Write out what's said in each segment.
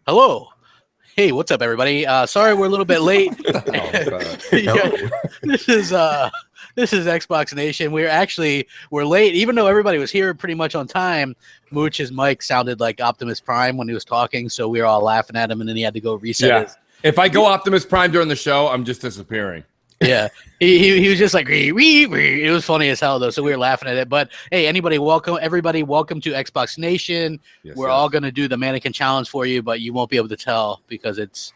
Hello. Hey, what's up, everybody? Sorry we're a little bit late. This is Xbox Nation. We're late, even though everybody was here pretty much on time. Mooch's mic sounded like Optimus Prime when he was talking, so we were all laughing at him, and then he had to go reset his. If I go Optimus Prime during the show, I'm just disappearing. Yeah, he was just like, it was funny as hell, though, so we were laughing at it. But, hey, everybody, welcome to Xbox Nation. We're all going to do the mannequin challenge for you, but you won't be able to tell because it's,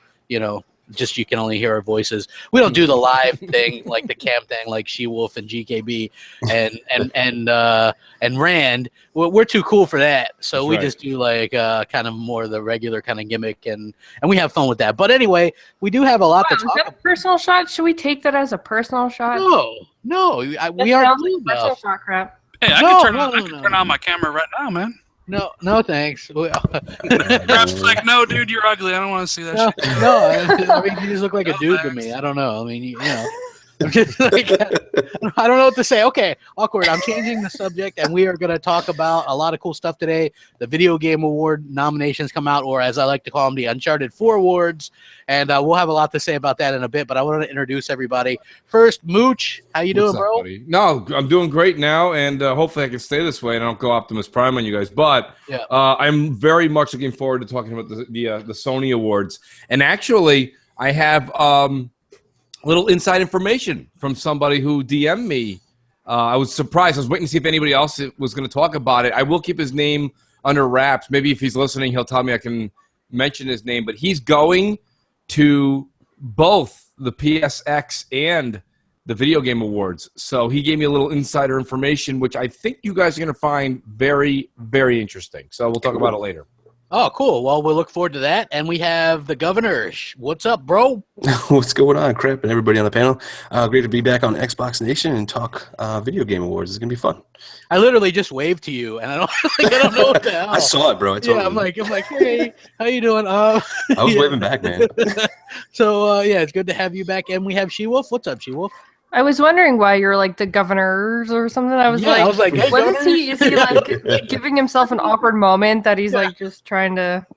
just you can only hear our voices. We don't do the live thing, like the cam thing, like She-Wolf and GKB and Rand. We're too cool for that, so we just do like kind of more the regular kind of gimmick, and we have fun with that. But anyway, we do have a lot to talk about. Personal shot? Should we take that as a personal shot? No, we are blue like personal shot crap. Hey, I can turn on my camera right now, man. No, thanks. Crap's like, no, dude, you're ugly. I don't want to see that shit. No, I mean, you just look like a dude to me. I don't know. I mean, I'm just like, I don't know what to say. Okay, awkward. I'm changing the subject, and we are going to talk about a lot of cool stuff today. The Video Game Award nominations come out, or as I like to call them, the Uncharted 4 Awards, and we'll have a lot to say about that in a bit, but I want to introduce everybody. First, Mooch, how you doing, bro? Buddy? No, I'm doing great now, and hopefully I can stay this way and I don't go Optimus Prime on you guys, but I'm very much looking forward to talking about the Sony Awards, and actually, I have little inside information from somebody who DM'd me. I was surprised. I was waiting to see if anybody else was going to talk about it. I will keep his name under wraps. Maybe if he's listening, he'll tell me I can mention his name. But he's going to both the PSX and the Video Game Awards. So he gave me a little insider information, which I think you guys are going to find very, very interesting. So we'll talk about it later. Oh, cool. Well, we'll look forward to that. And we have the governor. What's up, bro? What's going on, Crap, and everybody on the panel? Great to be back on Xbox Nation and talk Video Game Awards. It's going to be fun. I literally just waved to you, and I don't know what the hell. I saw it, bro. I'm like, hey, how you doing? I was waving back, man. So, it's good to have you back. And we have She-Wolf. What's up, She-Wolf? I was wondering why you're like the governors or something. I was like, hey, what is he? Is he like giving himself an awkward moment that he's like just trying to?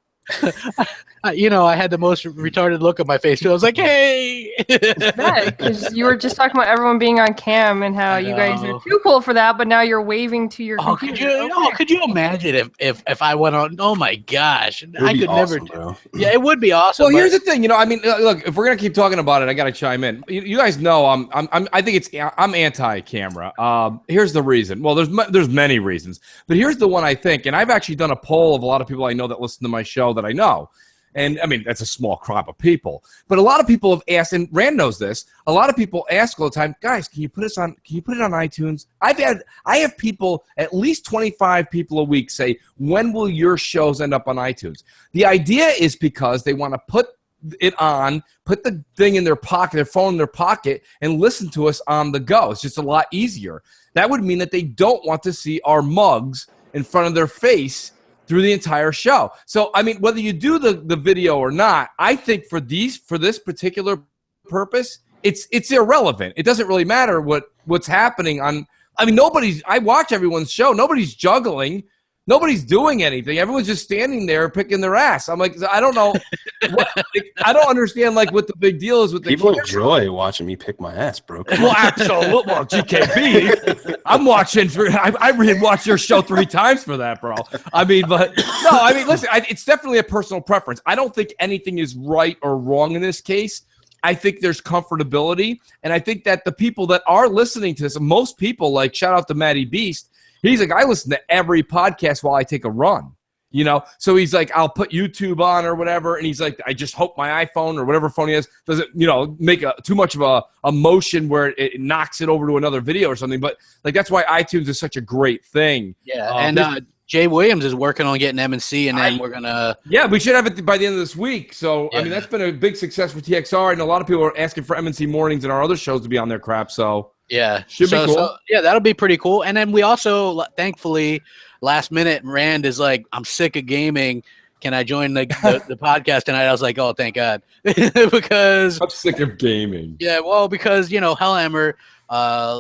I had the most retarded look on my face too. I was like, "Hey!" Because you were just talking about everyone being on cam and how you guys are too cool for that, but now you're waving to your computer. Could you imagine if I went on? Oh my gosh, I could never. Bro. Yeah, it would be awesome. Well, here's the thing. I mean, look, if we're gonna keep talking about it, I gotta chime in. You guys know I'm anti-camera. Here's the reason. Well, there's many reasons, but here's the one I think, and I've actually done a poll of a lot of people I know that listen to my show that I know. And, I mean, that's a small crop of people. But a lot of people have asked, and Rand knows this, a lot of people ask all the time, guys, can you put it on iTunes? I have people, at least 25 people a week say, when will your shows end up on iTunes? The idea is because they want to put it on, put the thing in their pocket, their phone in their pocket, and listen to us on the go. It's just a lot easier. That would mean that they don't want to see our mugs in front of their face through the entire show. So, I mean, whether you do the video or not, I think for this particular purpose, it's irrelevant. It doesn't really matter what's happening on. I mean, I watch everyone's show. Nobody's juggling. Nobody's doing anything. Everyone's just standing there picking their ass. I'm like, I don't know. I don't understand what the big deal is with the people enjoy watching me pick my ass, bro. Well, absolutely. Well, GKB, I'm watching. I really watched your show 3 times for that, bro. I mean, but no. I mean, listen. It's definitely a personal preference. I don't think anything is right or wrong in this case. I think there's comfortability, and I think that the people that are listening to this, most people, like shout out to Matty Beast. He's like, I listen to every podcast while I take a run, So he's like, I'll put YouTube on or whatever, and he's like, I just hope my iPhone or whatever phone he has doesn't, make too much of a motion where it knocks it over to another video or something. But that's why iTunes is such a great thing. Yeah, and Jay Williams is working on getting M&C, and then we're gonna. Yeah, we should have it by the end of this week. So I mean, that's been a big success for TXR, and a lot of people are asking for M&C mornings and our other shows to be on their crap. So. Yeah, should be cool. So, that'll be pretty cool. And then we also, thankfully, last minute, Rand is like, I'm sick of gaming. Can I join the podcast tonight? I was like, oh, thank God. Because I'm sick of gaming. Yeah, well, because, Hellhammer,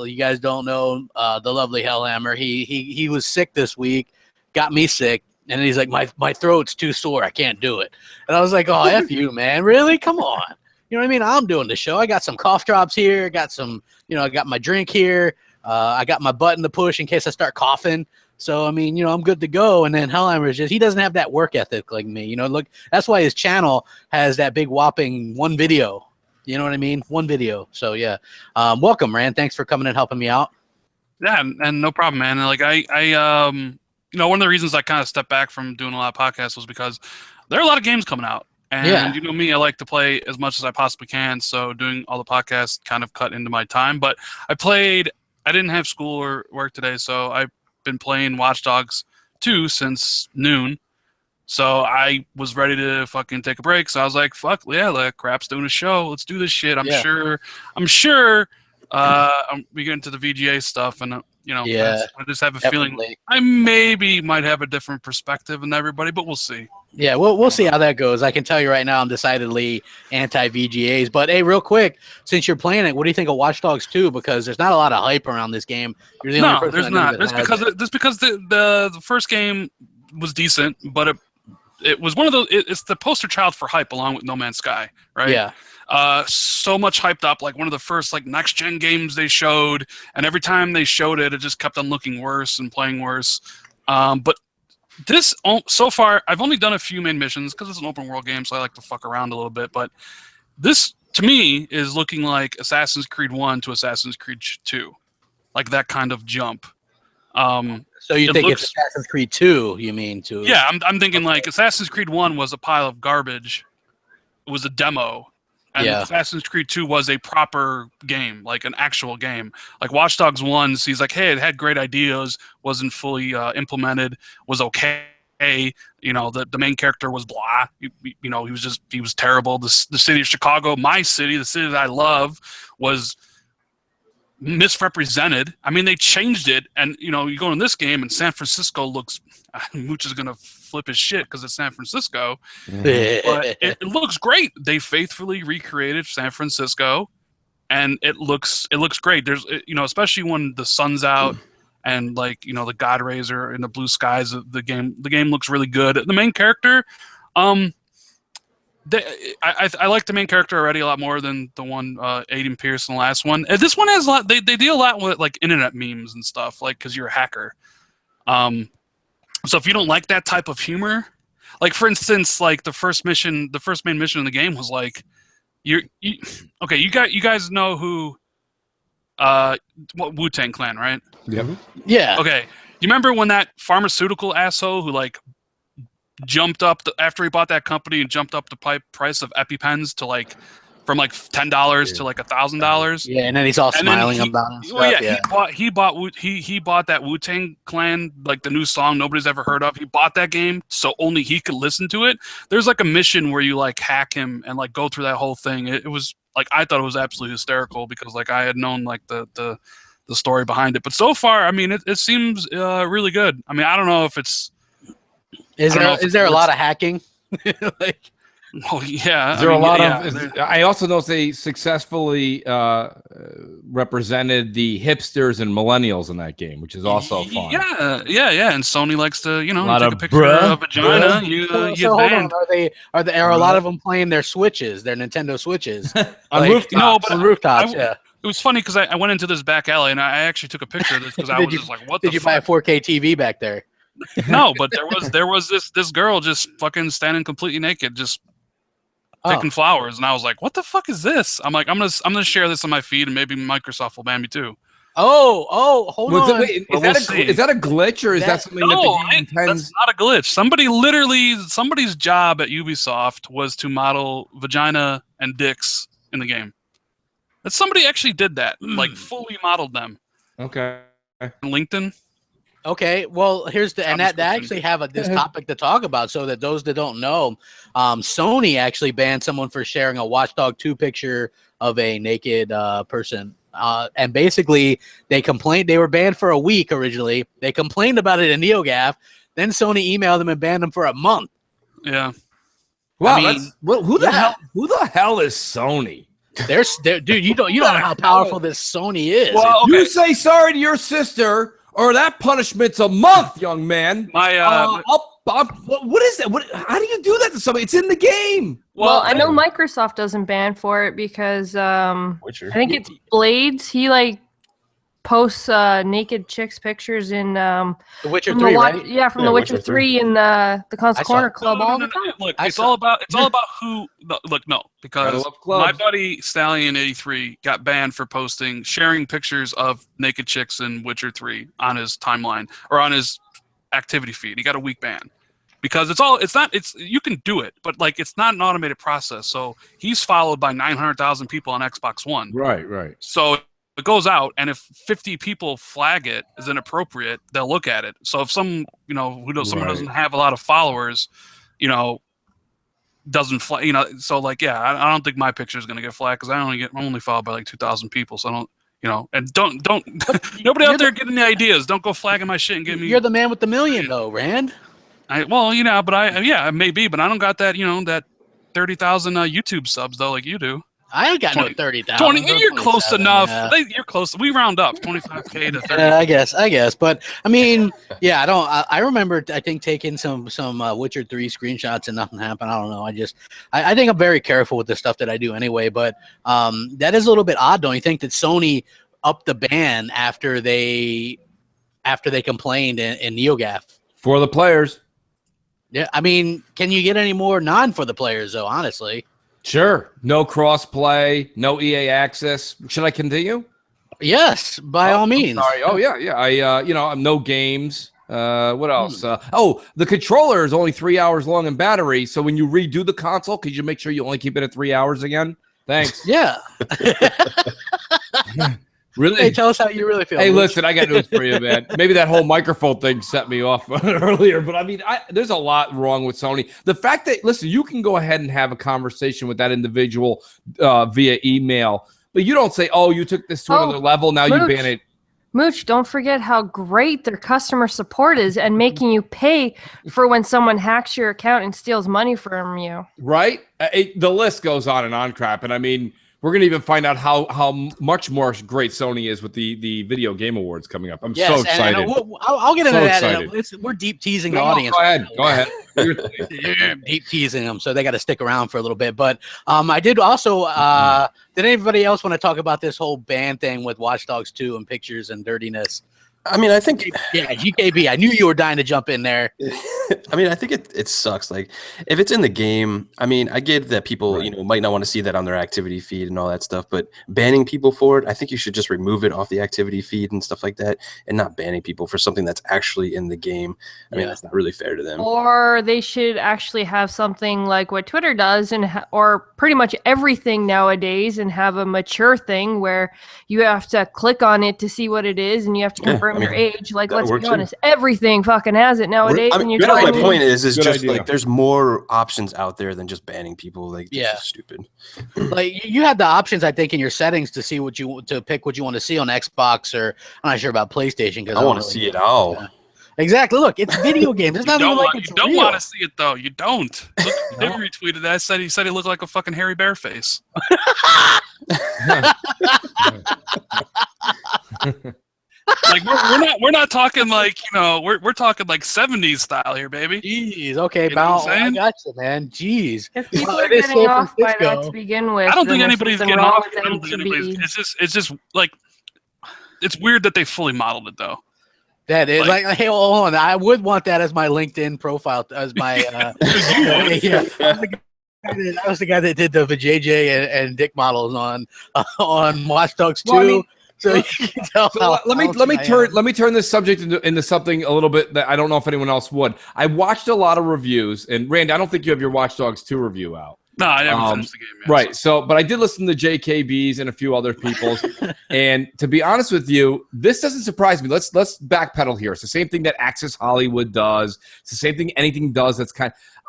you guys don't know the lovely Hellhammer. He was sick this week, got me sick. And he's like, my throat's too sore. I can't do it. And I was like, oh, F you, man. Really? Come on. You know what I mean? I'm doing the show. I got some cough drops here. Got some, I got my drink here. I got my button to push in case I start coughing. So, I mean, I'm good to go. And then Hellheimer's he doesn't have that work ethic like me. Look, that's why his channel has that big whopping one video. You know what I mean? One video. So, yeah. Welcome, Rand. Thanks for coming and helping me out. Yeah, and no problem, man. Like, one of the reasons I kind of stepped back from doing a lot of podcasts was because there are a lot of games coming out. And you know me, I like to play as much as I possibly can. So doing all the podcasts kind of cut into my time. But I didn't have school or work today, so I've been playing Watch Dogs 2 since noon. So I was ready to fucking take a break. So I was like, fuck, yeah, like, Crap's doing a show. Let's do this shit. I'm sure we get into the VGA stuff, and I just have a feeling I maybe might have a different perspective than everybody, but we'll see. Yeah, we'll see how that goes. I can tell you right now I'm decidedly anti-VGAs. But, hey, real quick, since you're playing it, what do you think of Watch Dogs 2? Because there's not a lot of hype around this game. You're the only person there's not. Just because the first game was decent, but it was one of those. It's the poster child for hype, along with No Man's Sky, right? Yeah. So much hyped up, like one of the first next gen games they showed, and every time they showed it, it just kept on looking worse and playing worse. But this, so far, I've only done a few main missions because it's an open world game, so I like to fuck around a little bit. But this, to me, is looking like Assassin's Creed 1 to Assassin's Creed 2, like that kind of jump. So you think it's Assassin's Creed 2, you mean? Yeah, I'm thinking like Assassin's Creed 1 was a pile of garbage. It was a demo. And Assassin's Creed 2 was a proper game, like an actual game. Like Watch Dogs 1, so he's like, hey, it had great ideas, wasn't fully implemented, was okay. The main character was blah. He was terrible. The city of Chicago, my city, the city that I love, was misrepresented. I mean, they changed it, and you go in this game, and San Francisco looks. Mooch is gonna flip his shit because it's San Francisco, but it looks great. They faithfully recreated San Francisco, and it looks great. There's especially when the sun's out and the God rays are in the blue skies of the game. The game looks really good. The main character, I like the main character already a lot more than the one Aiden Pierce in the last one. And this one has a lot. They deal a lot with internet memes and stuff, because you're a hacker. So if you don't like that type of humor, for instance, the first main mission in the game was you guys know who Wu-Tang Clan, right? Yep. Yeah. Okay. You remember when that pharmaceutical asshole who jumped up after he bought that company and jumped up the price of EpiPens to from $10 to $1,000. Yeah, and then he's all smiling about it. Well, yeah, he bought that Wu-Tang Clan, the new song nobody's ever heard of. He bought that game so only he could listen to it. There's a mission where you hack him and go through that whole thing. It was I thought it was absolutely hysterical because I had known the story behind it. But so far, I mean, it seems really good. I mean, I don't know if it's. Is there a lot of hacking? Oh yeah, there are a lot of. I also know they successfully represented the hipsters and millennials in that game, which is also fun. Yeah. And Sony likes to, take a picture of a vagina. So hold on. Are a lot of them playing their Switches, their Nintendo Switches on rooftops? On rooftops, yeah. It was funny because I went into this back alley and I actually took a picture of this because I was just like, "What the fuck?" Did you buy a 4K TV back there? No, but there was this girl just fucking standing completely naked, just picking flowers, and I was like, "What the fuck is this?" I'm like, I'm gonna share this on my feed, and maybe Microsoft will ban me too. Hold on. Wait, is that a glitch, or is that something that the game intends? That's not a glitch. Somebody's job at Ubisoft was to model vagina and dicks in the game. That somebody actually did that, fully modeled them. Okay. LinkedIn. Okay, well, they actually have this topic to talk about, so that those that don't know, Sony actually banned someone for sharing a Watch Dog 2 picture of a naked person. And basically, they complained. They were banned for a week originally. They complained about it in NeoGAF. Then Sony emailed them and banned them for a month. Yeah. Wow. Who the hell is Sony? Dude, you don't know how powerful this Sony is. Well, you say sorry to your sister, or that punishment's a month, young man. Bob, what is that? How do you do that to somebody? It's in the game. Well, I know Microsoft doesn't ban for it because I think it's Blades. He like posts naked chicks pictures in The Witcher 3, right? Yeah, from The Witcher 3 in the Console Corner Club all the time. Look, it's all about who. Look, no, because my buddy Stallion83 got banned for sharing pictures of naked chicks in Witcher 3 on his timeline or on his activity feed. He got a week ban because you can do it, but like it's not an automated process. So he's followed by 900,000 people on Xbox One. Right. So it goes out, and if 50 people flag it as inappropriate, they'll look at it. So if someone doesn't have a lot of followers, doesn't flag, so like, yeah, I don't think my picture is going to get flagged because I'm only followed by like 2,000 people. So I don't, and don't nobody out there getting the ideas. Don't go flagging my shit and get me. You're the man with the million, though, Rand. It may be, but I don't got that, that 30,000 YouTube subs though, like you do. I ain't got no 30,000. You're close enough. Yeah. You're close. We round up 25K to 30. Yeah, I guess. But I mean, yeah, I remember. I think taking some Witcher 3 screenshots and nothing happened. I don't know. I think I'm very careful with the stuff that I do anyway. But that is a little bit odd, don't you think? That Sony upped the ban after they complained in NeoGAF for the players. Yeah, I mean, can you get any more for the players though? Honestly. Sure. No cross-play, no EA access. Should I continue? Yes, by all means. Sorry. Oh, yeah. I'm no games. What else? The controller is only 3 hours long in battery, so when you redo the console, could you make sure you only keep it at 3 hours again? Thanks. Yeah. Really? Hey, tell us how you really feel. Hey, listen, I got news for you, man. Maybe that whole microphone thing set me off earlier, but I mean, there's a lot wrong with Sony. The fact that, listen, you can go ahead and have a conversation with that individual via email, but you don't say, oh, you took this to another level, now you ban it. Mooch, don't forget how great their customer support is and making you pay for when someone hacks your account and steals money from you. Right? The list goes on and on, crap, and I mean, we're going to even find out how much more great Sony is with the Video Game Awards coming up. I'm so excited. I'll get into that. We're deep teasing the audience. Go ahead. Deep teasing them, so they got to stick around for a little bit. But I did also. Did anybody else want to talk about this whole ban thing with Watch Dogs 2 and pictures and dirtiness? I mean, I think... Yeah, GKB, I knew you were dying to jump in there. I mean, I think it sucks. Like, if it's in the game, I mean, I get that people, might not want to see that on their activity feed and all that stuff, but banning people for it, I think you should just remove it off the activity feed and stuff like that, and not banning people for something that's actually in the game. I mean, that's not really fair to them. Or they should actually have something like what Twitter does, or pretty much everything nowadays, and have a mature thing where you have to click on it to see what it is, and you have to confirm your age. Like, let's be honest, everything fucking has it nowadays. My point is just like there's more options out there than just banning people. Like, this is stupid. Like, you had the options, I think, in your settings to see to pick what you want to see on Xbox, or I'm not sure about PlayStation because I want to see it all. Yeah. Exactly. Look, it's video games. It's not even like it's real. You don't want to see it though. You don't. Look, Jim retweeted that. He said he looked like a fucking hairy bear face. Like we're not talking like we're talking like 70s style here, baby. Jeez, okay, Bow, I got you, man. Jeez, if people are getting off by that to begin with, I don't think anybody's getting off. It's just like it's weird that they fully modeled it though. That is like hey, hold on. I would want that as my LinkedIn profile, as my. Yeah. I was the guy that did the JJ and Dick models on Watch Dogs 2. Well, I mean, so you can tell let me turn this subject into something a little bit that I don't know if anyone else would. I watched a lot of reviews, and Randy, I don't think you have your Watch Dogs 2 review out. No, I haven't finished the game yet. Right, but I did listen to JKB's and a few other people's, and to be honest with you, this doesn't surprise me. Let's backpedal here. It's the same thing that Access Hollywood does. It's the same thing anything does. That's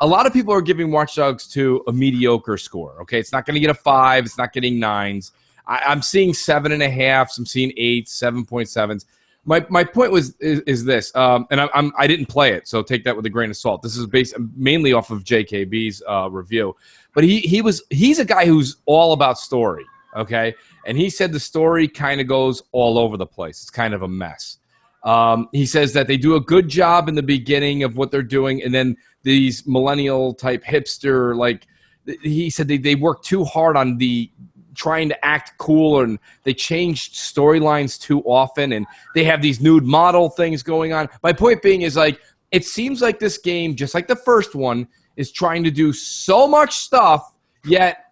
a lot of people are giving Watch Dogs 2 a mediocre score. Okay, it's not going to get a 5. It's not getting 9s. I'm seeing 7.5s. I'm seeing 8s, 7.7s. My point is this, and I didn't play it, so take that with a grain of salt. This is based mainly off of JKB's review, but he's a guy who's all about story, okay? And he said the story kind of goes all over the place. It's kind of a mess. He says that they do a good job in the beginning of what they're doing, and then these millennial type hipster, like he said, they work too hard on the trying to act cool, and they changed storylines too often, and they have these nude model things going on. My point being is, like, it seems like this game, just like the first one, is trying to do so much stuff, yet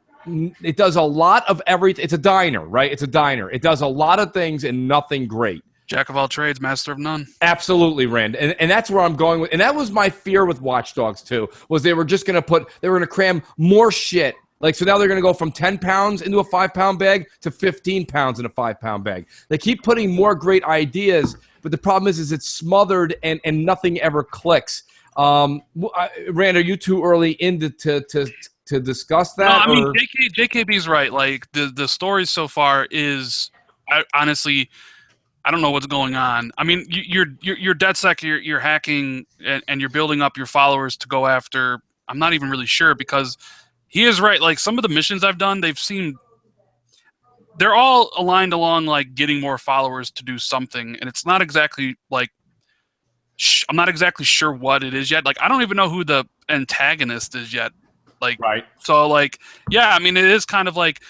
it does a lot of everything. It's a diner, right? It's a diner. It does a lot of things and nothing great. Jack of all trades, master of none. Absolutely, Rand. And that's where I'm going with. And that was my fear with Watch Dogs 2, was they were just going to cram more shit. Like, so now they're going to go from 10 pounds into a 5-pound bag to 15 pounds in a 5-pound bag. They keep putting more great ideas, but the problem is it's smothered and nothing ever clicks. Rand, are you too early into to discuss that? No, I mean, JKB's right. Like, the story so far is, honestly, I don't know what's going on. I mean, you're DedSec, you're hacking, and you're building up your followers to go after. I'm not even really sure, because he is right. Like, some of the missions I've done, they're all aligned along, like, getting more followers to do something, and it's not exactly like I'm not exactly sure what it is yet. Like, I don't even know who the antagonist is yet. Like, right. So, like, yeah, I mean, it is kind of like,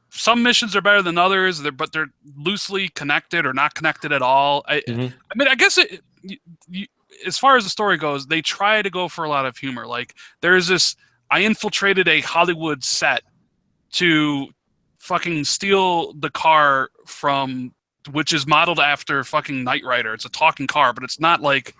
some missions are better than others, but they're loosely connected or not connected at all. I mean, I guess as far as the story goes, they try to go for a lot of humor. Like, there's this, I infiltrated a Hollywood set to fucking steal the car which is modeled after fucking Knight Rider. It's a talking car, but it's not like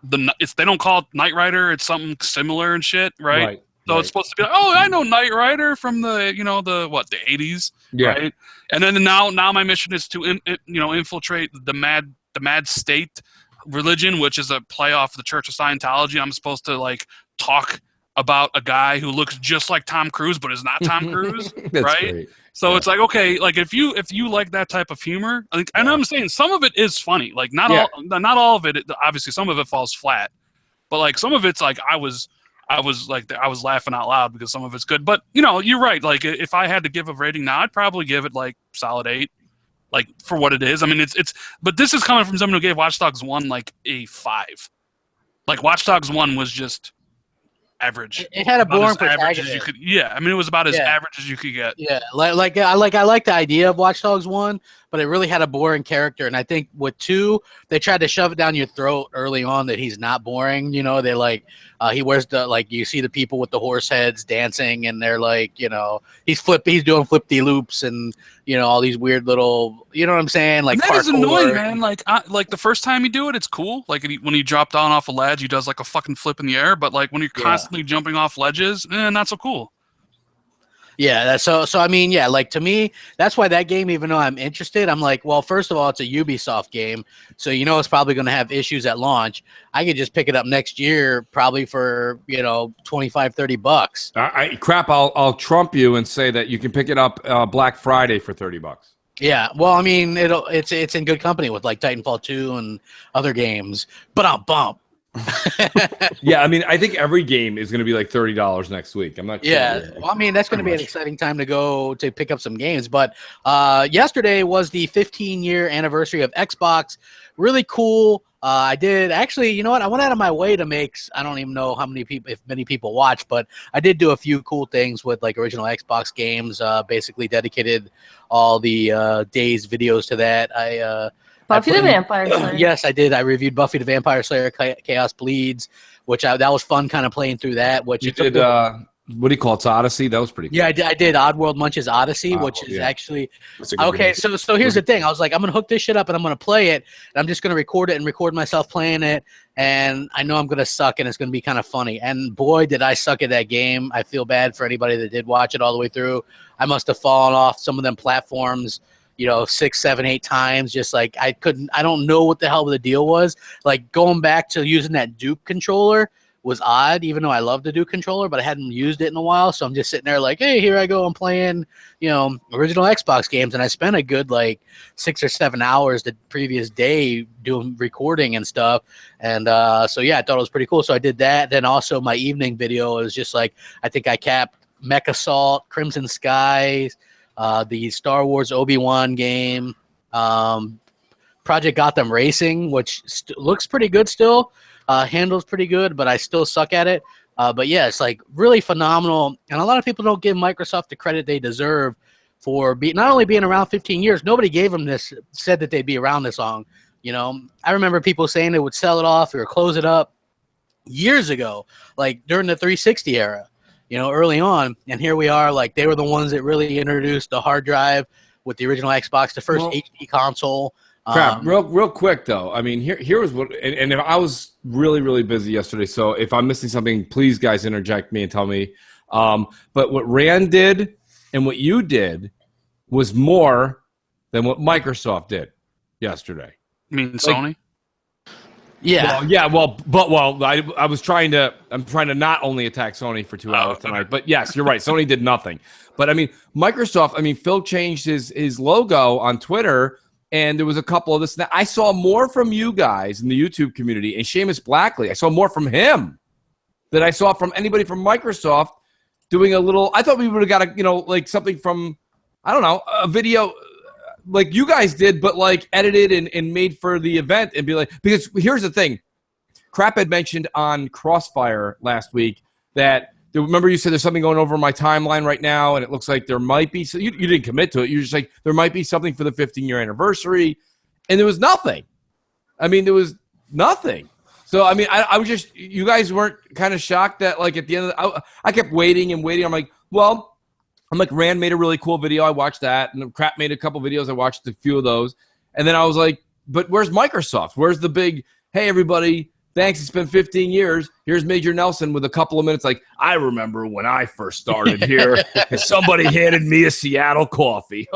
they don't call it Knight Rider. It's something similar and shit, right? So it's supposed to be like, oh, I know Knight Rider from the 80s, right? And then now my mission is to infiltrate the mad state religion, which is a play off the Church of Scientology. I'm supposed to, like, talk about a guy who looks just like Tom Cruise but is not Tom Cruise, right? Great. So it's like, okay, like, if you like that type of humor, and I'm saying some of it is funny, like, not all of it. Obviously, some of it falls flat, but, like, some of it's like I was laughing out loud because some of it's good. But, you're right. Like, if I had to give a rating now, I'd probably give it, like, solid 8, like, for what it is. I mean, but this is coming from someone who gave Watch Dogs 1 like a 5. Like, Watch Dogs 1 was just average. It had a boring protagonist. I mean, it was about as average as you could get. Yeah, I like the idea of Watch Dogs 1, but it really had a boring character. And I think with 2, they tried to shove it down your throat early on that he's not boring. They like, he wears the, like, you see the people with the horse heads dancing, and they're like, he's doing flip-de loops and all these weird little, you know what I'm saying? Like, that is annoying, man. Like the first time you do it, it's cool. Like, when he drop down off a ledge, he does like a fucking flip in the air. But, like, when you're constantly jumping off ledges, not so cool. Yeah, so I mean, yeah, like, to me, that's why that game, even though I'm interested, I'm like, well, first of all, it's a Ubisoft game, so it's probably going to have issues at launch. I could just pick it up next year, probably for $25-30. I'll trump you and say that you can pick it up Black Friday for $30. Yeah, well, I mean, it's in good company with, like, Titanfall 2 and other games, but I'll bump. Yeah, I mean, I think every game is going to be like $30 next week. I'm not sure. Yeah, well, I mean, that's going to be an exciting time to go to pick up some games. But yesterday was the 15-year anniversary of Xbox. Really cool. I did actually, you know what? I went out of my way to make, I don't even know if many people watch, but I did do a few cool things with, like, original Xbox games. Basically dedicated all the day's videos to that. Buffy the Vampire Slayer. Yes, I did. I reviewed Buffy the Vampire Slayer, Chaos Bleeds, which that was fun, kind of playing through that. Which you did. What do you call it? It's Odyssey. That was pretty cool. Yeah, I did Oddworld Munch's Odyssey, which is actually okay. So here's the thing. I was like, I'm gonna hook this shit up and I'm gonna play it. And I'm just gonna record it and record myself playing it. And I know I'm gonna suck, and it's gonna be kind of funny. And boy, did I suck at that game. I feel bad for anybody that did watch it all the way through. I must have fallen off some of them platforms, 6, 7, 8 times. Just like I don't know what the hell the deal was. Like, going back to using that Duke controller was odd, even though I love the Duke controller, but I hadn't used it in a while. So I'm just sitting there like, hey, here I go. I'm playing, original Xbox games. And I spent a good, like, 6 or 7 hours the previous day doing recording and stuff. And so, yeah, I thought it was pretty cool. So I did that. Then also my evening video is just like, I think I capped Mech Assault, Crimson Skies, the Star Wars Obi-Wan game, Project Gotham Racing, which looks pretty good still, handles pretty good, but I still suck at it. But yeah, it's like really phenomenal, and a lot of people don't give Microsoft the credit they deserve for not only being around 15 years. Nobody gave them this, said that they'd be around this long. You know, I remember people saying they would sell it off or close it up years ago, like during the 360 era, you know, early on. And here we are, like they were the ones that really introduced the hard drive with the original Xbox, the first HD console. Crap, real quick though. I mean, here was what, and if I was really busy yesterday, so if I'm missing something, please guys interject me and tell me. But what Rand did and what you did was more than what Microsoft did yesterday. You mean Sony? Yeah. I was trying to. I'm trying to not only attack Sony for 2 hours tonight, but yes, you're right. Sony did nothing. But I mean, Microsoft. I mean, Phil changed his logo on Twitter, and there was a couple of this. I saw more from you guys in the YouTube community, and Seamus Blackley. I saw more from him than I saw from anybody from Microsoft doing a little. I thought we would have got like something from, I don't know, a video like you guys did, but like edited and made for the event, and be like, because here's the thing. Crap had mentioned on Crossfire last week that, remember you said there's something going over my timeline right now, and it looks like there might be, so you didn't commit to it. You're just like, there might be something for the 15-year anniversary, and there was nothing. I mean, there was nothing. So, I mean, I was just, you guys weren't kind of shocked that, like, at the end of I kept waiting and waiting. I'm like, Rand made a really cool video. I watched that. And Crap made a couple videos. I watched a few of those. And then I was like, but where's Microsoft? Where's the big, hey, everybody, thanks, it's been 15 years. Here's Major Nelson with a couple of minutes like, I remember when I first started here and somebody handed me a Seattle coffee.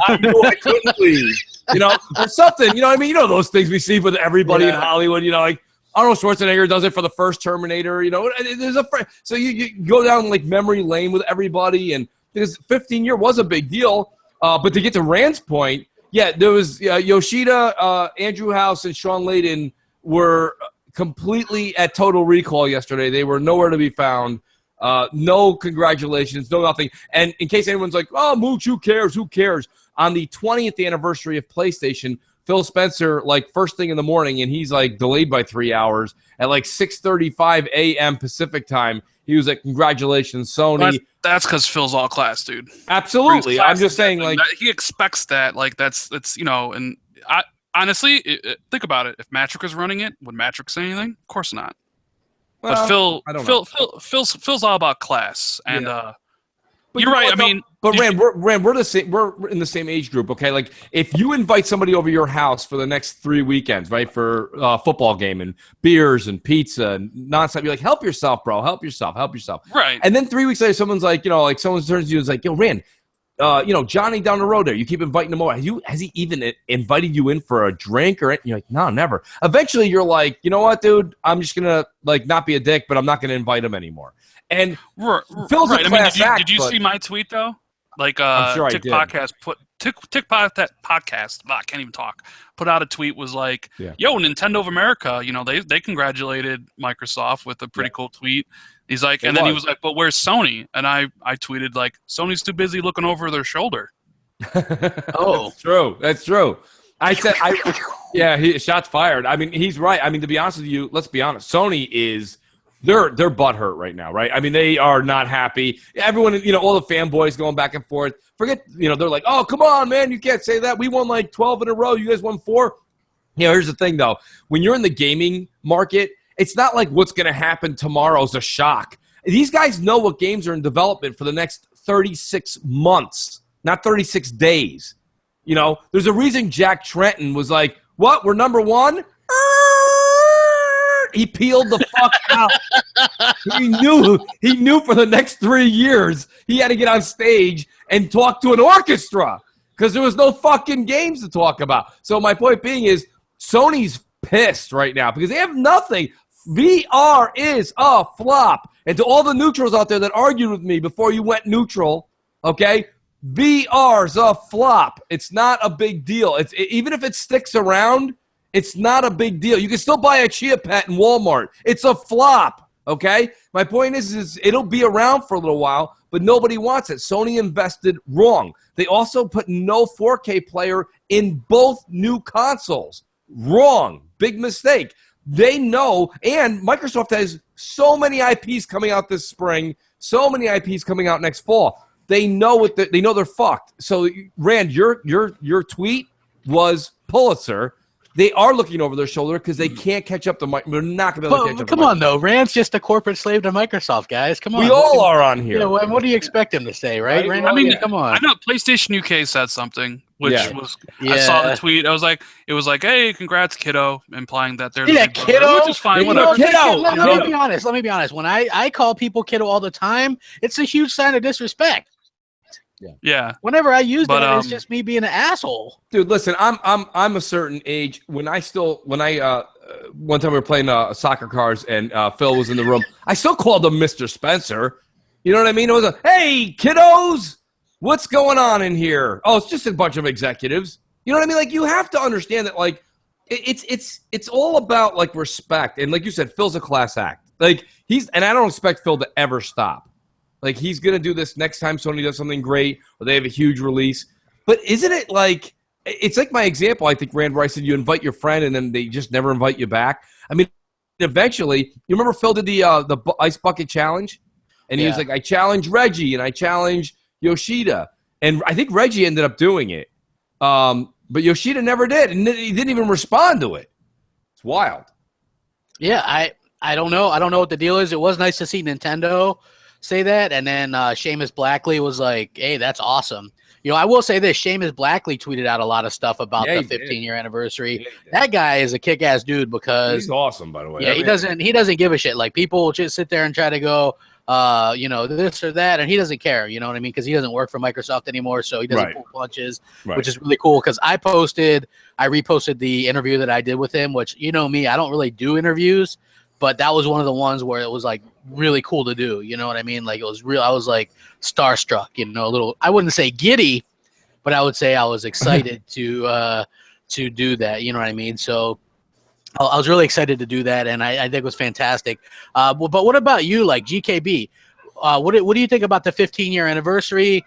I knew I couldn't leave. You know, or something. You know what I mean? You know those things we see with everybody in Hollywood. You know, like Arnold Schwarzenegger does it for the first Terminator. You know, there's so you go down like memory lane with everybody, and because 15-year was a big deal. But to get to Rand's point, yeah, there was Yoshida, Andrew House, and Sean Layden were completely at Total Recall yesterday. They were nowhere to be found. No congratulations, no nothing. And in case anyone's like, oh, Mooch, who cares? Who cares? On the 20th anniversary of PlayStation, Phil Spencer, like first thing in the morning, and he's like delayed by 3 hours, at like 6:35 a.m. Pacific time, he was like, congratulations, Sony. That's because Phil's all class, dude. Absolutely. I'm just saying, like, he expects that. Like, that's you know, and I honestly think about it. If Matrick was running it, would Matrick say anything? Of course not. Well, but Phil's all about class, and you're right. I mean, but Rand, we're the same. We're in the same age group, okay? Like, if you invite somebody over your house for the next 3 weekends, right, for football game and beers and pizza and nonstop, you're like, help yourself, bro. Help yourself. Help yourself. Right. And then 3 weeks later, someone's like, you know, like someone turns to you and is like, yo, Rand, you know, Johnny down the road there, you keep inviting him over. Has he even invited you in for a drink or anything? You're like, no, never. Eventually, you're like, you know what, dude? I'm just gonna like not be a dick, but I'm not gonna invite him anymore. And Phil's a class act. Did you see my tweet though? Like, I'm sure Tick I did. Podcast podcast. I can't even talk. Put out a tweet, was like, "Yo, Nintendo of America, you know, they congratulated Microsoft with a pretty cool tweet." He's like, and then he was like, "But where's Sony?" And I tweeted like, "Sony's too busy looking over their shoulder." Oh, that's true. I said, shots fired. I mean, he's right. I mean, to be honest with you, let's be honest. Sony is. They're butthurt right now, right? I mean, they are not happy. Everyone, you know, all the fanboys going back and forth. Forget, you know, they're like, oh, come on, man, you can't say that. We won like 12 in a row. You guys won 4. You know, here's the thing, though. When you're in the gaming market, it's not like what's going to happen tomorrow is a shock. These guys know what games are in development for the next 36 months, not 36 days. You know, there's a reason Jack Trenton was like, what, we're number 1? He peeled the fuck out. He knew for the next 3 years he had to get on stage and talk to an orchestra because there was no fucking games to talk about. So my point being is Sony's pissed right now because they have nothing. VR is a flop. And to all the neutrals out there that argued with me before you went neutral, okay, VR's a flop. It's not a big deal. Even if it sticks around, it's not a big deal. You can still buy a Chia Pet in Walmart. It's a flop. Okay? My point is it'll be around for a little while, but nobody wants it. Sony invested wrong. They also put no 4K player in both new consoles. Wrong. Big mistake. They know, and Microsoft has so many IPs coming out this spring, so many IPs coming out next fall. They know they know they're fucked. So, Rand, your tweet was Pulitzer. They are looking over their shoulder because they can't catch up to Microsoft. They're not going to be able to catch up. Come on, though. Rand's just a corporate slave to Microsoft, guys. Come on. We all are on here. Yeah, what do you expect him to say, right? Rand, I mean, come on. I know PlayStation UK said something, which was Yeah. I saw the tweet. It was like, hey, congrats, kiddo, implying that they're Yeah, kiddo. which is fine. You know, Whatever. kiddo. Let me be honest. Let me be honest. When I call people kiddo all the time, it's a huge sign of disrespect. Yeah. Whenever I use that, it's just me being an asshole. Dude, listen, I'm a certain age. One time we were playing soccer cards and Phil was in the room. I still called him Mr. Spencer. You know what I mean? It was hey, kiddos, what's going on in here? Oh, it's just a bunch of executives. You know what I mean? Like, you have to understand that, like, it's all about, like, respect. And like you said, Phil's a class act. Like, and I don't expect Phil to ever stop. Like, he's going to do this next time Sony does something great or they have a huge release. But isn't it like – it's like my example, I think, Rand, where I said you invite your friend and then they just never invite you back. I mean, eventually – you remember Phil did the Ice Bucket Challenge? And he was like, I challenge Reggie and I challenge Yoshida. And I think Reggie ended up doing it. But Yoshida never did. And he didn't even respond to it. It's wild. Yeah, I don't know. I don't know what the deal is. It was nice to see Nintendo – say that, and then Seamus Blackley was like, hey, that's awesome. You know, I will say this, Seamus Blackley tweeted out a lot of stuff about the 15-year anniversary. That guy is a kick-ass dude because he's awesome, by the way. Yeah, he doesn't give a shit. Like, people just sit there and try to go this or that, and he doesn't care, you know what I mean? Because he doesn't work for Microsoft anymore, so he doesn't pull punches, which is really cool. Because I reposted the interview that I did with him, which, you know me, I don't really do interviews, but that was one of the ones where it was like really cool to do. You know what I mean? Like, it was real. I was like starstruck, you know, a little, I wouldn't say giddy, but I would say I was excited to do that. You know what I mean? So I was really excited to do that. And I think it was fantastic. But what about you? Like, GKB, what do you think about the 15-year anniversary?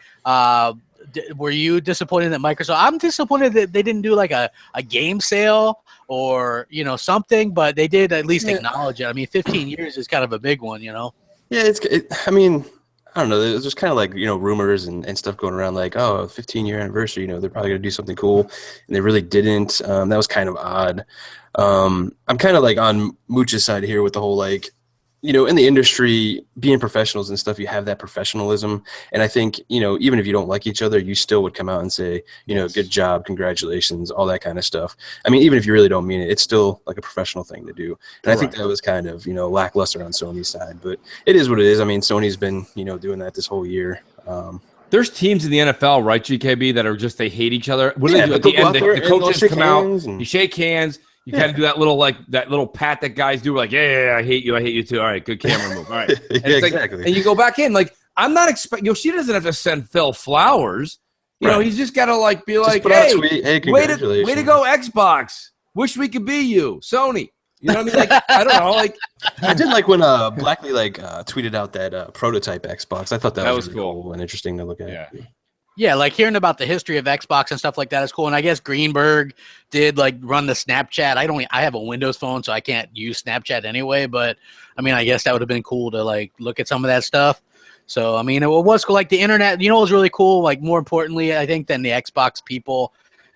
Were you disappointed that Microsoft? I'm disappointed that they didn't do like a game sale or, you know, something, but they did at least acknowledge it. I mean, 15 years is kind of a big one, you know? Yeah, I mean, I don't know. There's just kind of like, you know, rumors and stuff going around like, oh, 15-year anniversary, you know, they're probably going to do something cool. And they really didn't. That was kind of odd. I'm kind of like on Mooch's side here with the whole, like, you know, in the industry, being professionals and stuff, you have that professionalism. And I think, you know, even if you don't like each other, you still would come out and say, you know, good job, congratulations, all that kind of stuff. I mean, even if you really don't mean it, it's still like a professional thing to do. And I think that was kind of, you know, lackluster on Sony's side. But it is what it is. I mean, Sony's been, you know, doing that this whole year. There's teams in the NFL, right, GKB, that are just, they hate each other. What do they do at the end? The coaches come out, you shake hands. You kind of do that little pat that guys do, like, yeah, I hate you too. All right, good camera move. All right, and exactly. And you go back in, like, I'm not expecting. Yoshida doesn't have to send Phil flowers. You know, he's just got to like be like, hey, way to go, Xbox. Wish we could be you, Sony. You know what I mean? Like, I don't know. Like, I did like when Blackley tweeted out that prototype Xbox. I thought that was really cool and interesting to look at. Yeah, like hearing about the history of Xbox and stuff like that is cool. And I guess Greenberg did like run the Snapchat. I have a Windows phone, so I can't use Snapchat anyway. But I mean, I guess that would have been cool to like look at some of that stuff. So I mean, it was cool. Like the internet, you know, it was really cool. Like more importantly, I think than the Xbox people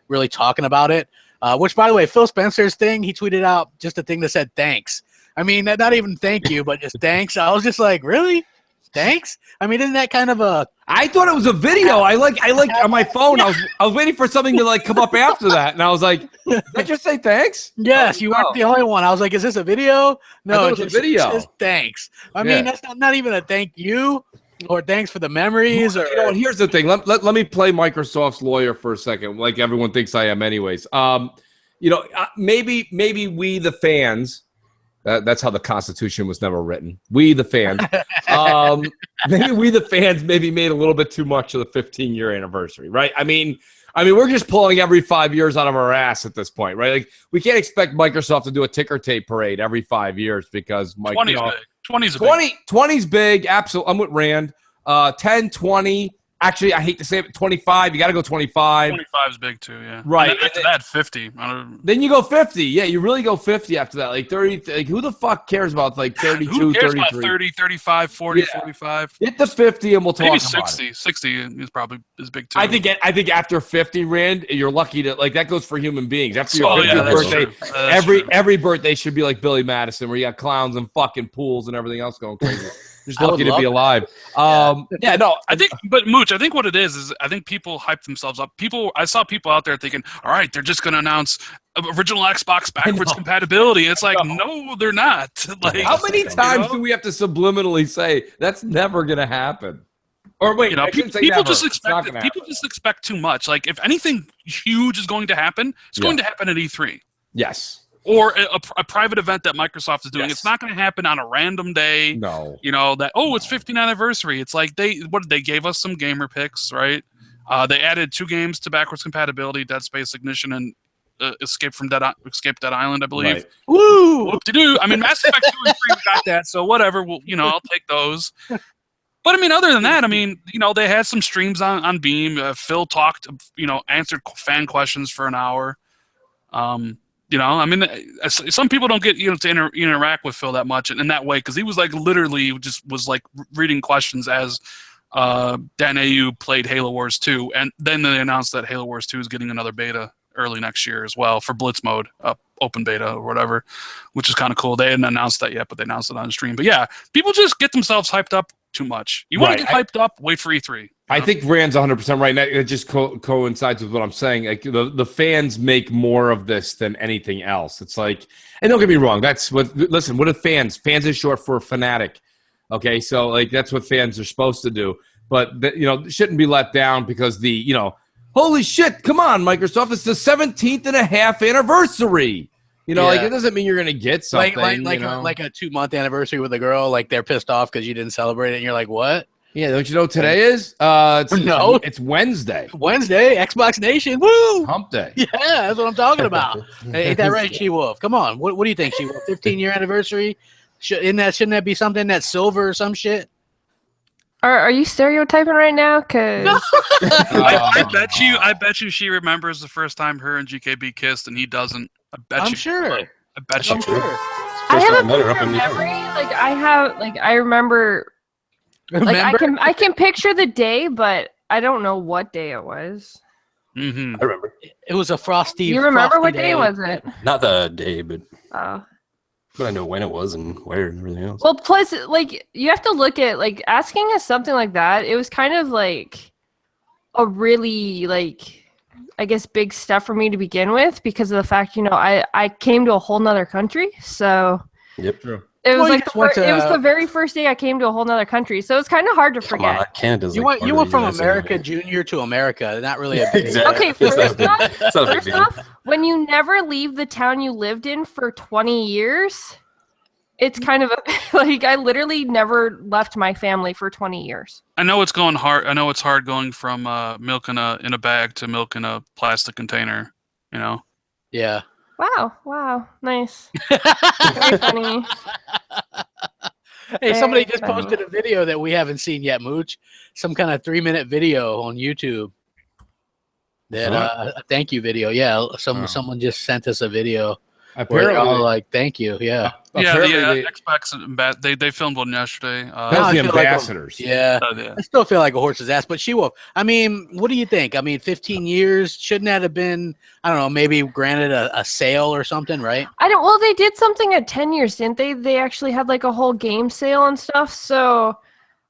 really talking about it. Which, by the way, Phil Spencer's thing, he tweeted out just a thing that said thanks. I mean, not even thank you, but just thanks. I was just like, really? Thanks? I mean, isn't that kind of a... I thought it was a video. I like on my phone. I was waiting for something to like come up after that, and I was like, "Did I just say thanks?" Yes, you weren't the only one. I was like, "Is this a video?" No, it's a video. Just thanks. I mean, that's not even a thank you or thanks for the memories. Or you know, here's the thing. Let me play Microsoft's lawyer for a second, like everyone thinks I am, anyways. You know, maybe we the fans. That's how the Constitution was never written. We, the fans. Maybe we, the fans, maybe made a little bit too much of the 15-year anniversary, right? I mean, we're just pulling every 5 years out of our ass at this point, right? Like, we can't expect Microsoft to do a ticker tape parade every 5 years because 20 is good. 20's 20's big. Absolutely. I'm with Rand. 10, 20. Actually, I hate to say it, 25. You got to go 25. 25 is big too, yeah. Right. And then after that, 50. Then you go 50. Yeah, you really go 50 after that. Like 30. Like, who the fuck cares about like 32, who cares 33? about 30, 35, 40, Yeah. 45? Hit the 50 and we'll talk Maybe about 60. it. 60 is probably is big too. I think after 50, Rand, you're lucky to like that goes for human beings. After your Oh, 50th yeah, that's birthday, true. That's true. every birthday should be like Billy Madison, where you got clowns and fucking pools and everything else going crazy. Just I would lucky to love be that. alive. Yeah, no, I think, but Mooch, I think what it is I think people hype themselves up. I saw people out there thinking, all right, they're just going to announce original Xbox backwards compatibility. It's like, no, they're not. Like, how many times do we have to subliminally say that's never going to happen? Or wait, people just expect too much. Like, if anything huge is going to happen, it's going to happen at E3. Yes. Or a private event that Microsoft is doing. Yes. It's not going to happen on a random day. No. You know, that, it's 15th anniversary. It's like they gave us some gamer picks, right? They added 2 games to backwards compatibility, Dead Space Ignition and Escape Dead Island, I believe. Right. Woo! Whoop-de-doo. I mean, Mass Effect 2 and 3 got that, so whatever. Well, I'll take those. But, I mean, other than that, I mean, they had some streams on Beam. Phil talked, answered fan questions for an hour. I mean, some people don't get to interact with Phil that much in that way because he was like literally just was like reading questions as Dan AU played Halo Wars 2, and then they announced that Halo Wars 2 is getting another beta early next year as well for Blitz mode, open beta or whatever, which is kind of cool. They hadn't announced that yet, but they announced it on the stream. But yeah, people just get themselves hyped up too much. You want to get hyped up? Wait for E3. I think Rand's 100% right. It just coincides with what I'm saying. Like the fans make more of this than anything else. It's like, and don't get me wrong. That's what. Listen, what are fans? Fans is short for fanatic. Okay, so like that's what fans are supposed to do. But shouldn't be let down because holy shit! Come on, Microsoft! It's the 17th and a half anniversary. Like it doesn't mean you're gonna get something. Like a 2-month anniversary with a girl. Like they're pissed off because you didn't celebrate it, and you're like, what? Yeah, don't you know what today is? It's Wednesday. Wednesday, Xbox Nation, woo! Hump Day. Yeah, that's what I'm talking about. Ain't that right, She-Wolf? Come on, what do you think, She-Wolf? 15-year anniversary? Shouldn't that be something that's silver or some shit? Are you stereotyping right now? Cause I bet you she remembers the first time her and GKB kissed, and he doesn't. I'm sure. I bet you. I'm sure. I have a memory. I remember. I can picture the day, but I don't know what day it was. Mm-hmm. I remember. It was a frosty. You remember frosty what day was it? Not the day, but Oh. but I know when it was and where and everything else. Well, plus, you have to look at asking us something like that. It was kind of like a really I guess big step for me to begin with because of the fact I came to a whole nother country, so. Yep. True. It was it was the very first day I came to a whole nother country, so it's kind of hard to forget. Come on, Canada's you went from America Junior to America. Not really a big exactly. Okay, first off, when you never leave the town you lived in for 20 years, it's kind of I literally never left my family for 20 years. I know it's going hard. I know it's hard going from milk in a bag to milk in a plastic container. Yeah. Wow, nice. Very funny. Hey, somebody just posted a video that we haven't seen yet, Mooch. Some kind of 3-minute video on YouTube. That a thank you video. Yeah, someone just sent us a video. Apparently, thank you. Yeah. The Xbox. They filmed one yesterday. That was the ambassadors. I still feel like a horse's ass. But She-Wolf, I mean, what do you think? I mean, 15 years shouldn't that have been? I don't know. Maybe granted a sale or something, right? Well, they did something at 10 years, didn't they? They actually had a whole game sale and stuff. So,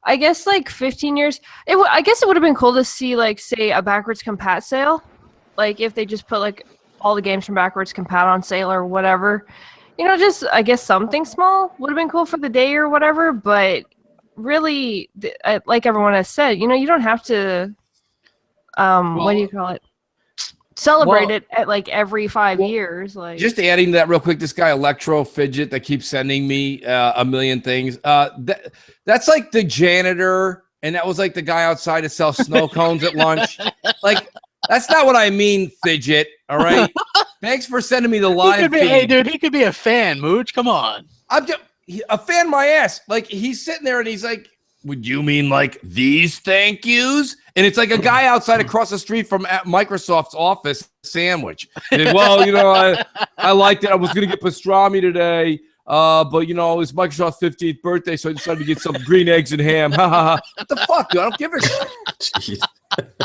I guess 15 years. I guess it would have been cool to see say a backwards compat sale, if they just put all the games from backwards compat on sale or whatever. Just I guess something small would have been cool for the day or whatever. But really, like everyone has said, you don't have to. What do you call it? Celebrate it at every 5 years. Just adding to that real quick, this guy Electro Fidget that keeps sending me a million things. That's like the janitor, and that was the guy outside to sell snow cones at lunch. That's not what I mean, Fidget. All right. Thanks for sending me the live feed. Hey, dude, he could be a fan, Mooch. Come on. a fan my ass. Like he's sitting there and he's like, would you mean like these thank yous? And it's like a guy outside across the street from Microsoft's office sandwich. And, well, I liked it. I was going to get pastrami today. But it's Microsoft's 15th birthday, so I decided to get some green eggs and ham. Ha ha ha. What the fuck, dude? I don't give a shit.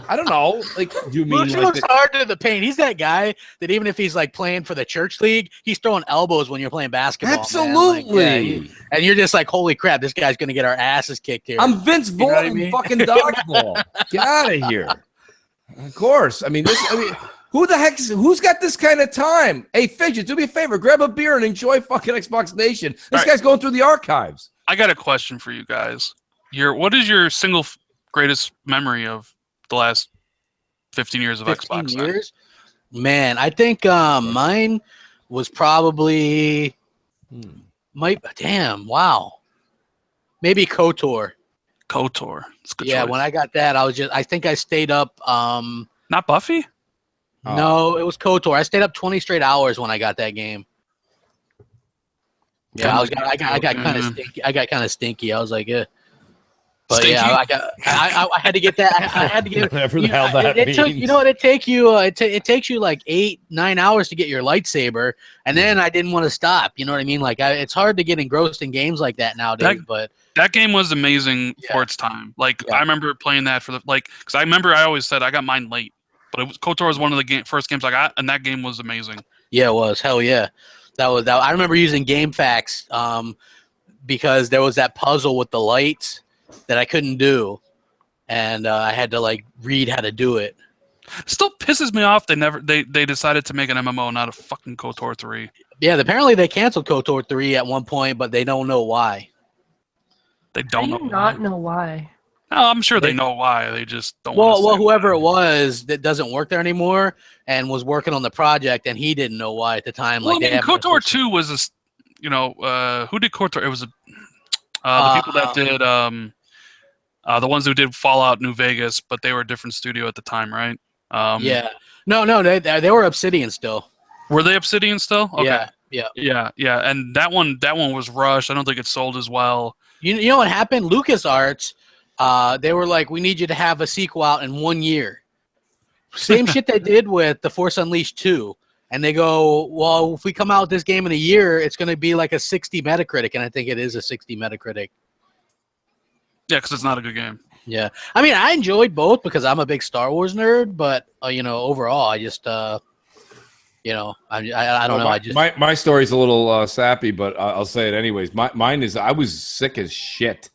I don't know. Like, do you mean he like looks hard to the paint? He's that guy that even if he's like playing for the church league, he's throwing elbows when you're playing basketball. Absolutely. Like, and you're just like, holy crap, this guy's gonna get our asses kicked here. I'm Vince Vaughn in fucking dodgeball. Get out of here. Of course. Who the heck? Who's got this kind of time? Hey, Fidget, do me a favor. Grab a beer and enjoy fucking Xbox Nation. This guy's going through the archives. I got a question for you guys. What is your single greatest memory of the last 15 years of 15 Xbox? years? Man, I think mine was probably wow. Maybe KOTOR. KOTOR. It's a good Yeah, choice. when I got that, I think I stayed up Not Buffy? No, it was KOTOR. I stayed up 20 straight hours when I got that game. Yeah, I got kind of stinky. I got kind of stinky. I was like, yeah. But Stinky? yeah, I had to get that. I had to get Whatever the hell that it took, means. it take you it takes you like 8-9 hours to get your lightsaber, and then I didn't want to stop. You know what I mean? Like it's hard to get engrossed in games like that nowadays. But that game was amazing for its time. Like I remember playing that because I remember I always said I got mine late, but KOTOR was one of the first games I got, and that game was amazing. Yeah, it was. Hell yeah, that was. I remember using GameFAQs because there was that puzzle with the lights that I couldn't do, and I had to like read how to do it. Still pisses me off they decided to make an MMO, not a fucking KOTOR 3. Yeah, apparently they canceled KOTOR 3 at one point, but they don't know why. They don't know not know why. No, I'm sure they know why. They just don't. Well, whoever it was that doesn't work there anymore and was working on the project, and he didn't know why at the time. Well, like KOTOR 2 was who did KOTOR? It was the people that did the ones who did Fallout New Vegas, but they were a different studio at the time, right? Yeah. No, they were Obsidian still. Were they Obsidian still? Okay. Yeah. And that one was rushed. I don't think it sold as well. You know what happened? LucasArts, they were like, we need you to have a sequel out in 1 year. Same shit they did with The Force Unleashed 2. And they go, well, if we come out with this game in a year, it's going to be like a 60 Metacritic. And I think it is a 60 Metacritic. Yeah, because it's not a good game. Yeah. I mean, I enjoyed both because I'm a big Star Wars nerd. But, overall, I just, I don't know. I just my story's a little sappy, but I'll say it anyways. Mine is I was sick as shit.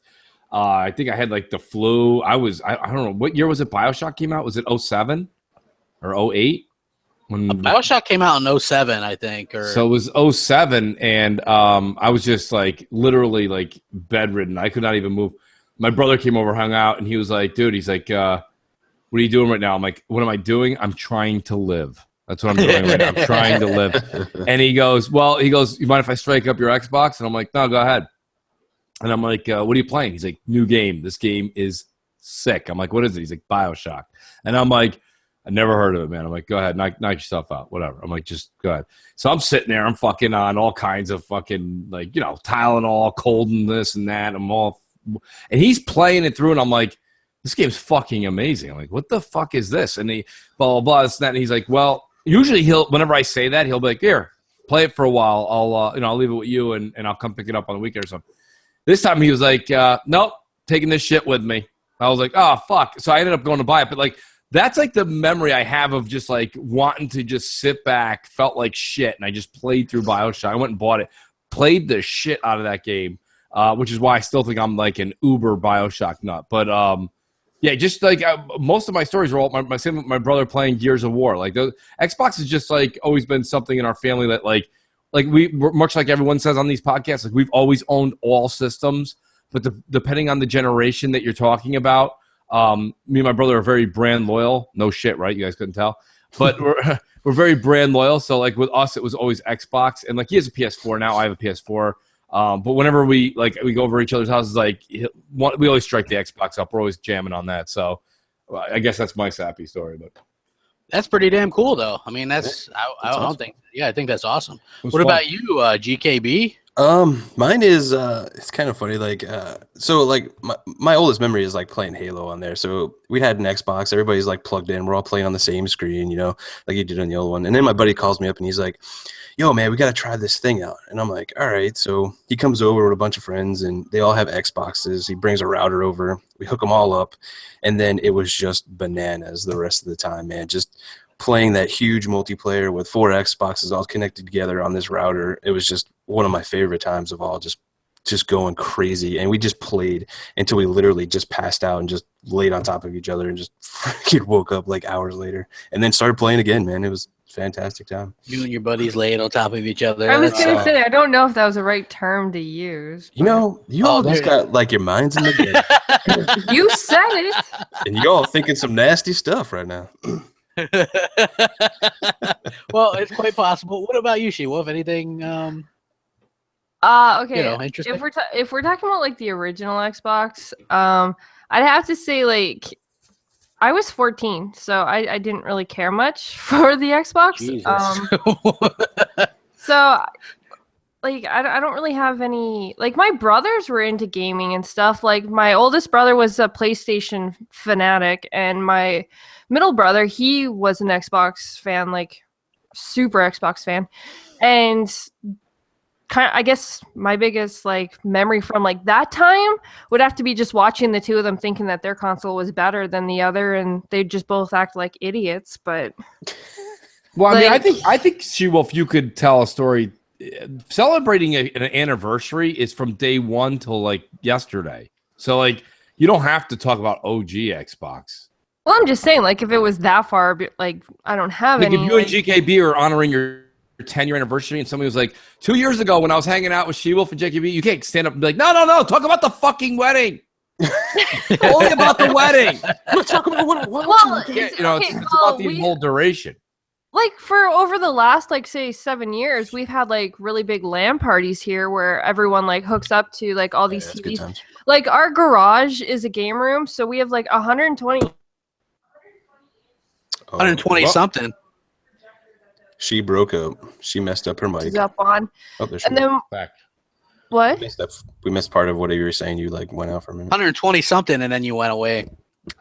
I think I had like the flu. I don't know what year was it. BioShock came out. Was it 07 or 08? When BioShock came out in 07, I think. So it was 07, and I was just like literally like bedridden. I could not even move. My brother came over, hung out, and he was like, "Dude," he's like, "What are you doing right now?" I'm like, "What am I doing? I'm trying to live." That's what I'm doing right now. I'm trying to live. And he goes, you mind if I strike up your Xbox? And I'm like, no, go ahead. And I'm like, what are you playing? He's like, new game. This game is sick. I'm like, what is it? He's like, BioShock. And I'm like, I never heard of it, man. I'm like, go ahead, knock yourself out, whatever. I'm like, just go ahead. So I'm sitting there. I'm fucking on all kinds of fucking, like, Tylenol, cold and this and that. And he's playing it through, and I'm like, this game's fucking amazing. I'm like, what the fuck is this? And he, blah, blah, blah, this and that. And he's like, well, usually whenever I say that, he'll be like, here, play it for a while. I'll leave it with you, and I'll come pick it up on the weekend or something. This time he was like, nope, taking this shit with me. I was like, oh, fuck. So I ended up going to buy it. But, like, that's, like, the memory I have of just, like, wanting to just sit back, felt like shit, and I just played through BioShock. I went and bought it, played the shit out of that game, which is why I still think I'm, like, an uber BioShock nut. But, yeah, just like most of my stories are all my brother playing Gears of War. Like Xbox has just like always been something in our family that like we much like everyone says on these podcasts, like we've always owned all systems. But depending on the generation that you're talking about, me and my brother are very brand loyal. No shit, right? You guys couldn't tell, but we're very brand loyal. So like with us, it was always Xbox, and like he has a PS4 now. I have a PS4. But whenever we go over each other's houses, like we always strike the Xbox up. We're always jamming on that. So I guess that's my sappy story. But that's pretty damn cool, though. I mean, I think that's awesome. What about you, GKB? Mine is it's kind of funny. Like, so like my oldest memory is like playing Halo on there. So we had an Xbox. Everybody's like plugged in. We're all playing on the same screen, like you did on the old one. And then my buddy calls me up and he's like, "Yo, man, we got to try this thing out." And I'm like, "All right." So he comes over with a bunch of friends and they all have Xboxes. He brings a router over. We hook them all up, and then it was just bananas the rest of the time, man. Just playing that huge multiplayer with 4 Xboxes all connected together on this router. It was just one of my favorite times of all, just going crazy. And we just played until we literally just passed out and just laid on top of each other and just freaking woke up like hours later and then started playing again, man. It was a fantastic time. You and your buddies laid on top of each other. I was going to say, I don't know if that was the right term to use. You all just got like your minds in the game. You said it. And you all thinking some nasty stuff right now. Well, it's quite possible. What about you, She-Wolf? Anything okay. interesting? If we're talking about like the original Xbox, I'd have to say like I was 14, so I didn't really care much for the Xbox. So like I don't really have any, like my brothers were into gaming and stuff. Like my oldest brother was a PlayStation fanatic, and my middle brother, he was an Xbox fan, like super Xbox fan. And I guess my biggest like memory from like that time would have to be just watching the two of them thinking that their console was better than the other, and they'd just both act like idiots. But well, I mean, I think She-Wolf, you could tell a story. Celebrating an anniversary is from day one till like yesterday. So like you don't have to talk about OG Xbox. Well, I'm just saying, like if it was that far, like I don't have like any. If you and GKB are honoring your 10-year anniversary, and somebody was like, 2 years ago when I was hanging out with She-Wolf and JKB, you can't stand up and be like, no, talk about the fucking wedding. Only about the wedding. Let's talk about what it's about the whole duration. Like for over the last like say 7 years, we've had like really big LAN parties here where everyone like hooks up to like all these TVs. Like our garage is a game room, so we have like 120. 120 something. She broke up. She messed up her mic. Up on. Oh, there she and then back. What? We missed part of what you were saying. You like went out for a minute. 120 something, and then you went away.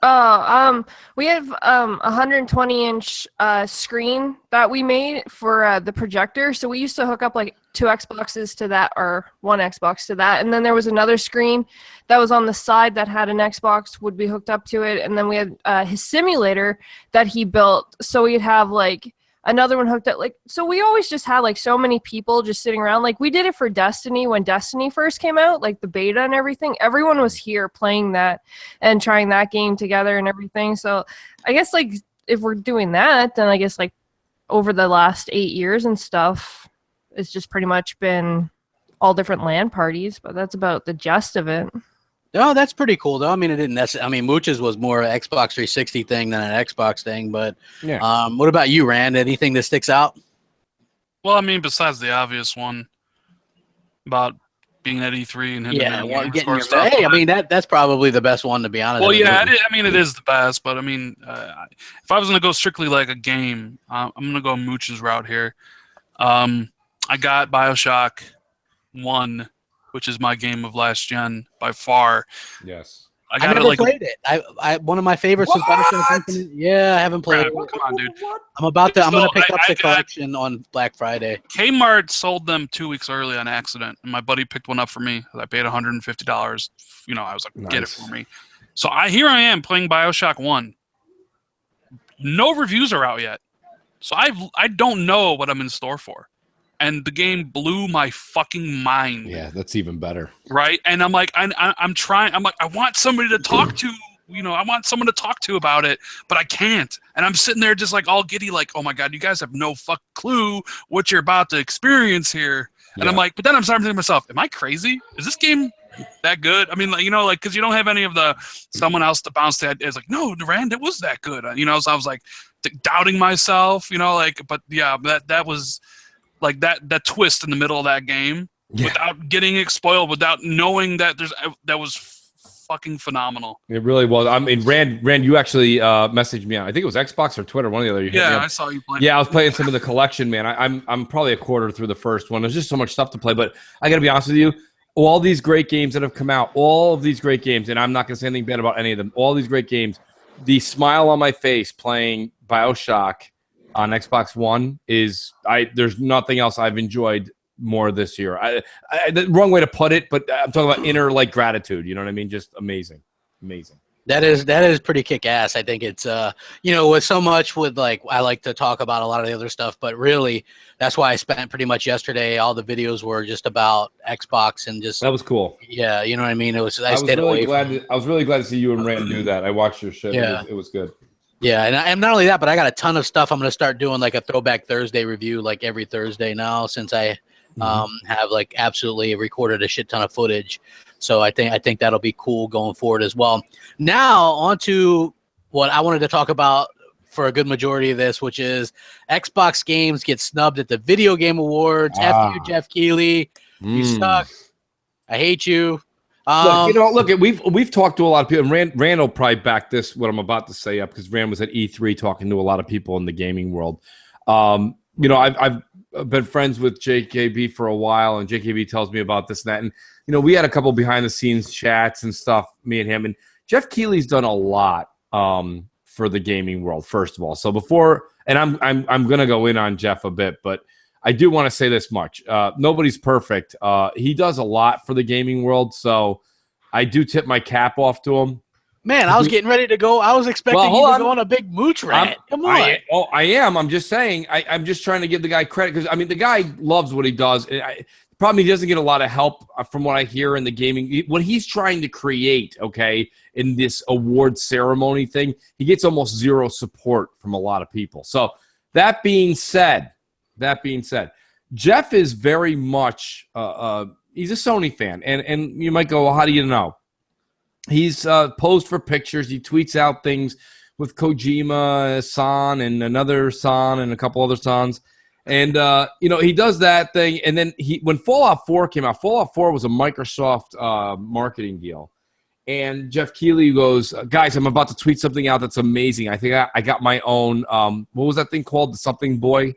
We have 120-inch screen that we made for the projector. So we used to hook up like 2 Xboxes to that, or 1 Xbox to that, and then there was another screen that was on the side that had an Xbox would be hooked up to it, and then we had his simulator that he built. So we'd have like another one hooked up, like, so we always just had like so many people just sitting around. Like we did it for Destiny when Destiny first came out, like the beta and everything. Everyone was here playing that and trying that game together and everything. So I guess like if we're doing that, then I guess like over the last 8 years and stuff, it's just pretty much been all different LAN parties, but that's about the gist of it. Oh, that's pretty cool, though. I mean, it didn't necessarily. I mean, Mooch's was more an Xbox 360 thing than an Xbox thing. But yeah. What about you, Rand? Anything that sticks out? Well, I mean, besides the obvious one about being at E3 and getting your stuff. Hey, I mean that's probably the best one, to be honest. Well, yeah, I mean it is the best, but I mean, if I was gonna go strictly like a game, I'm gonna go Mooch's route here. I got BioShock 1. Which is my game of last gen by far. Yes. I never played it. I one of my favorites was BioShock Infinite. Yeah, I haven't played it. Come on, dude. I'm gonna pick up the collection on Black Friday. Kmart sold them 2 weeks early on accident, and my buddy picked one up for me. I paid $150. I was like, get it for me. So here I am playing BioShock 1. No reviews are out yet. So I don't know what I'm in store for. And the game blew my fucking mind. Yeah, that's even better. Right? And I'm like, I'm trying. I'm like, I want somebody to talk to. I want someone to talk to about it, but I can't. And I'm sitting there just like all giddy, like, oh my God, you guys have no clue what you're about to experience here. Yeah. And I'm like, but then I'm starting to think to myself, am I crazy? Is this game that good? I mean, like, because you don't have any of the someone else to bounce to. It's like, no, Rand, it was that good. So I was like doubting myself, but yeah, that was. Like that twist in the middle of that game, without getting it spoiled, without knowing that that was fucking phenomenal. It really was. I mean, Rand, you actually messaged me on. I think it was Xbox or Twitter, one or the other. Yeah, I saw you playing. Yeah, I was playing some of the collection, man. I'm probably a quarter through the first one. There's just so much stuff to play, but I got to be honest with you. All these great games that have come out, all of these great games, and I'm not going to say anything bad about any of them. All these great games, the smile on my face playing BioShock on Xbox One is there's nothing else I've enjoyed more this year. The wrong way to put it, but I'm talking about inner like gratitude. You know what I mean? Just amazing. That is pretty kick ass. I think it's with so much with like I like to talk about a lot of the other stuff, but really that's why I spent pretty much yesterday. All the videos were just about Xbox and just that was cool. Yeah, you know what I mean. It was. I was really glad to see you and Rand do that. I watched your shit. Yeah, it was good. Yeah, and not only that, but I got a ton of stuff. I'm going to start doing like a Throwback Thursday review like every Thursday now since I have like absolutely recorded a shit ton of footage. So I think that'll be cool going forward as well. Now on to what I wanted to talk about for a good majority of this, which is Xbox games get snubbed at the Video Game Awards. F you, Jeff Keighley. You suck. I hate you. Look, we've talked to a lot of people, and Rand will probably back this, what I'm about to say up, because Rand was at E3 talking to a lot of people in the gaming world. I've been friends with JKB for a while, and JKB tells me about this and that. And, we had a couple behind-the-scenes chats and stuff, me and him. And Jeff Keighley's done a lot for the gaming world, first of all. So and I'm going to go in on Jeff a bit, but I do want to say this much. Nobody's perfect. He does a lot for the gaming world, so I do tip my cap off to him. Man, I was getting ready to go. I was expecting you to go on a big mooch rant. Come on. I am. I'm just saying. I'm just trying to give the guy credit because, the guy loves what he does. The problem, he doesn't get a lot of help from what I hear in the gaming. When he's trying to create, in this award ceremony thing, he gets almost zero support from a lot of people. So that being said, Jeff is very much he's a Sony fan, and you might go, well, how do you know? He's posed for pictures. He tweets out things with Kojima-san and another san and a couple other sans, and he does that thing. And then when Fallout 4 came out, Fallout 4 was a Microsoft marketing deal, and Jeff Keighley goes, guys, I'm about to tweet something out that's amazing. I think I got my own. What was that thing called? The something boy.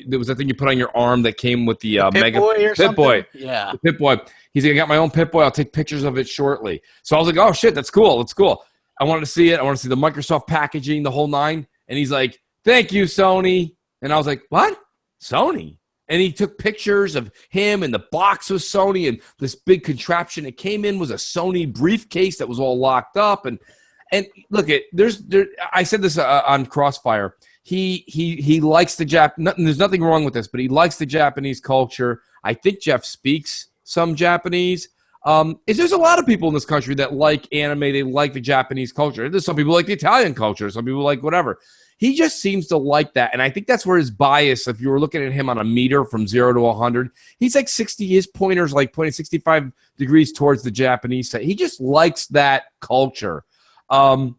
There was that thing you put on your arm that came with the Mega Pip-Boy. Yeah. The Pip-Boy. He's like, I got my own Pip-Boy. I'll take pictures of it shortly. So I was like, oh, shit, that's cool. That's cool. I wanted to see it. I want to see the Microsoft packaging, the whole nine. And he's like, thank you, Sony. And I was like, what? Sony? And he took pictures of him and the box was Sony and this big contraption. It came in was a Sony briefcase that was all locked up. And look, I said this on Crossfire. He likes the there's nothing wrong with this, but he likes the Japanese culture. I think Jeff speaks some Japanese. There's a lot of people in this country that like anime. They like the Japanese culture. There's some people like the Italian culture. Some people like whatever. He just seems to like that, and I think that's where his bias. If you were looking at him on a meter from 0 to 100, he's like 60. His pointer's like pointing 65 degrees towards the Japanese side. He just likes that culture. Now,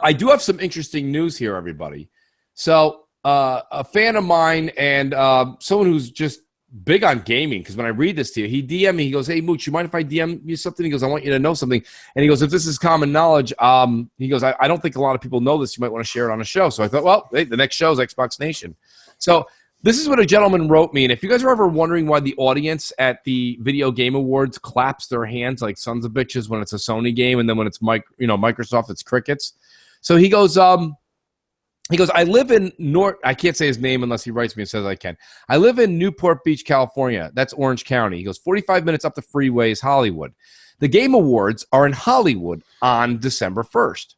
I do have some interesting news here, everybody. So a fan of mine and someone who's just big on gaming, because when I read this to you, he DM'd me. He goes, hey, Mooch, you mind if I DM you something? He goes, I want you to know something. And he goes, if this is common knowledge, he goes, I don't think a lot of people know this. You might want to share it on a show. So I thought, well, hey, the next show is Xbox Nation. So this is what a gentleman wrote me. And if you guys are ever wondering why the audience at the Video Game Awards claps their hands like sons of bitches when it's a Sony game, and then when it's Microsoft, it's crickets. So he goes, I live in I can't say his name unless he writes me and says I can. I live in Newport Beach, California. That's Orange County. He goes, 45 minutes up the freeway is Hollywood. The Game Awards are in Hollywood on December 1st.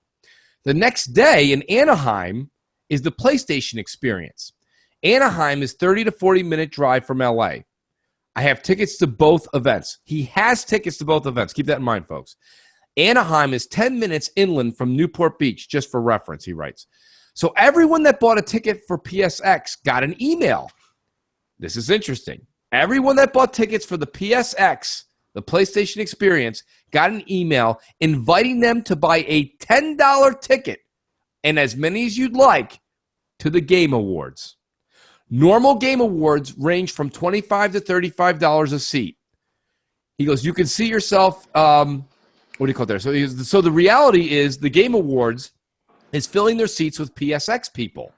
The next day in Anaheim is the PlayStation Experience. Anaheim is 30 to 40-minute drive from LA. I have tickets to both events. He has tickets to both events. Keep that in mind, folks. Anaheim is 10 minutes inland from Newport Beach, just for reference, he writes. So everyone that bought a ticket for PSX got an email. This is interesting. Everyone that bought tickets for the PSX, the PlayStation Experience, got an email inviting them to buy a $10 ticket and as many as you'd like to the Game Awards. Normal Game Awards range from $25 to $35 a seat. He goes, you can see yourself what do you call it there? So the reality is the Game Awards is filling their seats with PSX people.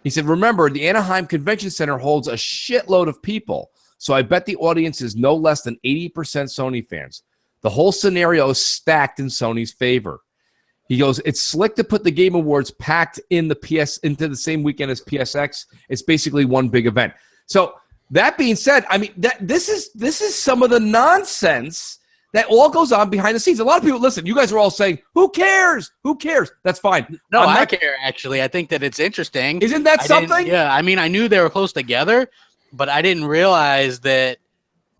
He said, remember, the Anaheim Convention Center holds a shitload of people, so I bet the audience is no less than 80% Sony fans. The whole scenario is stacked in Sony's favor. He goes, it's slick to put the Game Awards packed in into the same weekend as PSX. It's basically one big event. So that being said, I mean, this is some of the nonsense that all goes on behind the scenes. A lot of people, listen, you guys are all saying, who cares? Who cares? That's fine. No, I care, actually. I think that it's interesting. Isn't that something? Yeah, I mean, I knew they were close together, but I didn't realize that.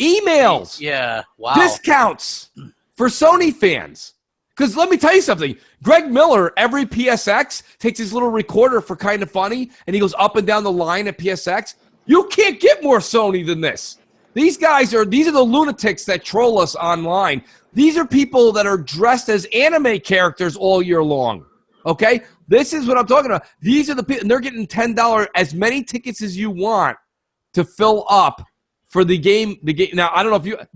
Emails. Yeah, wow. Discounts for Sony fans. Because let me tell you something. Greg Miller, every PSX, takes his little recorder for Kind of Funny, and he goes up and down the line at PSX. You can't get more Sony than this. These are the lunatics that troll us online. These are people that are dressed as anime characters all year long. Okay? This is what I'm talking about. These are the people, and they're getting $10, as many tickets as you want to fill up for the game. Now, I don't know if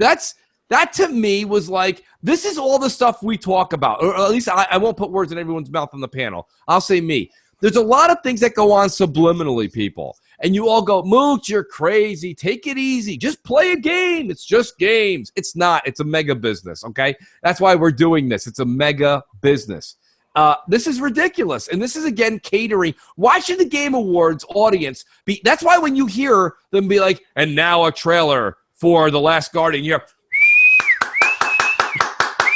that to me was like, this is all the stuff we talk about. Or at least I won't put words in everyone's mouth on the panel. I'll say me. There's a lot of things that go on subliminally, people. And you all go, Mooch, you're crazy. Take it easy. Just play a game. It's just games. It's not. It's a mega business, okay? That's why we're doing this. It's a mega business. This is ridiculous. And this is, again, catering. Why should the Game Awards audience be – that's why when you hear them be like, and now a trailer for The Last Guardian, you're –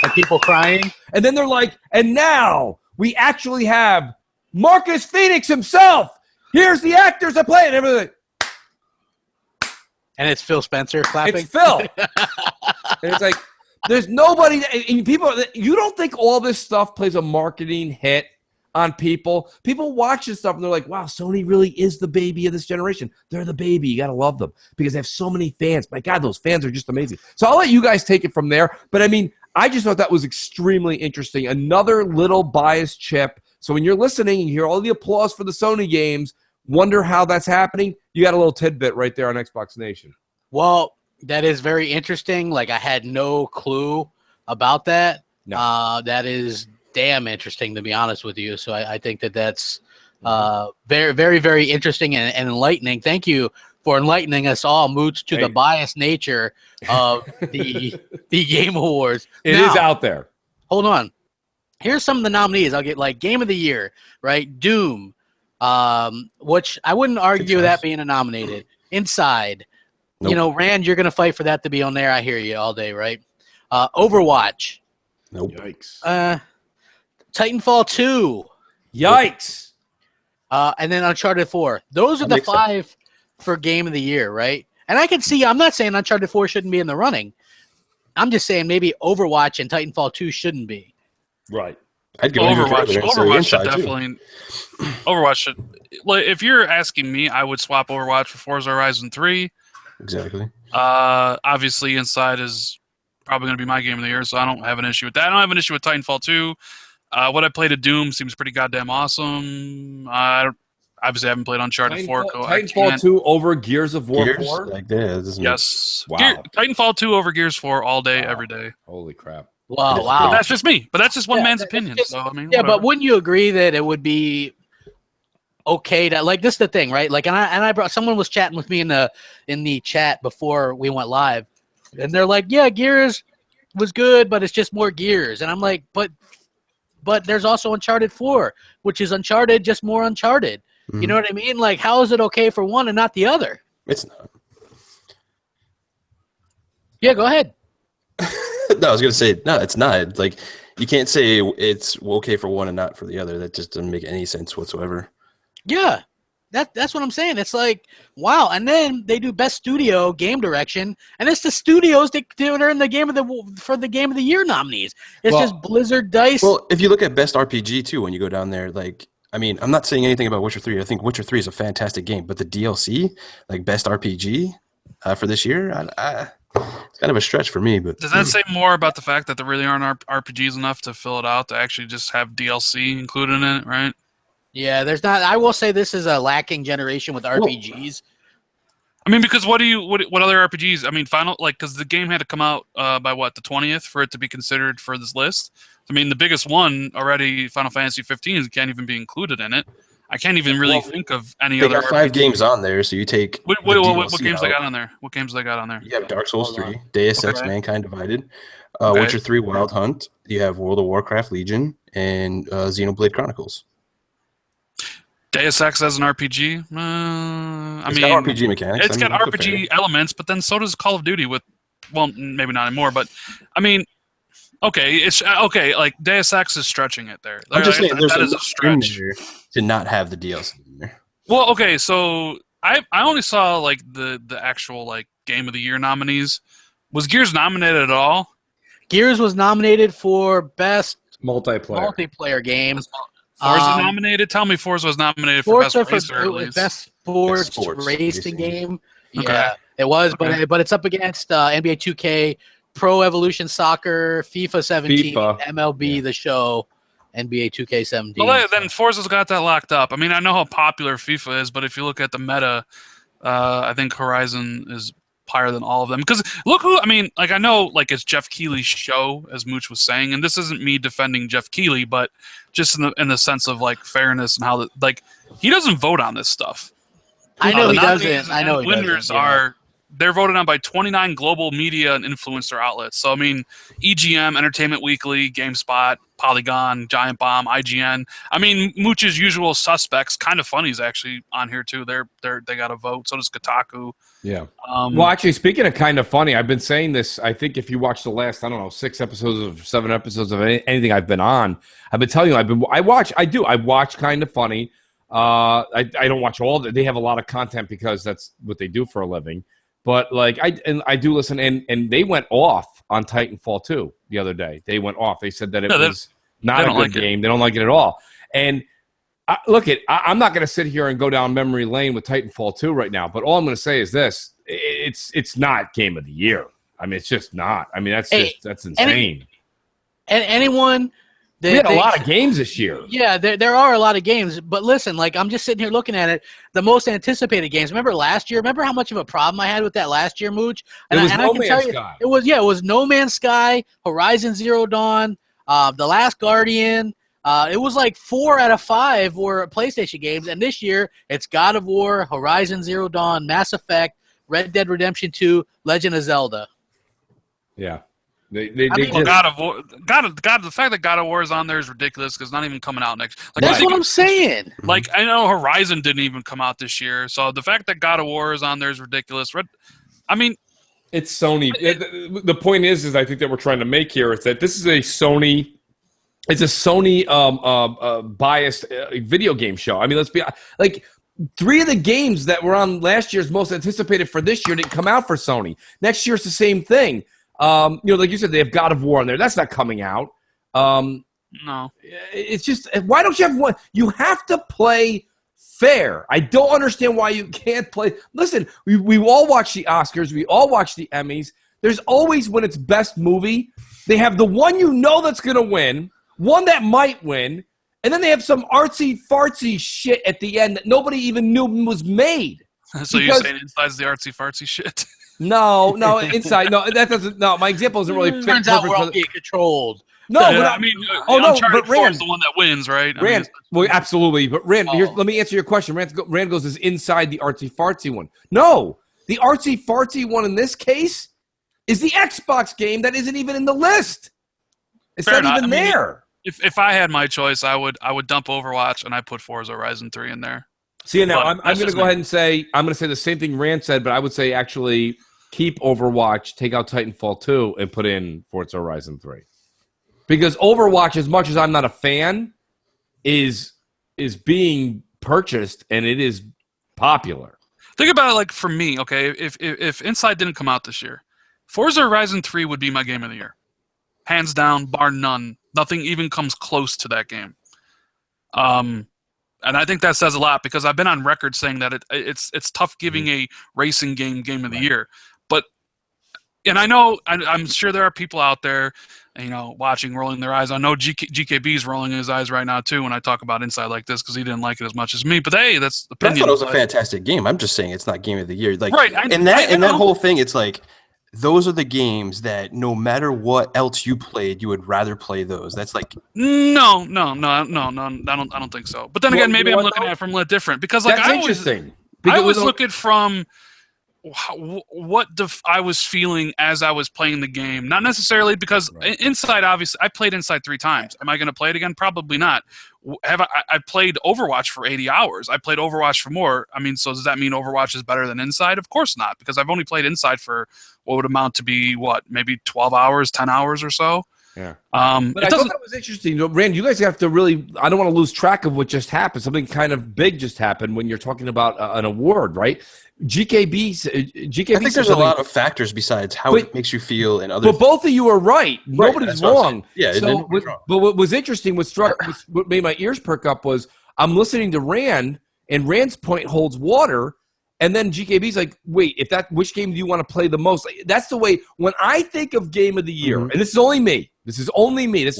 Are people crying? And then they're like, and now we actually have Marcus Phoenix himself. Here's the actors that play it. Everything. And it's Phil Spencer clapping. It's Phil. And it's like, there's nobody. And people, you don't think all this stuff plays a marketing hit on people? People watch this stuff and they're like, wow, Sony really is the baby of this generation. They're the baby. You got to love them because they have so many fans. My God, those fans are just amazing. So I'll let you guys take it from there. But I mean, I just thought that was extremely interesting. Another little biased chip. So when you're listening and you hear all the applause for the Sony games, wonder how that's happening, you got a little tidbit right there on Xbox Nation. Well, that is very interesting. Like, I had no clue about that. No. That is damn interesting, to be honest with you. So I think that's very, very, very interesting and enlightening. Thank you for enlightening us all, Mooch, to the biased nature of the Game Awards. It is out there. Hold on. Here's some of the nominees. I'll get like Game of the Year, right? Doom, which I wouldn't argue that being nominated. Inside. Nope. You know, Rand, you're going to fight for that to be on there. I hear you all day, right? Overwatch. Nope. Yikes. Titanfall 2. Yikes. And then Uncharted 4. Those are the 5 for Game of the Year, right? And I can see, I'm not saying Uncharted 4 shouldn't be in the running. I'm just saying maybe Overwatch and Titanfall 2 shouldn't be. Right. I'd go Overwatch should definitely. Overwatch should. Like, if you're asking me, I would swap Overwatch for Forza Horizon 3. Exactly. Obviously, Inside is probably going to be my game of the year, so I don't have an issue with that. I don't have an issue with Titanfall 2. What I played at Doom seems pretty goddamn awesome. Obviously, I haven't played Uncharted 4. Titanfall 2 over Gears of War 4? Like that. Yes. Wow. Titanfall 2 over Gears 4 all day, every day. Holy crap. Wow. But that's just me. But that's just one man's opinion. So I mean, yeah, but wouldn't you agree that it would be okay to, like, this is the thing, right? Like, and I brought, someone was chatting with me in the chat before we went live, and they're like, yeah, Gears was good, but it's just more Gears. And I'm like, but there's also Uncharted 4, which is Uncharted, just more Uncharted. You know what I mean? Like, how is it okay for one and not the other? It's not. Yeah, go ahead. No, I was going to say, no, it's not. Like, you can't say it's okay for one and not for the other. That just doesn't make any sense whatsoever. Yeah, that's what I'm saying. It's like, wow. And then they do Best Studio Game Direction, and it's the studios that are in the Game of the Year nominees. It's just Blizzard, DICE. Well, if you look at Best RPG too, when you go down there, like, I mean, I'm not saying anything about Witcher 3. I think Witcher 3 is a fantastic game, but the DLC, like Best RPG for this year, it's kind of a stretch for me. But does that say more about the fact that there really aren't RPGs enough to fill it out to actually just have DLC included in it, right? Yeah, there's not. I will say this is a lacking generation with RPGs. I mean, because what other RPGs? I mean, because the game had to come out by what, the 20th for it to be considered for this list. I mean, the biggest one already, Final Fantasy 15, can't even be included in it. I can't even really think of any other. They got 5 games on there, so you take. What games they got on there? What games they got on there? You have Dark Souls 3, Deus Ex: Mankind Divided, Witcher 3: Wild Hunt. You have World of Warcraft Legion and Xenoblade Chronicles. Deus Ex as an RPG? It's got RPG mechanics. It's got RPG elements, but then so does Call of Duty with, well, maybe not anymore, but I mean, okay, it's okay. Like Deus Ex is stretching it there. I'm just saying, that is a stretch to not have the DLC in there. Well, okay, so I only saw like the actual like Game of the Year nominees. Was Gears nominated at all? Gears was nominated for best multiplayer game. Forza nominated? Tell me Forza was nominated for best racer, at least. Best sports racing game. Okay. Yeah, it was, but it's up against NBA 2K, Pro Evolution Soccer, FIFA 17, MLB The Show, NBA 2K17. Well, then Forza's got that locked up. I mean, I know how popular FIFA is, but if you look at the meta, I think Horizon is higher than all of them. Because look who, I mean, like I know like it's Jeff Keighley's show, as Mooch was saying, and this isn't me defending Jeff Keighley, but just in the sense of like fairness and how like he doesn't vote on this stuff. I know he doesn't. I know he winners doesn't. They're voted on by 29 global media and influencer outlets. So, I mean, EGM, Entertainment Weekly, GameSpot, Polygon, Giant Bomb, IGN. I mean, Mooch's usual suspects. Kind of Funny's actually on here, too. They got a vote. So does Kotaku. Yeah. Well, actually, speaking of Kind of Funny, I've been saying this. I think if you watch the last, 6 episodes of 7 episodes of anything I've been on, I've been telling you, I watch Kind of Funny. I don't watch all of it. They have a lot of content because that's what they do for a living. But like I do listen, and they went off on Titanfall 2 the other day. They went off. They said that it was not a good game. They don't like it at all. And I'm not going to sit here and go down memory lane with Titanfall 2 right now. But all I'm going to say is this: it's not Game of the Year. I mean, it's just not. I mean, that's insane. And anyone. We had a lot of games this year. Yeah, there are a lot of games. But listen, like I'm just sitting here looking at it. The most anticipated games. Remember last year? Remember how much of a problem I had with that last year, Mooch? And it was No Man's Sky. It was No Man's Sky, Horizon Zero Dawn, The Last Guardian. It was like 4 out of 5 were PlayStation games. And this year, it's God of War, Horizon Zero Dawn, Mass Effect, Red Dead Redemption 2, Legend of Zelda. Yeah. God of War. The fact that God of War is on there is ridiculous because it's not even coming out next. Like, that's what I'm saying. Like I know Horizon didn't even come out this year, so the fact that God of War is on there is ridiculous. I mean, it's Sony. The point is I think that we're trying to make here is that this is a Sony. It's a Sony biased video game show. I mean, let's be like. 3 of the games that were on last year's most anticipated for this year didn't come out for Sony. Next year it's the same thing. Like you said, they have God of War on there. That's not coming out. No. It's just, why don't you have one? You have to play fair. I don't understand why you can't play. Listen, we all watch the Oscars. We all watch the Emmys. There's always, when it's best movie, they have the one that's going to win, one that might win, and then they have some artsy-fartsy shit at the end that nobody even knew was made. So you're saying Inside's the artsy-fartsy shit? No, Inside. No, that doesn't. No, my example isn't really. Turns out we're all being controlled. No, but I mean, Uncharted 4 is the one that wins, right? Rand, well, absolutely. But Rand, let me answer your question. Rand goes, is Inside the artsy-fartsy one? No, the artsy-fartsy one in this case is the Xbox game that isn't even in the list. It's not even there. If I had my choice, I would dump Overwatch and I put Forza Horizon 3 in there. See, now I'm going to go ahead and say the same thing Rand said, but I would say actually keep Overwatch, take out Titanfall 2, and put in Forza Horizon 3. Because Overwatch, as much as I'm not a fan, is being purchased and it is popular. Think about it like for me, okay? If Inside didn't come out this year, Forza Horizon 3 would be my game of the year. Hands down, bar none. Nothing even comes close to that game. And I think that says a lot because I've been on record saying that it's tough giving a racing game of the year. But and I know I'm sure there are people out there watching, rolling their eyes. I know GKB's rolling his eyes right now too when I talk about Inside like this because he didn't like it as much as me. But hey, that's the opinion. I thought it was a fantastic game. I'm just saying it's not game of the year. Like, right? That whole thing, it's like those are the games that no matter what else you played, you would rather play those. That's like no. I don't think so. But then again, maybe I'm looking at it from a little different because like that's interesting. I was looking from what I was feeling as I was playing the game, not necessarily because Inside. Obviously, I played Inside 3 times. Am I going to play it again? Probably not. I played Overwatch for 80 hours. I played Overwatch for more. I mean, so does that mean Overwatch is better than Inside? Of course not, because I've only played Inside for what would amount to be maybe 12 hours, 10 hours or so. Yeah. But I thought that was interesting. Rand, you guys have to really, I don't want to lose track of what just happened. Something kind of big just happened when you're talking about an award, right? GKB. I think there's a lot of factors besides how it makes you feel and other. But both of you are right. Nobody's wrong. Yeah. So, but what was interesting, what made my ears perk up was I'm listening to Rand, and Rand's point holds water. And then GKB's like, wait, which game do you want to play the most? That's the way, when I think of game of the year, and this is only me. This is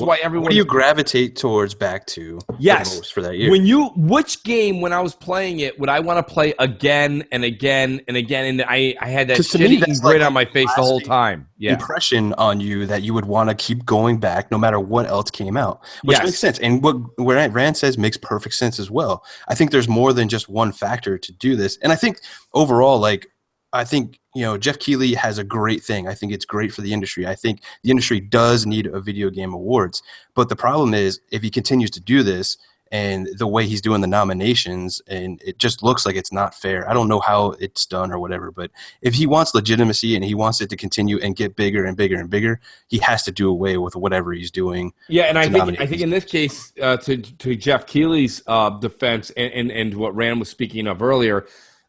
why everyone. What do you gravitate towards back to? Yes, most for that year. Which game when I was playing it would I want to play again and again and again? And I had that shitty grin on my face the whole time. Yeah, impression on you that you would want to keep going back no matter what else came out, which makes sense. And what Rand says makes perfect sense as well. I think there's more than just one factor to do this, and I think overall, I think Jeff Keighley has a great thing. I think it's great for the industry. I think the industry does need a video game awards. But the problem is if he continues to do this and the way he's doing the nominations, and it just looks like it's not fair. I don't know how it's done or whatever, but if he wants legitimacy and he wants it to continue and get bigger and bigger and bigger, he has to do away with whatever he's doing. Yeah, and I think in this case, to Jeff Keighley's defense and what Rand was speaking of earlier,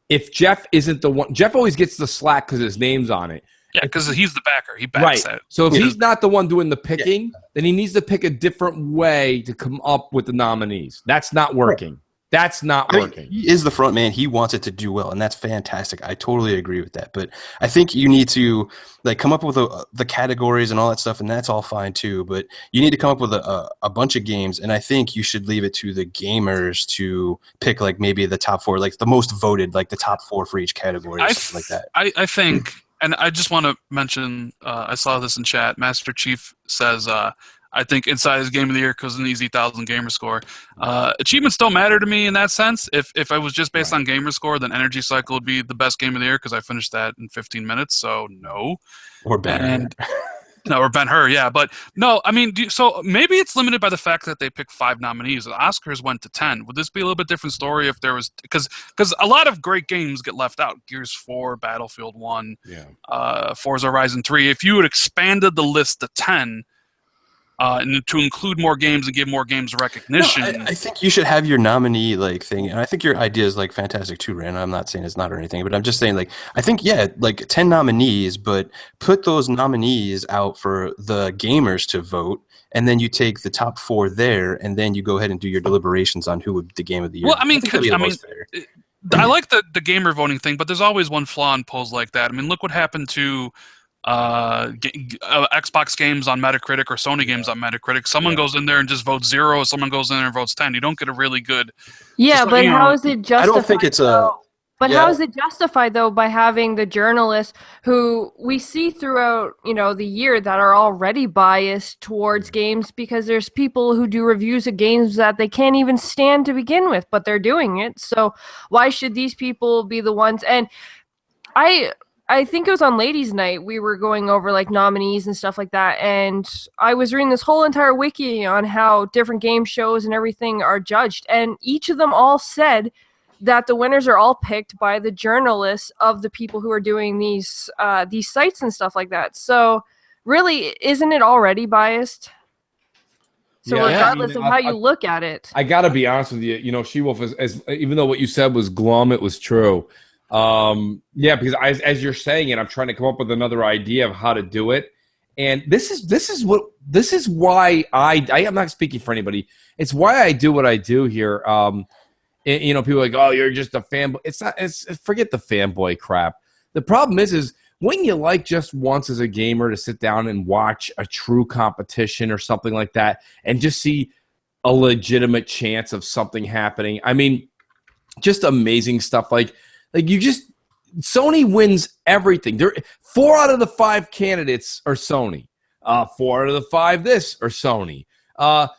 if Jeff isn't the one, Jeff always gets the slack because his name's on it. Yeah, because he's the backer. He backs it. So if he's not the one doing the picking, then he needs to pick a different way to come up with the nominees. That's not working. That's not working. He is the front man. He wants it to do well, and that's fantastic. I totally agree with that. But I think you need to come up with the categories and all that stuff, and that's all fine too. But you need to come up with a bunch of games, and I think you should leave it to the gamers to pick maybe the top 4, the most voted, the top 4 for each category, or something like that. I think, and I just want to mention, I saw this in chat. Master Chief says, I think Inside is game of the year because of an easy 1,000 gamer score. Achievements don't matter to me in that sense. If I was just based on gamer score, then Energy Cycle would be the best game of the year because I finished that in 15 minutes. So no. Or Ben-Hur. No, or Ben-Hur, yeah. But no, I mean, so maybe it's limited by the fact that they picked 5 nominees. The Oscars went to 10. Would this be a little bit different story if there was – because a lot of great games get left out. Gears 4, Battlefield 1, Forza Horizon 3. If you had expanded the list to 10 – and to include more games and give more games recognition. No, I think you should have your nominee thing, and I think your idea is fantastic too, Rand. I'm not saying it's not or anything, but I'm just saying I think 10 nominees, but put those nominees out for the gamers to vote, and then you take the top 4 there, and then you go ahead and do your deliberations on who would be the game of the year. Well, I like the gamer voting thing, but there's always one flaw in polls like that. I mean, look what happened to Xbox games on Metacritic or Sony games on Metacritic. Someone goes in there and just votes 0. Someone goes in there and votes 10. You don't get a really good. Yeah, but how is it justified? I don't think it's a. But how is it justified though by having the journalists who we see throughout, the year that are already biased towards games because there's people who do reviews of games that they can't even stand to begin with, but they're doing it. So why should these people be the ones? And I think it was on Ladies' Night, we were going over nominees and stuff like that, and I was reading this whole entire wiki on how different game shows and everything are judged, and each of them all said that the winners are all picked by the journalists of the people who are doing these sites and stuff like that. So really, isn't it already biased? So regardless of how you look at it. I got to be honest with you, She-Wolf, as even though what you said was glum, it was true. Because as you're saying it, I'm trying to come up with another idea of how to do it. And this is why I'm not speaking for anybody. It's why I do what I do here. People are like, oh, you're just a fanboy. It's not, forget the fanboy crap. The problem is wouldn't you like just once as a gamer to sit down and watch a true competition or something like that and just see a legitimate chance of something happening? I mean, just amazing stuff. Like you just Sony wins everything. 4 out of the 5 candidates are Sony. 4 out of the 5 this are Sony. 4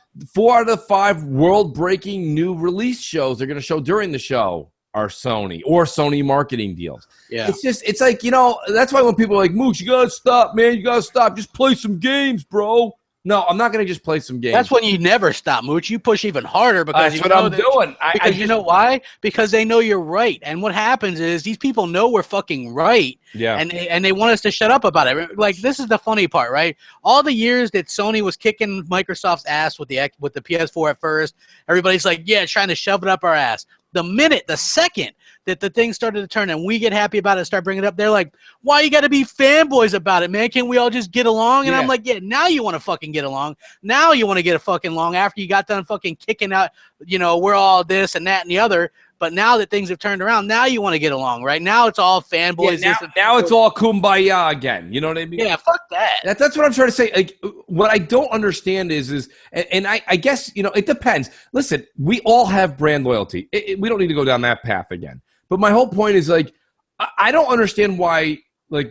out of the 5 world-breaking new release shows they're going to show during the show are Sony or Sony marketing deals. Yeah. It's like, you know, that's why when people are like, Mooch, you got to stop, man. You got to stop. Just play some games, bro. No, I'm not going to just play some games. That's when you never stop, Mooch. You push even harder because that's what I'm doing. Because you know why? Because they know you're right. And what happens is these people know we're fucking right. Yeah. And they want us to shut up about it. Like, this is the funny part, right? All the years that Sony was kicking Microsoft's ass with the PS4 at first, everybody's like, yeah, trying to shove it up our ass. The second that the thing started to turn and we get happy about it and start bringing it up, they're like, why you got to be fanboys about it, man? Can't we all just get along? And I'm like, yeah, now you want to fucking get along. Now you want to get a fucking along after you got done fucking kicking out, you know, we're all this and that and the other. But now that things have turned around, now you want to get along, right? Now it's all fanboys. Yeah, now it's all kumbaya again. You know what I mean? Yeah, fuck that. That's what I'm trying to say. Like, what I don't understand is and I guess, you know, it depends. Listen, we all have brand loyalty. We don't need to go down that path again. But my whole point is, like, I don't understand why, like,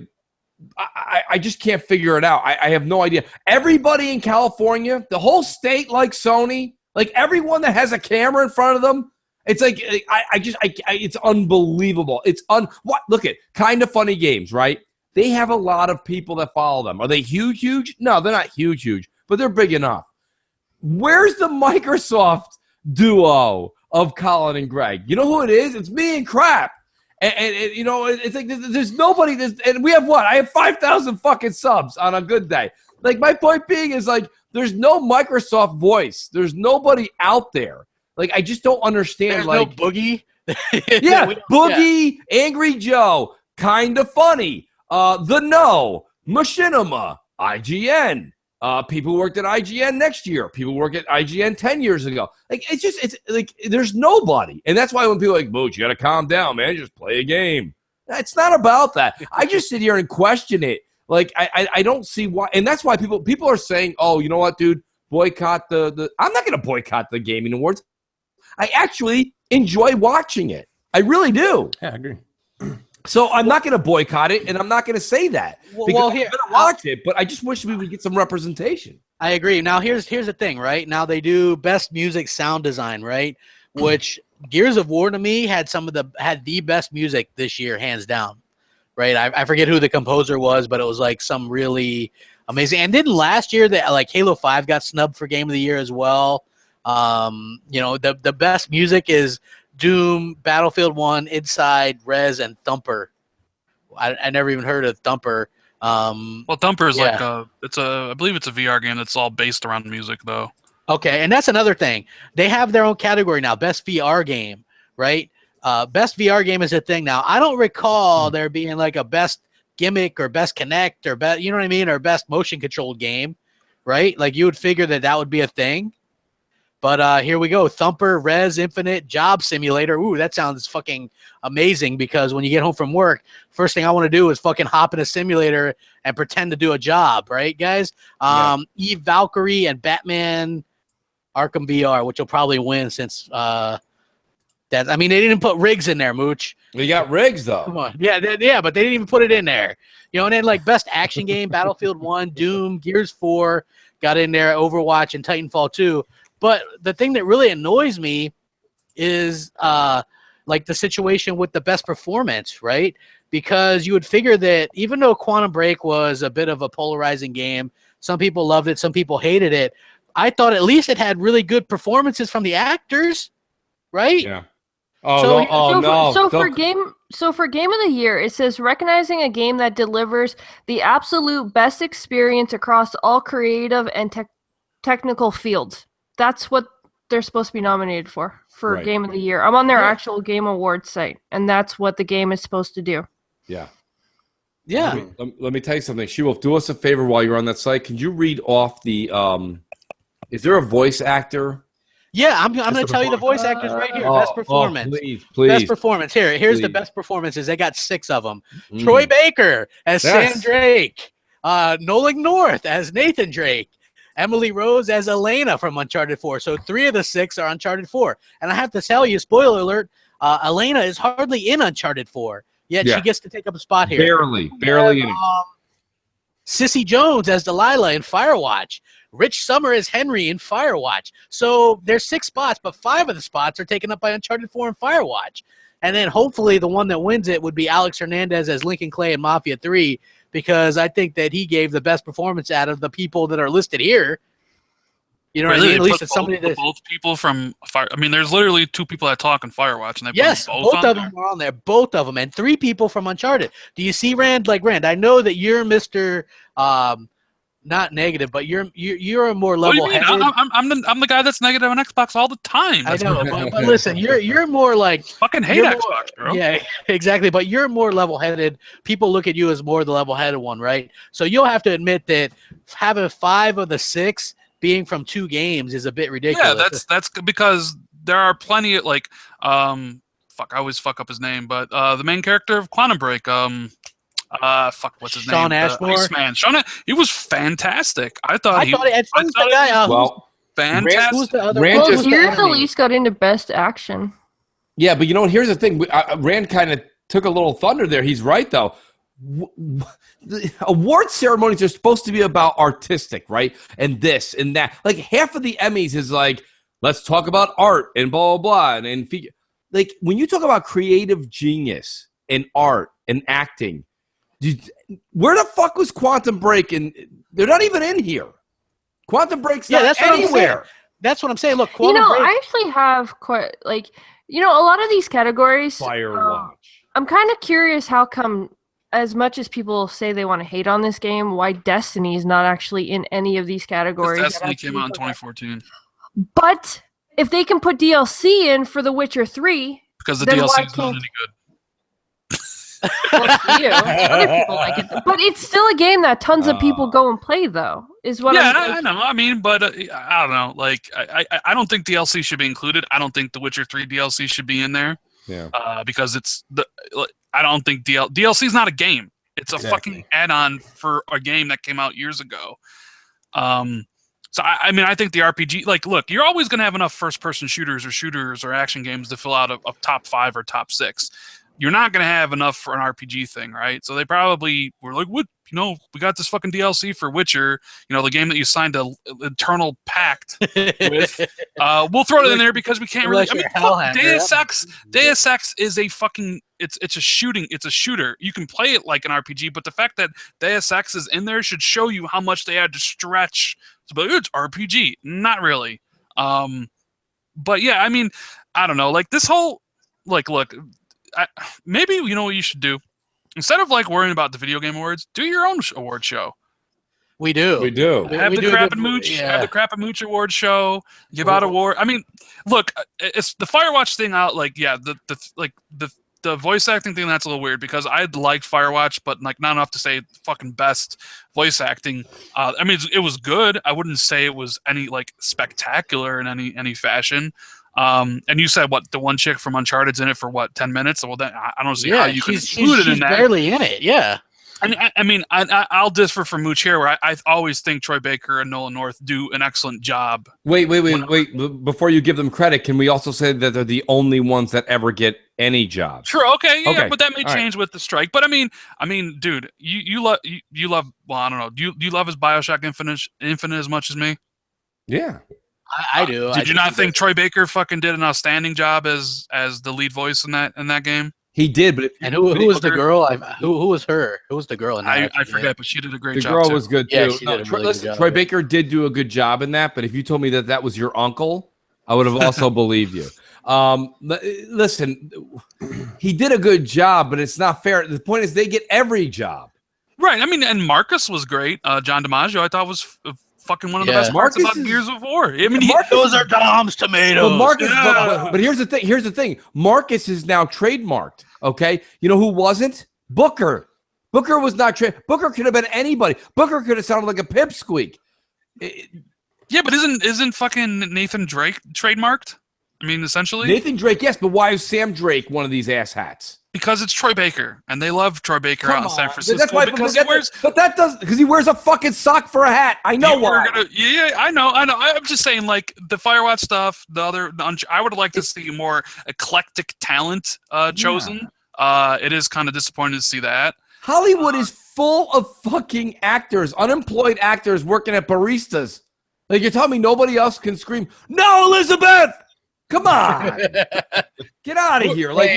I just can't figure it out. I have no idea. Everybody in California, the whole state likes Sony. Like, everyone that has a camera in front of them, it's like it's unbelievable. Look at Kind of Funny Games, right? They have a lot of people that follow them. Are they huge? No, they're not huge, but they're big enough. Where's the Microsoft duo of Colin and Greg? You know who it is? It's me and Crap. And you know, it's like there's nobody. And we have what? I have 5,000 fucking subs on a good day. Like, my point being is, like, there's no Microsoft voice. There's nobody out there. Like, I just don't understand. There's like, no Boogie. Yeah, Boogie, yeah. Angry Joe, Kind of Funny, The No, Machinima, IGN. People who worked at IGN next year. People work at IGN 10 years ago. Like, it's like there's nobody. And that's why when people are like, Mooch, you got to calm down, man. Just play a game. It's not about that. I just sit here and question it. Like, I don't see why. And that's why people are saying, oh, you know what, dude? Boycott the I'm not going to boycott the gaming awards. I actually enjoy watching it. I really do. Yeah, I agree. So I'm not going to boycott it, and I'm not going to say that. Because I'm going to watch it, but I just wish we would get some representation. I agree. Now, here's the thing, right? Now they do best music sound design, right? Which Gears of War to me had the best music this year, hands down, right? I forget who the composer was, but it was like some really amazing. And didn't last year that like Halo 5 got snubbed for Game of the Year as well? You know, the best music is Doom, Battlefield 1, Inside, Rez, and Thumper. I never even heard of Thumper. Well, Thumper is like I believe it's a VR game that's all based around music, though. Okay, and that's another thing. They have their own category now, best VR game, right? Best VR game is a thing now. I don't recall there being like a best gimmick or best Kinect or best, you know what I mean, or best motion controlled game, right? Like, you would figure that would be a thing. But here we go. Thumper, Rez, Infinite, Job Simulator. Ooh, that sounds fucking amazing, because when you get home from work, first thing I want to do is fucking hop in a simulator and pretend to do a job, right, guys? Eve Valkyrie and Batman Arkham VR, which will probably win since I mean, they didn't put Riggs in there, Mooch. We got Riggs, though. Come on. Yeah, but they didn't even put it in there. You know, and then like best action game, Battlefield 1, Doom, Gears 4 got in there, Overwatch, and Titanfall 2. But the thing that really annoys me is like the situation with the best performance, right? Because you would figure that even though Quantum Break was a bit of a polarizing game, some people loved it, some people hated it. I thought at least it had really good performances from the actors, right? Yeah. So for game of the year, it says recognizing a game that delivers the absolute best experience across all creative and technical fields. That's what they're supposed to be nominated for right. Game of the Year. I'm on their actual Game Awards site, and that's what the game is supposed to do. Yeah. Yeah. Let me tell you something. She-Wolf, do us a favor while you're on that site. Can you read off the is there a voice actor Yeah, I'm going to tell you the voice actors right here. Best performance. Please. Best performance. Here's the best performances. They got 6 of them. Troy Baker as Sam Drake. Nolan North as Nathan Drake. Emily Rose as Elena from Uncharted 4. So 3 of the 6 are Uncharted 4. And I have to tell you, spoiler alert, Elena is hardly in Uncharted 4. Yet she gets to take up a spot here. Barely in it. Sissy Jones as Delilah in Firewatch. Rich Summer as Henry in Firewatch. So there's 6 spots, but 5 of the spots are taken up by Uncharted 4 and Firewatch. And then hopefully the one that wins it would be Alex Hernandez as Lincoln Clay in Mafia 3, because I think that he gave the best performance out of the people that are listed here. You know what I mean? At least it's somebody that both people from Fire. I mean, there's literally 2 people that talk in Firewatch, and they both of them are on there. Both of them, and 3 people from Uncharted. Do you see, Rand? Like Rand, I know that you're Mr. Not negative, but you're a more level-headed. I'm the guy that's negative on Xbox all the time. I know, but listen, you're more like fucking hate Xbox, bro. Yeah, exactly. But you're more level-headed. People look at you as more the level-headed one, right? So you'll have to admit that having 5 of the 6 being from 2 games is a bit ridiculous. Yeah, that's because there are plenty of I always fuck up his name, but the main character of Quantum Break, what's his name? Shawn Ashmore. Iceman. He was fantastic. I thought fantastic. Who's the other one? Gears at least got into Best Action. Yeah, but you know what? Here's the thing. Rand kind of took a little thunder there. He's right, though. The award ceremonies are supposed to be about artistic, right? And this and that. Like, half of the Emmys is like, let's talk about art and blah, blah, blah. And like, when you talk about creative genius and art and acting, where the fuck was Quantum Break? And they're not even in here. Quantum Break's not anywhere. That's what I'm saying. Look, Quantum Break. I actually have quite a lot of these categories. Firewatch. I'm kind of curious how come, as much as people say they want to hate on this game, why Destiny is not actually in any of these categories. Destiny came out in 2014. But if they can put DLC in for The Witcher 3, because the DLC is not any good. Well, you. Other people like it, but it's still a game that tons of people go and play. Though is what I know. I mean, but I don't know. Like, I don't think DLC should be included. I don't think The Witcher 3 DLC should be in there. Yeah. Because I don't think DLC is not a game. It's a fucking add-on for a game that came out years ago. So I mean, I think the RPG. Like, look, you're always going to have enough first-person shooters or action games to fill out a top 5 or top 6. You're not going to have enough for an RPG thing, right? So they probably were like, what? We got this fucking DLC for Witcher, the game that you signed an eternal pact with. We'll throw it in there because we can't really. I mean, Deus Ex is a fucking. It's a shooter. You can play it like an RPG, but the fact that Deus Ex is in there should show you how much they had to stretch to be like, it's RPG. Not really. But yeah, I mean, I don't know. Like this whole, look. Maybe you know what you should do? Instead of worrying about the video game awards, do your own award show. We do. Have the Crap and Mooch. Have the Crap and Mooch award show. Give out award. I mean, look, it's the Firewatch thing out. The voice acting thing. That's a little weird because I liked Firewatch, but not enough to say fucking best voice acting. I mean, it was good. I wouldn't say it was any spectacular in any fashion. And you said the one chick from Uncharted's in it for 10 minutes? Well, then I don't see how you can include it in that. She's barely in it. Yeah. And I mean, I'll differ from Mooch here, where I always think Troy Baker and Nolan North do an excellent job. Wait. Before you give them credit, can we also say that they're the only ones that ever get any job? Sure. Okay. Yeah. But that may change with the strike. But I mean, dude, you love. Well, I don't know. Do you love his BioShock Infinite as much as me? Yeah. I do. Did you not think Troy Baker fucking did an outstanding job as the lead voice in that game? He did, but who was the girl? Who was her? Who was the girl in that? I forget, but she did a great job. The girl was good too. Yeah, she did a really good job. Troy Baker did do a good job in that, but if you told me that was your uncle, I would have also believed you. Listen, he did a good job, but it's not fair. The point is, they get every job. Right. I mean, and Marcus was great. John DiMaggio, I thought was fucking one of the best parts about Gears of War. I mean, those are Dom's tomatoes. But here's the thing. Marcus is now trademarked. Okay, you know who wasn't? Booker. Booker was not Booker could have been anybody. Booker could have sounded like a pipsqueak. Yeah, but isn't fucking Nathan Drake trademarked? I mean, essentially. Nathan Drake, yes, but why is Sam Drake one of these asshats? Because it's Troy Baker, and they love Troy Baker out in San Francisco. That's why because he wears a fucking sock for a hat. I know why. Yeah, I know. I'm just saying, like the Firewatch stuff. I would like to see more eclectic talent chosen. It is kind of disappointing to see that. Hollywood is full of fucking actors, unemployed actors working at baristas. Like, you're telling me nobody else can scream, "No, Elizabeth! Come on, get out of here!" Like,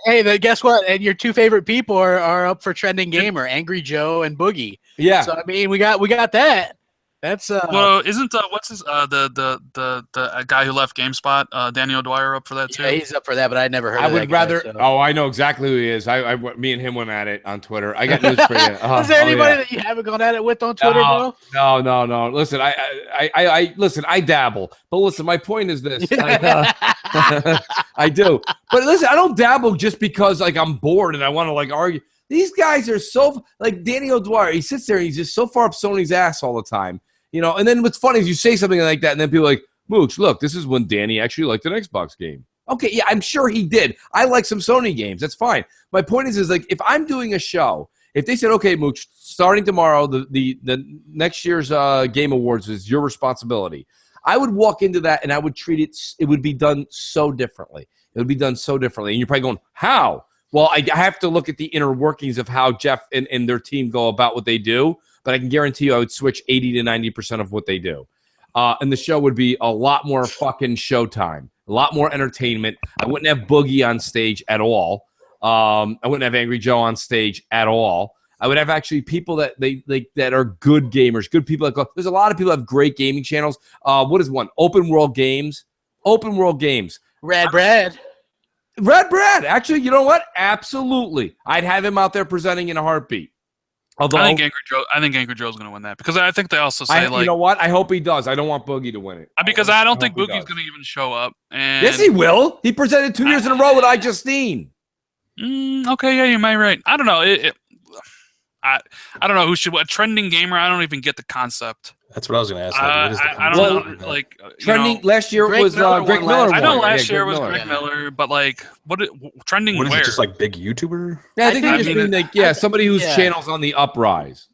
hey, guess what? And your two favorite people are up for trending gamer, Angry Joe and Boogie. Yeah. So I mean, we got that. That's well, isn't what's his the guy who left GameSpot, Danny O'Dwyer, up for that too? Yeah, he's up for that, but I never heard. I of would that rather. guy, so. Oh, I know exactly who he is. Me and him went at it on Twitter. I got news for you. Is there anybody that you haven't gone at it with on Twitter, bro? No. Listen, I dabble, but listen, my point is this. I do, but listen, I don't dabble just because like I'm bored and I want to like argue. These guys are so like Danny O'Dwyer. He sits there and he's just so far up Sony's ass all the time. You know, and then what's funny is you say something like that, and then people are like, Mooch, look, this is when Danny actually liked an Xbox game. Okay, yeah, I'm sure he did. I like some Sony games. That's fine. My point is like, if I'm doing a show, if they said, okay, Mooch, starting tomorrow, the next year's Game Awards is your responsibility, I would walk into that and I would treat it would be done so differently. It would be done so differently. And you're probably going, how? Well, I have to look at the inner workings of how Jeff and their team go about what they do. But I can guarantee you I would switch 80 to 90% of what they do. And the show would be a lot more fucking showtime, a lot more entertainment. I wouldn't have Boogie on stage at all. I wouldn't have Angry Joe on stage at all. I would have actually people that that are good gamers, good people. There's a lot of people that have great gaming channels. What is one? Open World Games. Red Brad. Actually, you know what? Absolutely. I'd have him out there presenting in a heartbeat. Although, I think Angry Joe's going to win that because I think they also say you know what? I hope he does. I don't want Boogie to win it. Because I don't think Boogie's going to even show up. And yes, he will. He presented 2 years in a row with iJustine. Okay, yeah, you might be right. I don't know. I don't know who should. A trending gamer. I don't even get the concept. That's what I was going to ask. I don't know. Like trending last year was Greg Miller. I know last year was Greg Miller, but like trending? What is where? it? Just like big YouTuber? Yeah, I think they just mean like somebody whose channel's on the uprise.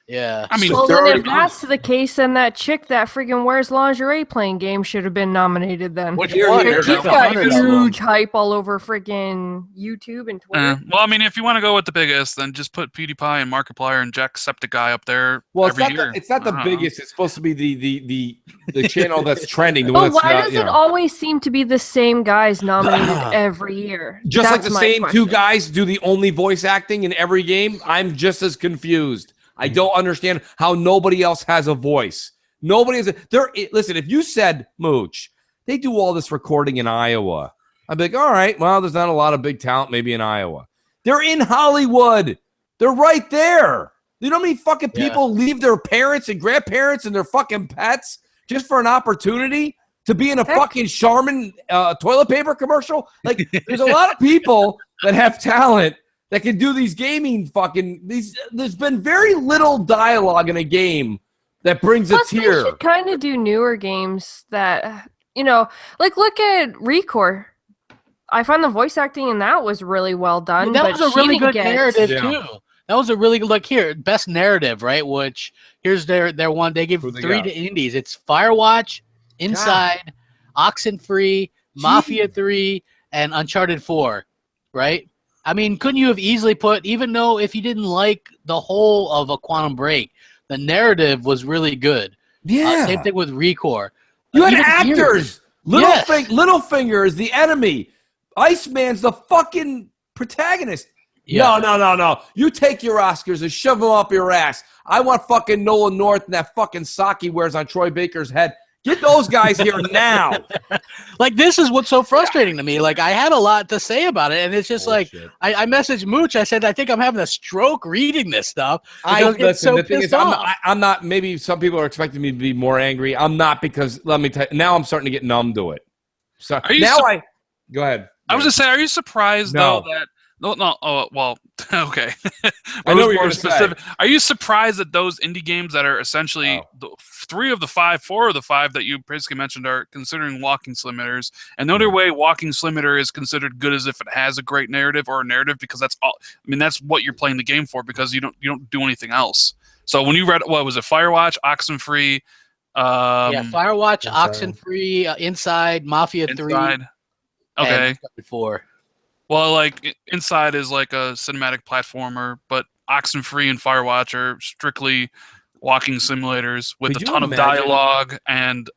Yeah. I mean, well, then if that's the case, then that chick that freaking wears lingerie playing games should have been nominated then. Which one? She's got huge hype all over freaking YouTube and Twitter. Well, I mean, if you want to go with the biggest, then just put PewDiePie and Markiplier and Jacksepticeye up there every year. It's not the biggest. It's supposed to be the channel that's trending. But why does it always seem to be the same guys nominated every year? Just like the same two guys do the only voice acting in every game? I'm just as confused. I don't understand how nobody else has a voice. Nobody has listen, if you said, Mooch, they do all this recording in Iowa, I'd be like, all right, well, there's not a lot of big talent maybe in Iowa. They're in Hollywood. They're right there. You know how many fucking people leave their parents and grandparents and their fucking pets just for an opportunity to be in a fucking Charmin toilet paper commercial? Like, there's a lot of people that have talent that can do these gaming there's been very little dialogue in a game that brings a tear. They should kind of do newer games that, like look at Recore. I find the voice acting in that was really well done. That was a really good narrative too. That was a really good look here. Best narrative, right? Which here's their one. They give 3 to indies. It's Firewatch, Inside, Oxenfree, Mafia 3, and Uncharted 4, right? I mean, couldn't you have easily put, even though if you didn't like the whole of a Quantum Break, the narrative was really good. Yeah. Same thing with Recore. You had actors. Littlefinger is the enemy. Iceman's the fucking protagonist. Yeah. No. You take your Oscars and shove them up your ass. I want fucking Nolan North and that fucking sock he wears on Troy Baker's head. Get those guys here now. Like, this is what's so frustrating to me. Like, I had a lot to say about it, and it's just I messaged Mooch. I said, I think I'm having a stroke reading this stuff. The thing is, I'm not, maybe some people are expecting me to be more angry. I'm not, because let me tell you, now I'm starting to get numb to it. So go ahead. I was just saying, are you surprised though No. Oh, well, okay. I know what was you're more gonna specific. Are you surprised that those indie games that are essentially the 4 of the 5 that you basically mentioned are considering walking simulators, and the only way walking simulator is considered good is if it has a great narrative or a narrative, because that's all. I mean, that's what you're playing the game for, because you don't do anything else. So when you read, what was it, Firewatch, Oxenfree? Firewatch, Inside. Oxenfree, Inside, Mafia 3, Inside. Okay. and 4. Well, like Inside is like a cinematic platformer, but Oxenfree and Firewatch are strictly walking simulators with Could a you ton of imagine- dialogue and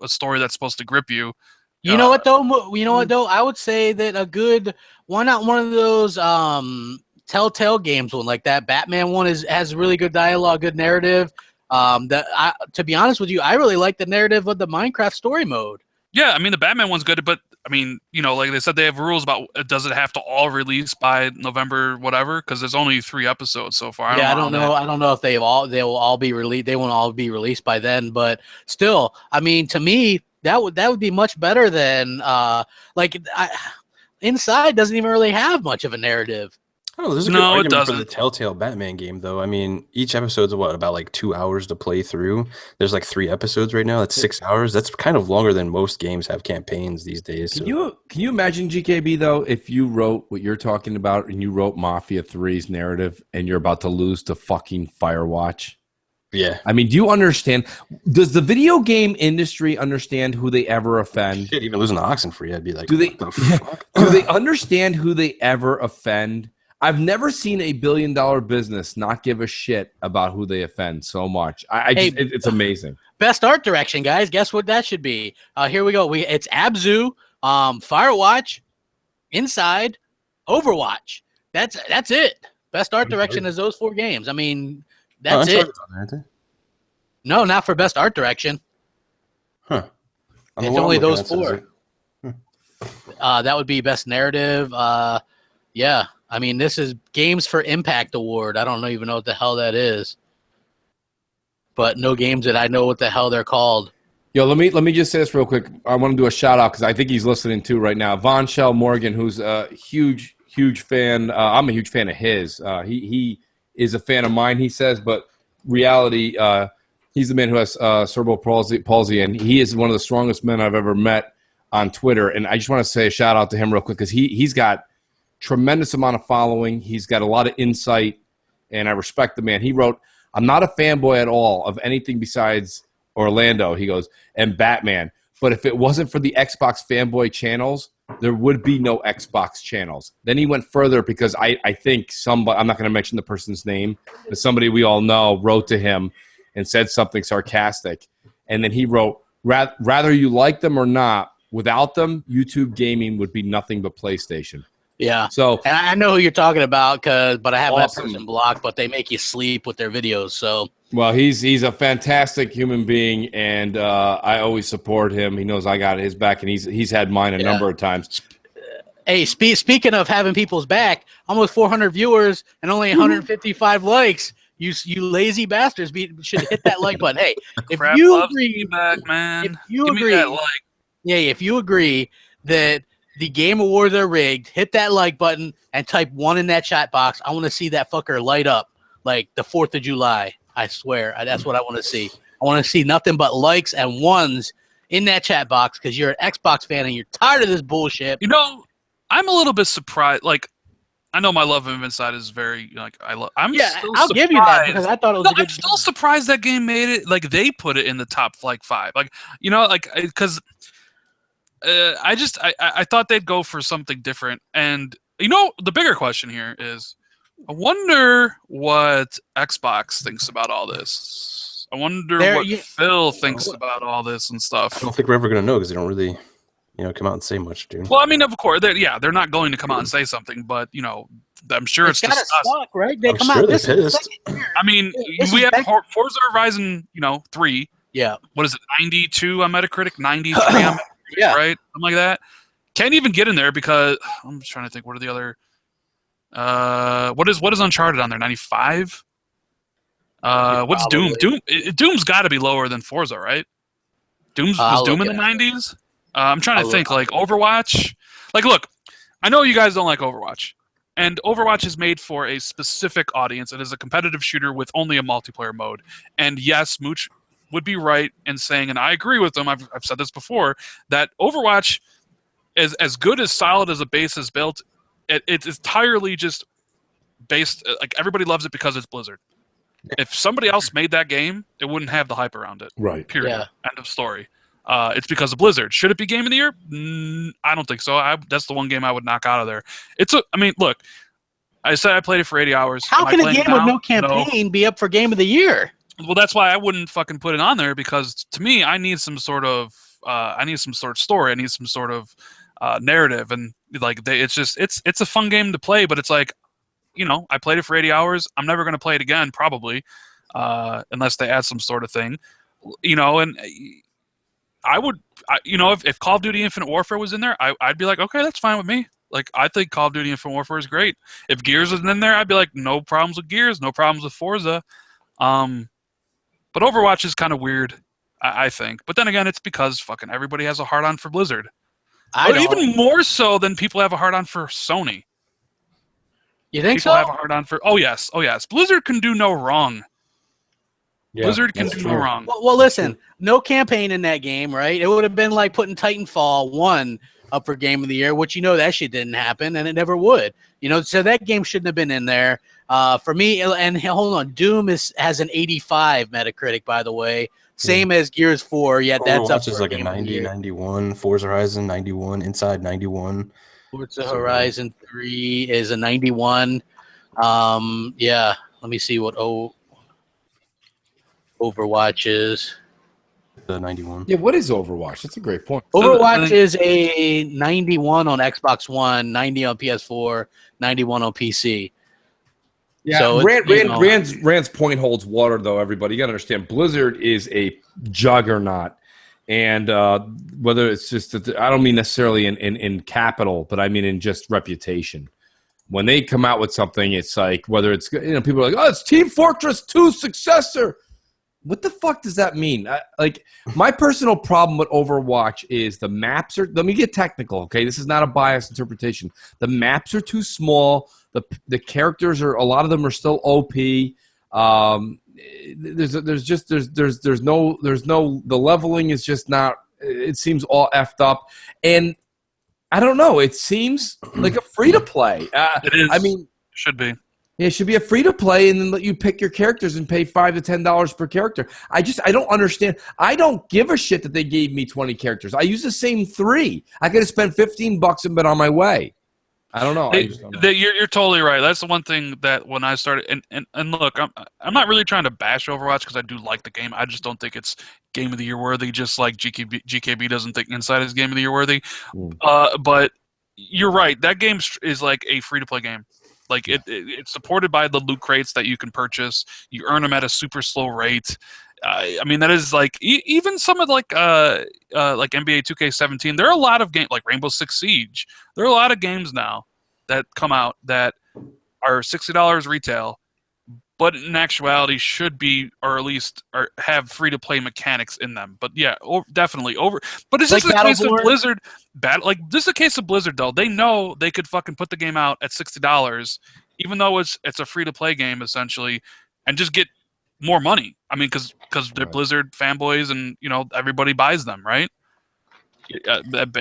a story that's supposed to grip you. You know what though? I would say that why not one of those Telltale games one like that Batman one has really good dialogue, good narrative. To be honest with you, I really like the narrative of the Minecraft story mode. Yeah, I mean the Batman one's good, but I mean, like they said, they have rules about does it have to all release by November, whatever? Because there's only 3 episodes so far. I don't know. I don't know if they will all be released. They won't all be released by then, but still, I mean, to me, that would be much better than Inside doesn't even really have much of a narrative. Oh, there's a good argument for the Telltale Batman game, though. I mean, each episode's about like 2 hours to play through. There's like 3 episodes right now. That's 6 hours. That's kind of longer than most games have campaigns these days. Can you imagine, GKB, though, if you wrote what you're talking about and you wrote Mafia 3's narrative and you're about to lose to fucking Firewatch? Yeah. I mean, do you understand? Does the video game industry understand who they ever offend? Shit, even losing to Oxenfree, I'd be like, do they, what the fuck? Do they understand who they ever offend? I've never seen a billion-dollar business not give a shit about who they offend so much. It's amazing. Best art direction, guys. Guess what that should be? Here we go. It's Abzu, Firewatch, Inside, Overwatch. That's it. Best art direction is those 4 games. I mean, that's it. No, not for best art direction. Huh. It's only those 4. That would be best narrative. Yeah. I mean, this is Games for Impact Award. I don't even know what the hell that is. But no games that I know what the hell they're called. Yo, let me just say this real quick. I want to do a shout out because I think he's listening too right now. Von Shell Morgan, who's a huge fan. I'm a huge fan of his. He is a fan of mine, he says, but reality, he's the man who has cerebral palsy, and he is one of the strongest men I've ever met on Twitter. And I just want to say a shout out to him real quick because he's got tremendous amount of following. He's got a lot of insight, and I respect the man. He wrote, "I'm not a fanboy at all of anything besides Orlando," he goes, "and Batman. But if it wasn't for the Xbox fanboy channels, there would be no Xbox channels." Then he went further because I think somebody, I'm not going to mention the person's name, but somebody we all know wrote to him and said something sarcastic. And then he wrote, rather you like them or not, without them, YouTube gaming would be nothing but PlayStation. Yeah. So, and I know who you're talking about, but I have that person blocked, but they make you sleep with their videos. So, well, he's a fantastic human being, and I always support him. He knows I got his back, and he's had mine a number of times. Hey, speaking of having people's back, almost 400 viewers and only 155 likes. You lazy bastards should hit that like button. Hey, if you agree, man, if you give agree, me that like. Yeah, if you agree that the Game Awards are rigged, hit that like button and type 1 in that chat box. I want to see that fucker light up like the 4th of July. I swear. That's what I want to see. I want to see nothing but likes and 1s in that chat box because you're an Xbox fan and you're tired of this bullshit. I'm a little bit surprised. Like, I know my love of Inside is very, like, I'll give you that because I thought it was a good I'm still surprised that game made it. Like, they put it in the top, 5. Like, because... I thought they'd go for something different. And, the bigger question here is, I wonder what Xbox thinks about all this. I wonder what Phil thinks about all this and stuff. I don't think we're ever going to know because they don't really, come out and say much, dude. Well, I mean, of course, they're not going to come out and say something, but, I'm sure it's gotta discussed. suck, right? They come sure out they're this pissed. I mean, we have Forza Horizon, 3. Yeah. What is it, 92 on Metacritic? 93 on Metacritic? Yeah. Right? Something like that. Can't even get in there because I'm just trying to think. What are the other? What is Uncharted on there? 95. What's Doom? Doom's got to be lower than Forza, right? Was Doom in the 90s? I'm trying to think. Like Overwatch. Like, look, I know you guys don't like Overwatch, And Overwatch is made for a specific audience. It is a competitive shooter with only a multiplayer mode. And yes, Mooch would be right in saying, and I agree with him, I've said this before, that Overwatch is as good as solid as a base is built. It's entirely just based, like everybody loves it because it's Blizzard. If somebody else made that game, it wouldn't have the hype around it. Right. Period. Yeah. End of story. It's because of Blizzard. Should it be Game of the Year? I don't think so. That's the one game I would knock out of there. I mean, look, I said I played it for 80 hours. How can a game with no campaign be up for Game of the Year? Well, that's why I wouldn't fucking put it on there, because to me, I need some sort of story. I need some sort of narrative, and like it's a fun game to play, but it's like, you know, I played it for 80 hours. I'm never going to play it again, probably, unless they add some sort of thing, you know. And I would, you know, if Call of Duty Infinite Warfare was in there, I'd be like, okay, that's fine with me. Like, I think Call of Duty Infinite Warfare is great. If Gears was in there, I'd be like, no problems with Gears, no problems with Forza. But Overwatch is kind of weird, I think. But then again, it's because fucking everybody has a hard-on for Blizzard. Even more so than people have a hard-on for Sony. You think people so? Have a hard-on for... Oh, yes. Blizzard can do no wrong. Yeah, Blizzard can do no wrong. Well, listen, no campaign in that game, right? It would have been like putting Titanfall 1 up for Game of the Year, which, you know, that shit didn't happen, and it never would. You know, so that game shouldn't have been in there. For me, and hold on, Doom has an 85 Metacritic, by the way. Same as Gears 4, yet that's up for like a 90, 91. Forza Horizon 91, Inside 91. Forza Horizon 3 is a 91. Yeah, let me see what Overwatch is. The 91. Yeah, what is Overwatch? That's a great point. Overwatch is a 91 on Xbox One, 90 on PS4, 91 on PC. Yeah, so Rand's point holds water, though, everybody. You got to understand, Blizzard is a juggernaut. And whether it's just, I don't mean necessarily in capital, but I mean in just reputation. When they come out with something, it's like, whether it's, you know, people are like, oh, it's Team Fortress 2 successor. What the fuck does that mean? Like, my personal problem with Overwatch is the maps are, let me get technical, okay? This is not a biased interpretation. The maps are too small. The characters are, a lot of them are still OP. There's no, the leveling is just not, it seems all effed up. And I don't know, it seems like a free to play. It is. I mean, should be. Yeah, it should be a free to play, and then let you pick your characters and pay $5 to $10 per character. I don't understand. I don't give a shit that they gave me 20 characters. I use the same 3. I could have spent $15 and been on my way. I don't know. You're totally right. That's the one thing that when I started, and look, I'm not really trying to bash Overwatch because I do like the game. I just don't think it's Game of the Year worthy. Just like GKB doesn't think Inside is Game of the Year worthy. But you're right. That game is like a free to play game. Like it's supported by the loot crates that you can purchase. You earn them at a super slow rate. I mean, that is like even some of like NBA 2K17. There are a lot of games like Rainbow Six Siege. There are a lot of games now that come out that are $60 retail, but in actuality should be, or at least have free to play mechanics in them. But yeah, definitely over. But is this like a case of Blizzard? This is a case of Blizzard though. They know they could fucking put the game out at $60, even though it's a free to play game essentially, and just get more money. I mean, because they're Blizzard fanboys, and you know everybody buys them, right?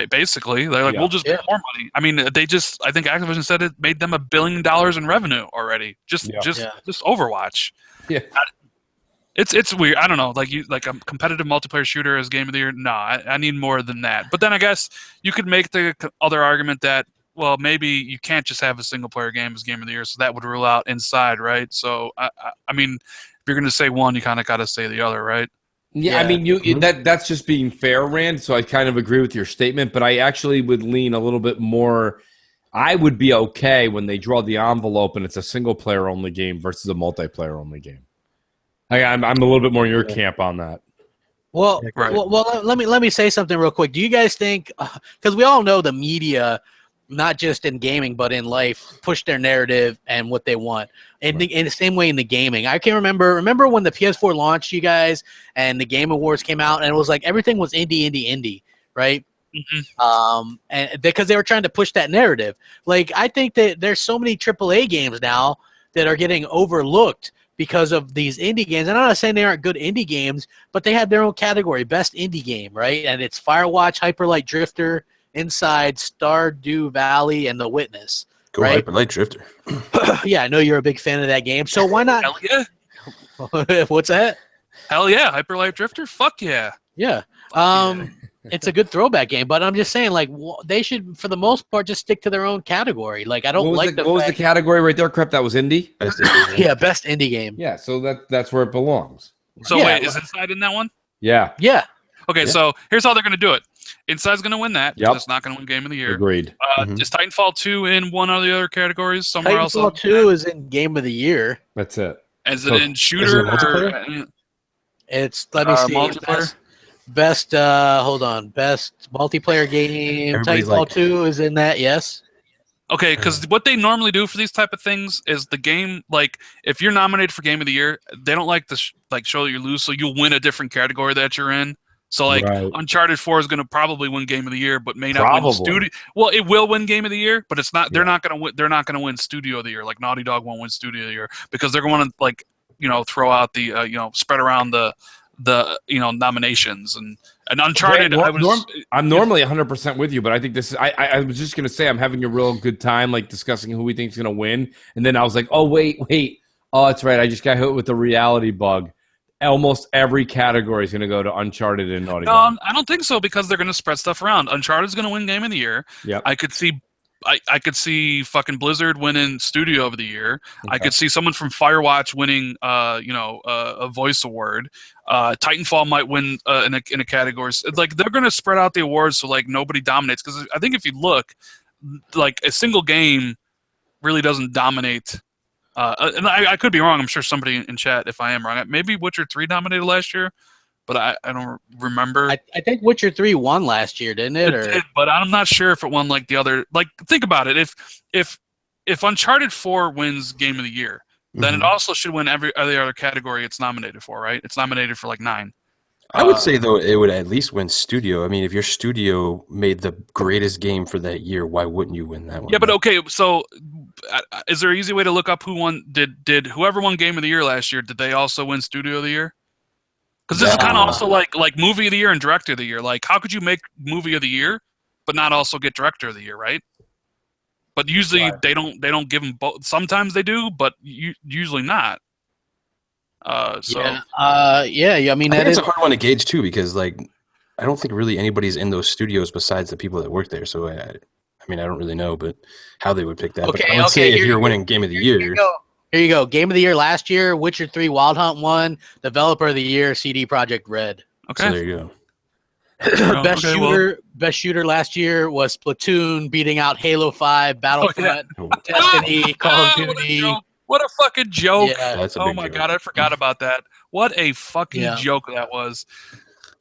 Basically, they're like, we'll just get more money. I mean, I think Activision said it made them $1 billion in revenue already. Just Overwatch. Yeah, it's weird. I don't know, like a competitive multiplayer shooter as Game of the Year. No, I need more than that. But then I guess you could make the other argument that, well, maybe you can't just have a single player game as Game of the Year, so that would rule out Inside, right? So I mean, if you're going to say one, you kind of got to say the other, right? Yeah, I mean, that's just being fair, Rand, so I kind of agree with your statement, but I actually would lean a little bit more. I would be okay when they draw the envelope and it's a single-player only game versus a multiplayer only game. I'm a little bit more in your camp on that. Well, let me say something real quick. Do you guys think, because we all know the media, not just in gaming but in life, push their narrative and what they want, and in the same way in the gaming. I can remember when the PS4 launched, you guys, and the Game Awards came out, and it was like everything was indie, right? And because they were trying to push that narrative. Like, I think that there's so many AAA games now that are getting overlooked because of these indie games. And I'm not saying they aren't good indie games, but they have their own category, best indie game, right? And it's Firewatch, Hyper Light Drifter, Inside, Stardew Valley, and The Witness. Go right? Hyper Light Drifter. Yeah, I know you're a big fan of that game, so why not? Hell yeah. What's that? Hell yeah. Hyper Light Drifter? Fuck yeah. Yeah. It's a good throwback game, but I'm just saying, like, they should, for the most part, just stick to their own category. Like, I don't what was the category right there, Crep? That was indie? Yeah, best indie game. Yeah, so that's where it belongs. So Yeah. wait, is Inside in that one? Yeah. Yeah. Okay, so here's how they're going to do it. Inside's going to win that. Yep. It's not going to win Game of the Year. Agreed. Is Titanfall 2 in one of the other categories somewhere else? Titanfall 2 is in Game of the Year. That's it. Is it in shooter? It's, let me see. Multiplayer? Best best multiplayer game. Everybody's Titanfall like- 2 is in that, yes. Okay, because what they normally do for these type of things is the game, like, if you're nominated for Game of the Year, they don't like to show that you lose, so you'll win a different category that you're in. So, like, Right. Uncharted 4 is going to probably win Game of the Year, but may not win studio. Well, it will win Game of the Year, but it's not. They're not going to win. They're not going to win Studio of the Year. Like Naughty Dog won't win Studio of the Year because they're going to, like, throw out the spread around the nominations and Uncharted. I'm normally 100% with you, but I think this is. I was just gonna say I'm having a real good time, like discussing who we think is gonna win, and then I was like, oh wait, oh that's right, I just got hit with the reality bug. Almost every category is gonna go to Uncharted and Naughty Dog. I don't think so because they're gonna spread stuff around. Uncharted's gonna win Game of the Year. Yeah, I could see fucking Blizzard winning Studio of the Year. Okay. I could see someone from Firewatch winning, a voice award. Titanfall might win in a category. Like they're going to spread out the awards so like nobody dominates. Because I think if you look, like a single game really doesn't dominate. And I could be wrong. I'm sure somebody in chat, if I am wrong, maybe Witcher 3 dominated last year. But I don't remember. I think Witcher 3 won last year, didn't it? It did, but I'm not sure if it won like the other. Like, think about it. If Uncharted 4 wins Game of the Year, then it also should win every other category it's nominated for, right? It's nominated for like 9. I would say, though, it would at least win Studio. I mean, if your studio made the greatest game for that year, why wouldn't you win that one? Yeah, but okay, so is there an easy way to look up who won? Did whoever won Game of the Year last year, did they also win Studio of the Year? Because this is kind of also like Movie of the Year and Director of the Year. Like, how could you make Movie of the Year, but not also get Director of the Year, right? But usually they don't give them both. Sometimes they do, but usually not. I mean, it's a hard one to gauge too because like I don't think really anybody's in those studios besides the people that work there. So I don't really know, but how they would pick that. Okay, but I would say if you're winning Game of the Year. Here you go. Game of the Year last year, Witcher 3 Wild Hunt won. Developer of the Year, CD Projekt Red. Okay. So there you go. Best shooter last year was Splatoon, beating out Halo 5, Battlefront, Destiny, Call of Duty. What a fucking joke. Yeah. That's a oh big my joke. God, I forgot about that. What a fucking joke that was.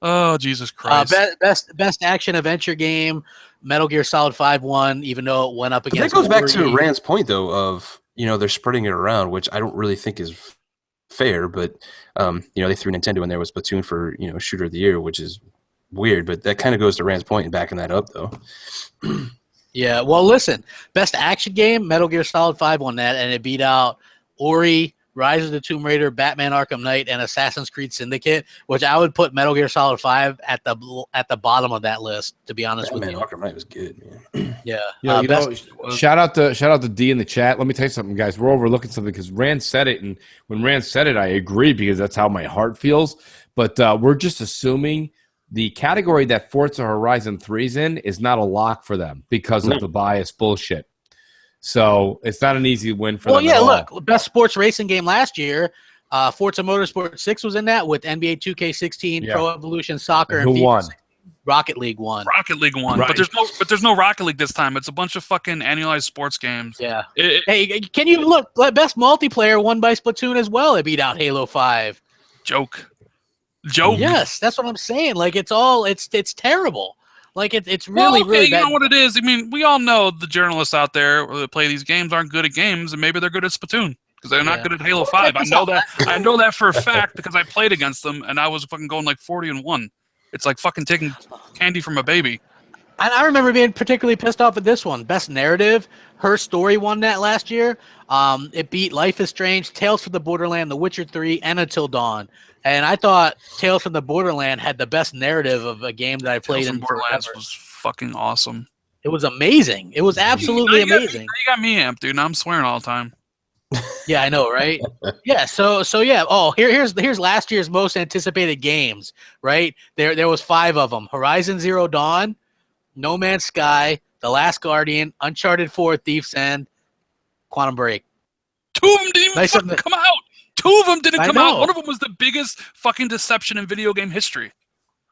Oh, Jesus Christ. Best action adventure game, Metal Gear Solid 5 won, even though it went up against That goes back to Rand's point, though, of, they're spreading it around, which I don't really think is fair, but, they threw Nintendo in there with Splatoon for, Shooter of the Year, which is weird, but that kind of goes to Rand's point and backing that up, though. Yeah, well, listen, best action game, Metal Gear Solid 5 won that, and it beat out Ori, Rise of the Tomb Raider, Batman Arkham Knight, and Assassin's Creed Syndicate, which I would put Metal Gear Solid 5 at the bottom of that list, to be honest with you. Batman Arkham Knight was good, man. Yeah. Shout out to D in the chat. Let me tell you something, guys. We're overlooking something because Rand said it, and when Rand said it, I agree because that's how my heart feels. But we're just assuming the category that Forza Horizon 3's in is not a lock for them because of the bias bullshit. So it's not an easy win for them. Well, yeah, look, best sports racing game last year, Forza Motorsport 6 was in that with NBA 2K16, Pro Evolution Soccer, and who won? Rocket League won. Rocket League won, right. but there's no Rocket League this time. It's a bunch of fucking annualized sports games. Yeah. Hey, can you look? Best multiplayer won by Splatoon as well. It beat out Halo 5. Joke. Yes, that's what I'm saying. Like it's terrible. Like it's really really bad. You know what it is? I mean, we all know the journalists out there that play these games aren't good at games, and maybe they're good at Splatoon because they're not good at Halo 5. I know that. I know that for a fact because I played against them, and I was fucking going like 40-1. It's like fucking taking candy from a baby. I remember being particularly pissed off at this one. Best narrative. Her Story won that last year. It beat Life is Strange, Tales from the Borderland, The Witcher 3, and Until Dawn. And I thought Tales from the Borderland had the best narrative of a game that I played in Borderlands forever. was fucking awesome. It was amazing. It was absolutely amazing. You got me amped, dude. Now I'm swearing all the time. Yeah, I know, right? Yeah, so yeah. Oh, here's last year's most anticipated games, right? There was 5 of them: Horizon Zero Dawn, No Man's Sky, The Last Guardian, Uncharted 4, Thief's End, Quantum Break. 2 of them didn't even fucking come out. 2 of them didn't come out. One of them was the biggest fucking deception in video game history.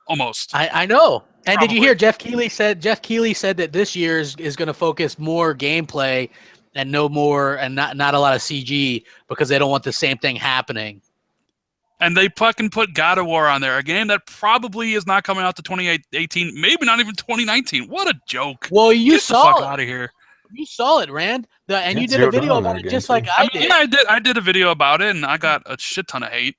Almost. I know. And Probably. did you hear Jeff Keighley said that this year is going to focus more gameplay and no more and not a lot of CG because they don't want the same thing happening. And they fucking put God of War on there, a game that probably is not coming out to 2018, maybe not even 2019. What a joke. Well, you Get saw the fuck it. out of here. You saw it, Rand. And you did a video about it just like I did. Yeah, I did a video about it, and I got a shit ton of hate.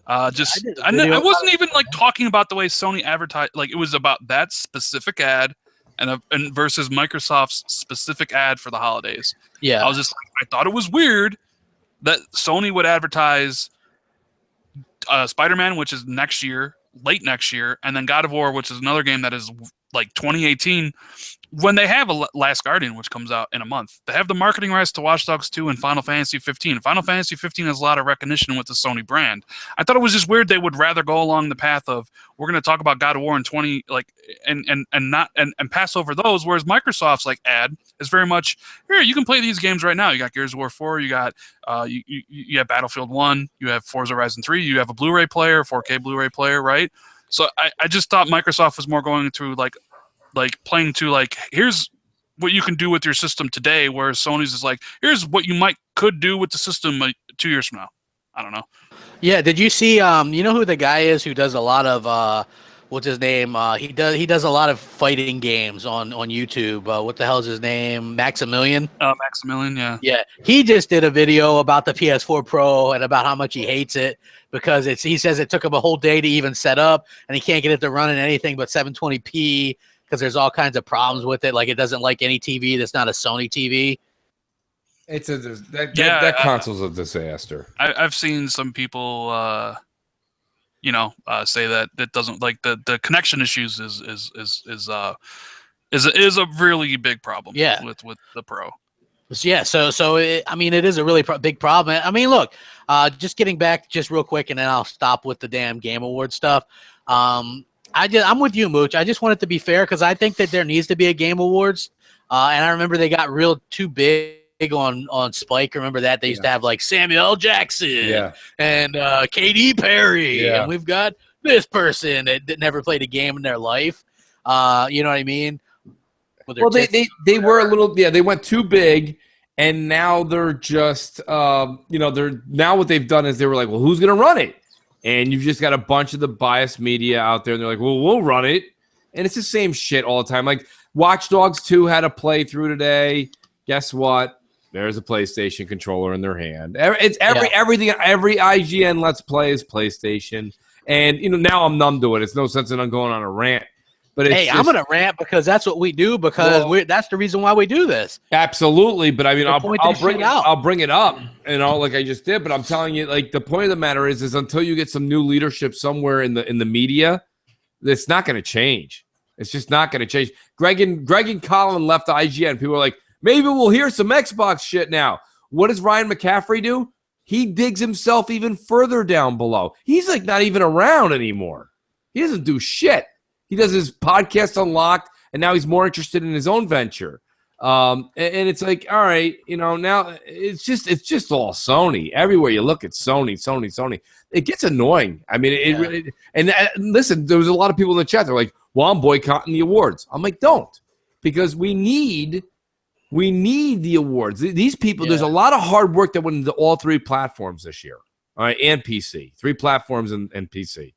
I wasn't even like talking about the way Sony advertised. Like it was about that specific ad, and versus Microsoft's specific ad for the holidays. Yeah, I was just like, I thought it was weird that Sony would advertise Spider-Man, which is next year, late next year, and then God of War, which is another game that is like 2018. When they have a Last Guardian, which comes out in a month, they have the marketing rights to Watch Dogs 2 and Final Fantasy 15. Final Fantasy 15 has a lot of recognition with the Sony brand. I thought it was just weird they would rather go along the path of we're going to talk about God of War in 20 and pass over those, whereas Microsoft's like ad is very much here. You can play these games right now. You got Gears of War 4, you got you have Battlefield 1, you have Forza Horizon 3, you have a Blu-ray player, 4K Blu-ray player, right? So I just thought Microsoft was more going to like playing to like here's what you can do with your system today, whereas Sony's is like here's what you could do with the system 2 years from now. I don't know. Yeah, did you see you know who the guy is who does a lot of what's his name? He does a lot of fighting games on YouTube. What the hell is his name? Maximilian? Maximilian, yeah. Yeah. He just did a video about the PS4 Pro and about how much he hates it because he says it took him a whole day to even set up and he can't get it to run in anything but 720p. Because there's all kinds of problems with it, like it doesn't like any TV that's not a Sony TV. It's that console's a disaster. I've seen some people, say that it doesn't like the connection issues is a really big problem. Yeah. with the Pro. Yeah, so it is a really big problem. I mean, look, just getting back just real quick, and then I'll stop with the damn Game Award stuff. I'm with you, Mooch. I just want it to be fair because I think that there needs to be a Game Awards. And I remember they got real too big on Spike. Remember that? They used to have like Samuel L. Jackson and Katy Perry. Yeah. And we've got this person that never played a game in their life. You know what I mean? Well, they were a little, they went too big. And now they're just, now what they've done is they were like, well, who's going to run it? And you've just got a bunch of the biased media out there, and they're like, well, we'll run it. And it's the same shit all the time. Like, Watch Dogs 2 had a playthrough today. Guess what? There's a PlayStation controller in their hand. Everything, every IGN Let's Play is PlayStation. And, now I'm numb to it. It's no sense in I'm going on a rant. But I'm going to rant because that's what we do because that's the reason why we do this. Absolutely. But, I mean, I'll bring it up, like I just did. But I'm telling you, like, the point of the matter is until you get some new leadership somewhere in the media, it's not going to change. It's just not going to change. Greg and Colin left the IGN. People are like, maybe we'll hear some Xbox shit now. What does Ryan McCaffrey do? He digs himself even further down below. He's, like, not even around anymore. He doesn't do shit. He does his podcast Unlocked, and now he's more interested in his own venture. And it's like, all right, now it's just all Sony. Everywhere you look, it's Sony. It gets annoying. I mean, listen, there was a lot of people in the chat. They're like, well, I'm boycotting the awards. I'm like, don't, because we need the awards. These people, there's a lot of hard work that went into all 3 platforms this year, all right, and PC, 3 platforms and PC.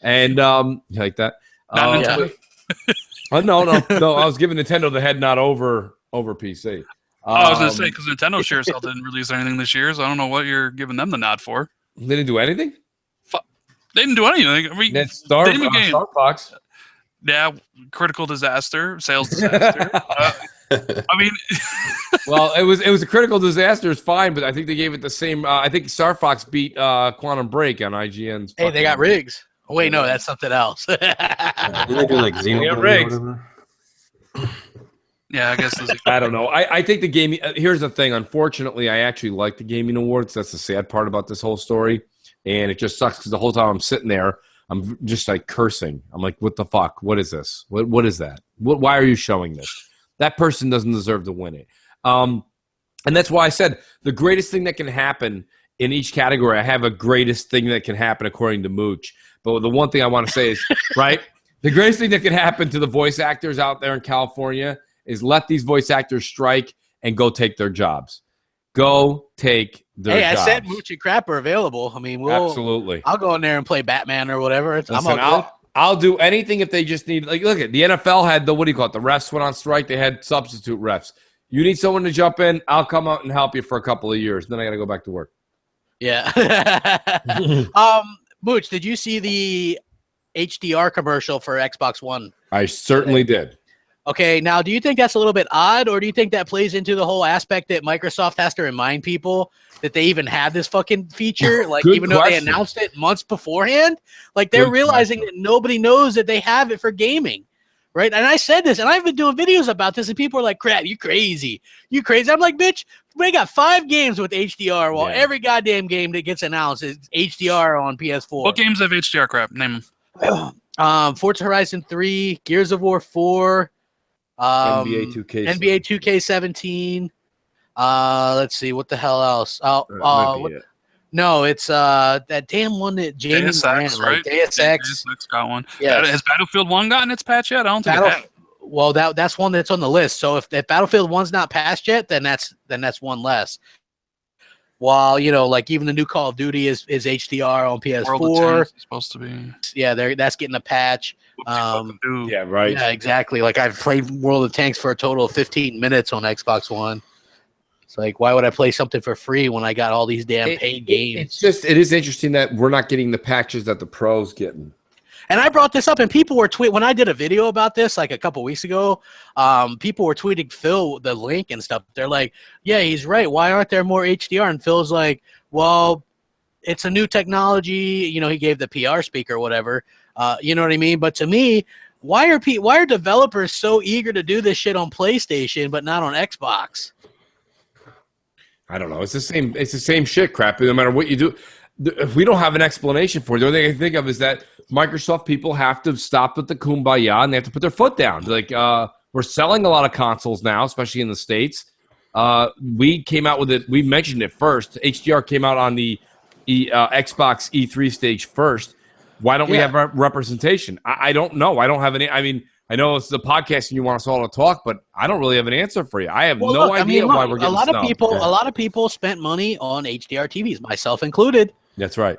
And you like that? No. I was giving Nintendo the head nod over PC. I was going to say, because Nintendo Share Cell didn't release anything this year, so I don't know what you're giving them the nod for. They didn't do anything? They didn't do anything. I mean, Star Fox. Yeah, critical disaster, sales disaster. I mean, well, it was a critical disaster. It's fine, but I think they gave it the same. I think Star Fox beat Quantum Break on IGN's. Hey, they got rigs. Oh, wait, no, that's something else. Didn't they do like Xenoblade or whatever? Yeah, I guess. I don't know. I think the gaming. Here's the thing. Unfortunately, I actually like the gaming awards. That's the sad part about this whole story, and it just sucks because the whole time I'm sitting there, I'm just like cursing. I'm like, "What the fuck? What is this? What is that? Why are you showing this? That person doesn't deserve to win it." And that's why I said the greatest thing that can happen in each category. I have a greatest thing that can happen according to Mooch. But the one thing I want to say is, right, the greatest thing that can happen to the voice actors out there in California is let these voice actors strike and go take their jobs. Go take their jobs. I said Mooch and Crap are available. I mean, absolutely. I'll go in there and play Batman or whatever. I'll do anything if they just need, like, look at the NFL had the, what do you call it? The refs went on strike. They had substitute refs. You need someone to jump in. I'll come out and help you for a couple of years. Then I got to go back to work. Yeah. Mooch, did you see the HDR commercial for Xbox One? I certainly did. Okay, now do you think that's a little bit odd, or do you think that plays into the whole aspect that Microsoft has to remind people that they even have this fucking feature? Like, even though they announced it months beforehand? Like, they're realizing that nobody knows that they have it for gaming, right? And I said this, and I've been doing videos about this, and people are like, "Crap, you crazy. You crazy." I'm like, bitch, we got 5 games with HDR, while every goddamn game that gets announced is HDR on PS4. What games have HDR, Crap? Name them. Forza Horizon 3, Gears of War 4, NBA 2K17. Let's see, what the hell else? No, it's that damn one that Jamie Deus Ex, right? Deus Ex. Deus Ex got one. Yes. Has Battlefield 1 gotten its patch yet? I don't think it has. Well, that's one that's on the list. So if Battlefield 1's not passed yet, then that's one less. While, you know, like even the new Call of Duty is HDR on PS4. World of Tanks is supposed to be. Yeah, that's getting a patch. Yeah, right. Yeah, exactly. Like, I've played World of Tanks for a total of 15 minutes on Xbox One. It's like, why would I play something for free when I got all these damn paid games? It is interesting that we're not getting the patches that the pros getting. And I brought this up, and people were tweeting when I did a video about this like a couple weeks ago. People were tweeting Phil the link and stuff. They're like, "Yeah, he's right. Why aren't there more HDR?" And Phil's like, "Well, it's a new technology." You know, he gave the PR speaker or whatever. You know what I mean? But to me, why are developers so eager to do this shit on PlayStation but not on Xbox? I don't know. It's the same shit, Crap. No matter what you do, if we don't have an explanation for it, the only thing I can think of is that Microsoft people have to stop with the kumbaya and they have to put their foot down. Like, we're selling a lot of consoles now, especially in the States. We came out with it. We mentioned it first. HDR came out on the Xbox E3 stage first. Why don't we have representation? I don't know. I don't have any. I mean, I know it's the podcast and you want us all to talk, but I don't really have an answer for you. I have no idea why we're getting a lot of people spent money on HDR TVs, myself included. That's right.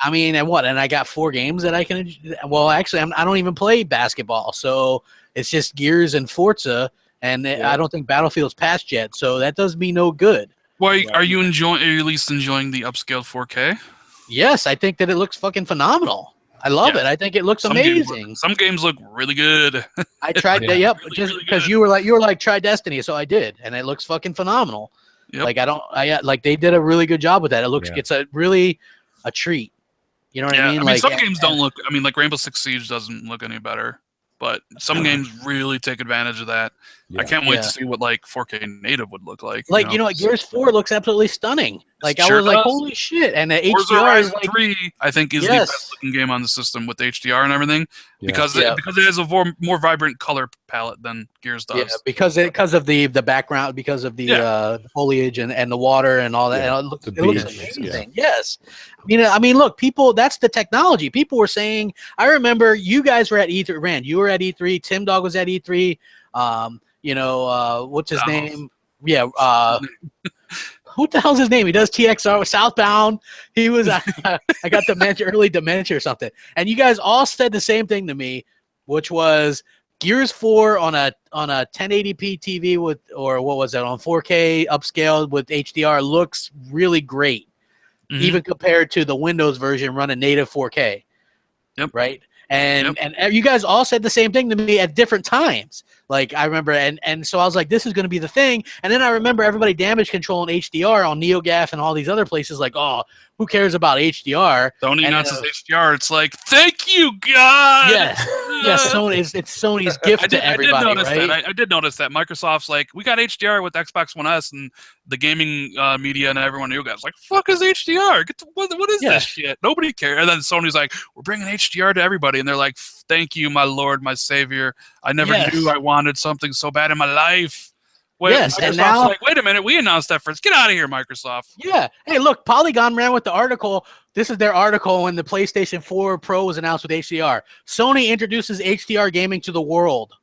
I mean, and I got 4 games that I can. Well, actually, I don't even play basketball, so it's just Gears and Forza, and I don't think Battlefield's passed yet, so that does me no good. Why are you enjoying? Are you at least enjoying the upscaled 4K? Yes, I think that it looks fucking phenomenal. I love it. I think it looks amazing. Some games look really good. I tried that. Yep, really, just because you were like try Destiny, so I did, and it looks fucking phenomenal. Yep. Like they did a really good job with that. It looks it's a treat. You know what I mean? Like, some games don't look. I mean, like Rainbow Six Siege doesn't look any better, but some games really take advantage of that. I can't wait to see what like 4K native would look like. Like, you know, Gears 4 looks absolutely stunning. Like, I was like, holy shit! And the HDR is like 3, I think, is the best looking game on the system with HDR and everything because it has a more vibrant color palette than Gears does. Yeah, because of the background, because of the foliage and the water and all that. And it looks amazing. Yes, I mean, look, people. That's the technology. People were saying. I remember you guys were at E3. Rand, you were at E3. Tim Dog was at E3. You know, what's his name? Yeah. What the hell's his name? He does TXR with Southbound. He was, I got early dementia or something. And you guys all said the same thing to me, which was Gears 4 on a 1080p TV with, or what was it, on 4K upscaled with HDR looks really great, even compared to the Windows version running native 4K. Yep. Right. And you guys all said the same thing to me at different times. Like I remember, and so I was like, this is going to be the thing. And then I remember everybody damage control and HDR on NeoGAF and all these other places. Like, oh, who cares about HDR? Sony announces HDR. It's like, thank you, God. Yes, yes. It's Sony's gift to everybody. I did notice that Microsoft's like, we got HDR with Xbox One S, and the gaming media and everyone knew guys like, fuck is HDR? What is this shit? Nobody cares. And then Sony's like, we're bringing HDR to everybody, and they're like, thank you, my Lord, my Savior. I never knew I wanted something so bad in my life. And now, like, wait a minute, we announced that first. Get out of here, Microsoft. Yeah. Hey, look, Polygon ran with the article. This is their article when the PlayStation 4 Pro was announced with HDR. Sony introduces HDR gaming to the world.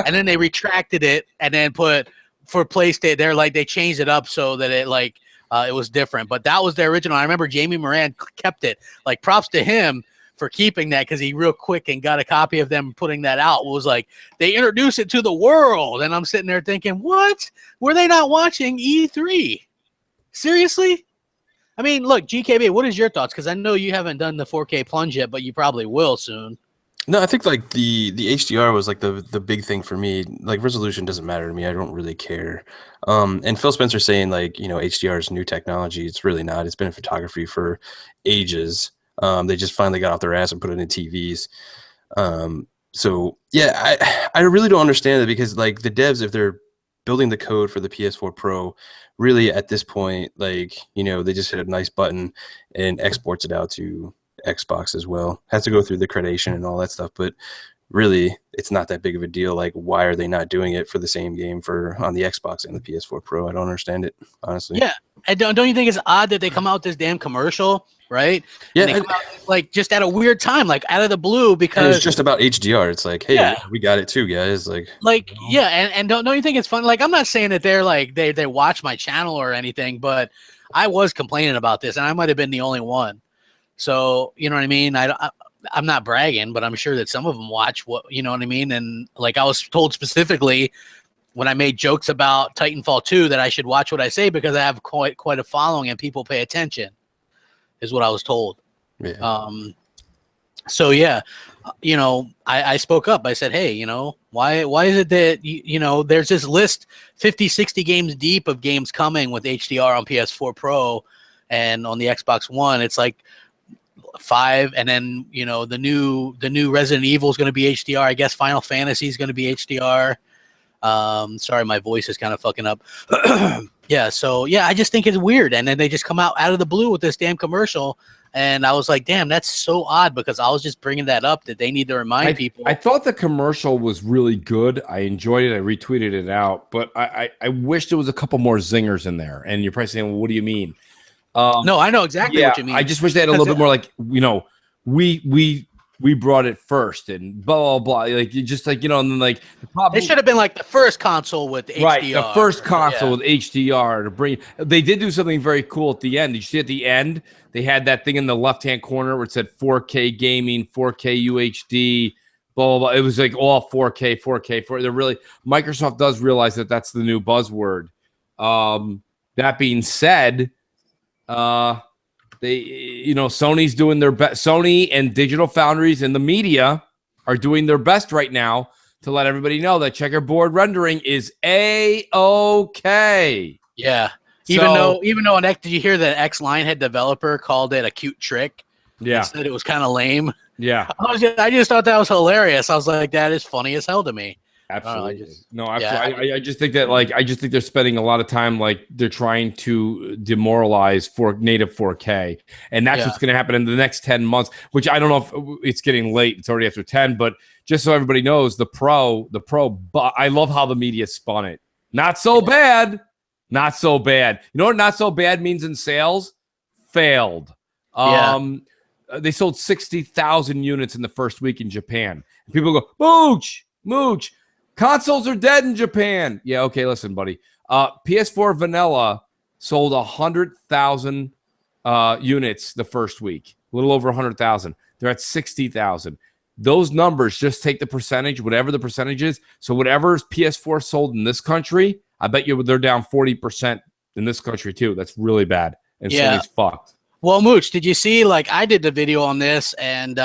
And then they retracted it and then put for PlayStation. They're like, they changed it up so that it it was different. But that was the original. I remember Jamie Moran kept it. Like, props to him for keeping that, because he real quick and got a copy of them putting that out. It was like, they introduced it to the world, and I'm sitting there thinking, what? Were they not watching E3? Seriously? I mean, look, GKB, what is your thoughts? Because I know you haven't done the 4K plunge yet, but you probably will soon. No, I think like the HDR was like the big thing for me. Like, resolution doesn't matter to me. I don't really care. And Phil Spencer saying like, HDR is new technology. It's really not. It's been in photography for ages. They just finally got off their ass and put it in TVs. So yeah, I really don't understand it, because like the devs, if they're building the code for the PS4 Pro, really at this point, like, they just hit a nice button and exports it out to Xbox as well. Has to go through the accreditation and all that stuff, but really it's not that big of a deal. Like, why are they not doing it for the same game on the Xbox and the PS4 Pro? I don't understand it, honestly. Yeah. And don't you think it's odd that they come out with this damn commercial, right? Yeah. And they come out, like, just at a weird time, like out of the blue, because it's just about HDR. It's like, hey, we got it too, guys. Like yeah. And don't you think it's fun? Like, I'm not saying that they're like, they watch my channel or anything, but I was complaining about this, and I might've been the only one. So, you know what I mean? I'm not bragging, but I'm sure that some of them watch what, you know what I mean? And like, I was told specifically when I made jokes about Titanfall 2 that I should watch what I say, because I have quite a following and people pay attention, is what I was told. Yeah. So yeah, I spoke up. I said, hey, why is it that, there's this list 50, 60 games deep of games coming with HDR on PS4 Pro and on the Xbox One. It's like 5, and then the new Resident Evil is going to be HDR. I guess Final Fantasy is going to be HDR. Sorry, my voice is kind of fucking up. Yeah, so yeah, I just think it's weird, and then they just come out of the blue with this damn commercial, and I was like, damn, that's so odd, because I was just bringing that up that they need to remind people. I thought the commercial was really good. I enjoyed it. I retweeted it out, but I wish there was a couple more zingers in there. And you're probably saying, well, what do you mean? No, I know exactly what you mean. I just wish they had a little bit more like, we brought it first and blah, blah, blah. Like, you just like, and then like, it should have been like the first console with HDR. Right, the first console with HDR to bring. They did do something very cool at the end. Did you see at the end? They had that thing in the left-hand corner where it said 4K gaming, 4K UHD, blah, blah, blah. It was like all 4K, 4K. They're really, Microsoft does realize that that's the new buzzword. That being said, Sony's doing their best. Sony and digital foundries and the media are doing their best right now to let everybody know that checkerboard rendering is A-OK. Yeah. Even though did you hear that X-Linehead developer called it a cute trick? Yeah. Said it was kind of lame. Yeah. I just thought that was hilarious. I was like, that is funny as hell to me. Absolutely. Absolutely. I just think that they're spending a lot of time, like, they're trying to demoralize for native 4K. And that's what's going to happen in the next 10 months, which I don't know if it's getting late. It's already after 10, but just so everybody knows, the Pro, but I love how the media spun it. Not so bad. Not so bad. You know what not so bad means in sales? Failed. They sold 60,000 units in the first week in Japan. And people go, mooch. Consoles are dead in Japan. Yeah, okay, listen, buddy. PS4 Vanilla sold 100,000 units the first week. A little over 100,000. They're at 60,000. Those numbers, just take the percentage, whatever the percentage is. So whatever PS4 sold in this country, I bet you they're down 40% in this country too. That's really bad. And Sony's fucked. Well, Mooch, did you see, like, I did the video on this, and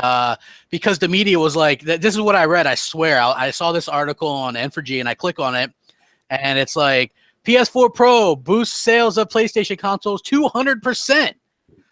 because the media was like, this is what I read, I swear. I saw this article on N4G, and I click on it, and it's like, PS4 Pro boosts sales of PlayStation consoles 200%,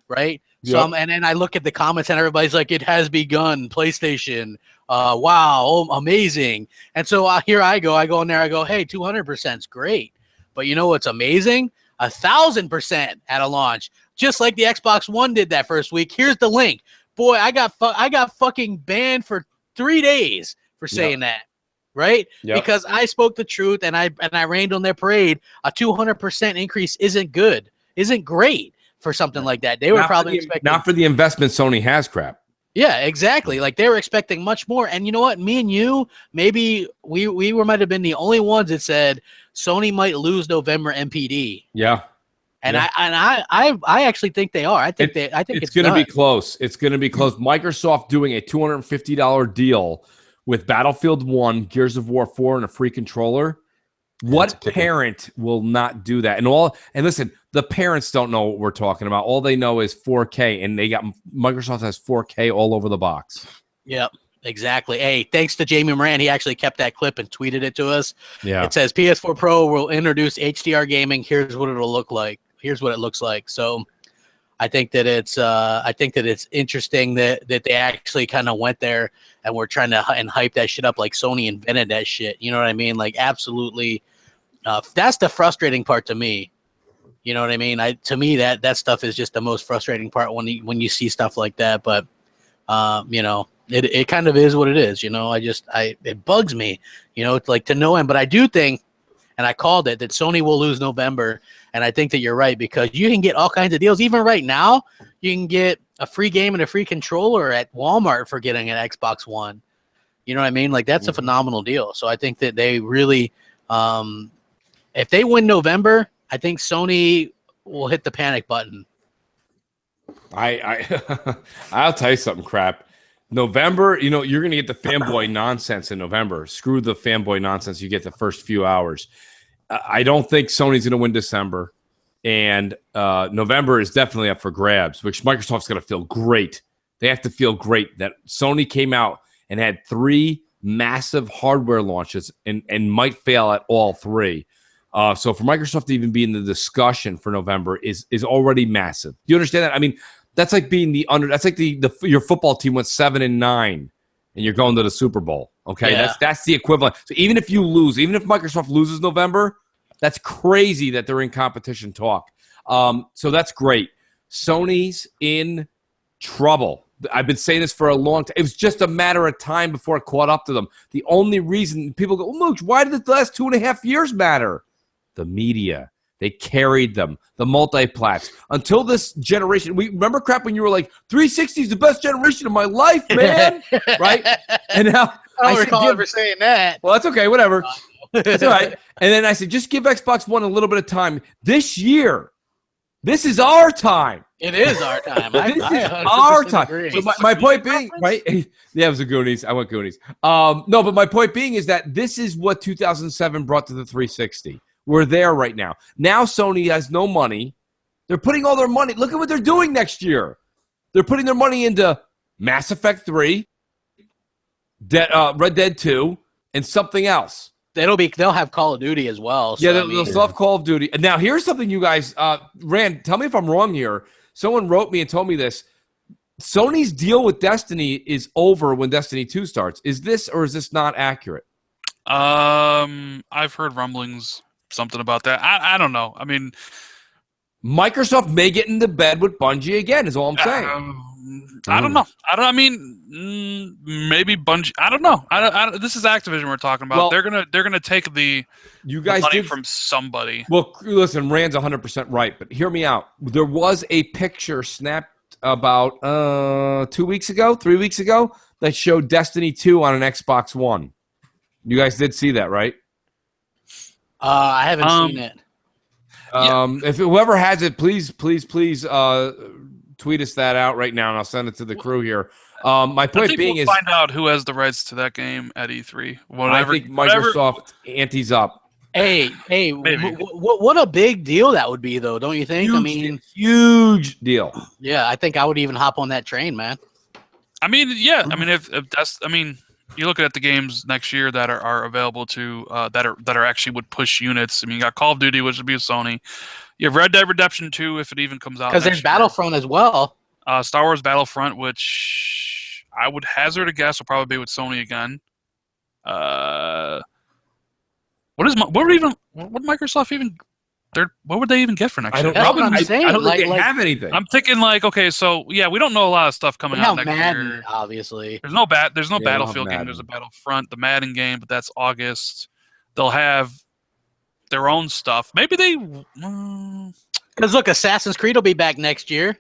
right? Yep. So, and then I look at the comments, and everybody's like, it has begun, PlayStation. Wow, oh, amazing. And so here I go in there, I go, hey, 200% is great. But you know what's amazing? 1,000% at a launch. Just like the Xbox One did that first week. Here's the link. Boy, I got fucking banned for 3 days for saying that, right? Yep. Because I spoke the truth and I rained on their parade. A 200% increase isn't good, isn't great for something like that. They were probably expecting not for the investment Sony has, crap. Yeah, exactly. Like they were expecting much more. And you know what? Me and you, maybe we might have been the only ones that said Sony might lose November MPD. Yeah. And I actually think they are. I think it's going to be close. It's going to be close. Microsoft doing a $250 deal with Battlefield 1, Gears of War 4, and a free controller. What parent will not do that? And listen, the parents don't know what we're talking about. All they know is 4K, and Microsoft has 4K all over the box. Yep. Exactly. Hey, thanks to Jamie Moran. He actually kept that clip and tweeted it to us. Yeah. It says PS4 Pro will introduce HDR gaming. Here's what it'll look like. Here's what it looks like. So I think that it's interesting that they actually kind of went there and we're trying to hype that shit up like Sony invented that shit. You know what I mean? Like absolutely. That's the frustrating part to me. You know what I mean? To me that stuff is just the most frustrating part when you see stuff like that. But you know, it kind of is what it is. You know, it bugs me. You know, it's like to no end. But I do think, and I called it, that Sony will lose November. And I think that you're right because you can get all kinds of deals. Even right now, you can get a free game and a free controller at Walmart for getting an Xbox One. You know what I mean? Like that's a phenomenal deal. So I think that they really, if they win November, I think Sony will hit the panic button. I'll tell you something, crap. November, you know, you're going to get the fanboy nonsense in November. Screw the fanboy nonsense you get the first few hours. I don't think Sony's going to win December. And November is definitely up for grabs, which Microsoft's going to feel great. They have to feel great that Sony came out and had 3 massive hardware launches and might fail at all 3. So for Microsoft to even be in the discussion for November is already massive. Do you understand that? I mean, that's like being that's like your football team went 7-9 and you're going to the Super Bowl. Okay. Yeah. That's the equivalent. So even if you lose, even if Microsoft loses November, that's crazy that they're in competition talk. So that's great. Sony's in trouble. I've been saying this for a long time. It was just a matter of time before it caught up to them. The only reason people go, Mooch, why did the last 2.5 years matter? The media. They carried them. The multiplats. Until this generation. We remember crap when you were like, 360 is the best generation of my life, man. Right? And now I don't recall ever saying that. Well, that's okay. Whatever. That's all right. And then I said, just give Xbox One a little bit of time. This year, this is our time. It is our time. This is our time. So my point being, right? Yeah, it was a Goonies. I went Goonies. No, but my point being is that this is what 2007 brought to the 360. We're there right now. Now Sony has no money. They're putting all their money. Look at what they're doing next year. They're putting their money into Mass Effect 3, Red Dead 2, and something else. They'll have Call of Duty as well. So, yeah, they'll still have Call of Duty. And now here's something you guys, Rand, tell me if I'm wrong here. Someone wrote me and told me this. Sony's deal with Destiny is over when Destiny 2 starts. Is this or is this not accurate? I've heard rumblings, something about that. I don't know. I mean, Microsoft may get into bed with Bungie again, is all I'm saying. I don't know. I mean, maybe Bungie. I don't know. This is Activision we're talking about. Well, they're gonna take the money from somebody. Well, listen, Rand's 100% right, but hear me out. There was a picture snapped about 3 weeks ago that showed Destiny 2 on an Xbox One. You guys did see that, right? I haven't seen it. If whoever has it, please tweet us that out right now, and I'll send it to the crew here. My point being is, find out who has the rights to that game at E3. I think Microsoft antes up. Hey, Maybe. what a big deal that would be, though, don't you think? Huge, I mean, huge deal. yeah, I think I would even hop on that train, man. I mean, yeah. I mean, if that's, I mean, you look at the games next year that are available to that are actually would push units. I mean, you got Call of Duty, which would be a Sony. You have Red Dead Redemption 2 if it even comes out. Because there's Battlefront as well. Star Wars Battlefront, which I would hazard a guess will probably be with Sony again. What would Microsoft even? What would they even get for next year? That's what I'm saying. I don't Like- think they have anything. I'm thinking like, okay, so yeah, we don't know a lot of stuff coming out next Madden, year. obviously. There's no Yeah, Battlefield game. Madden. There's a Battlefront, the Madden game, but that's August. They'll have their own stuff. Maybe they. Because look, Assassin's Creed will be back next year.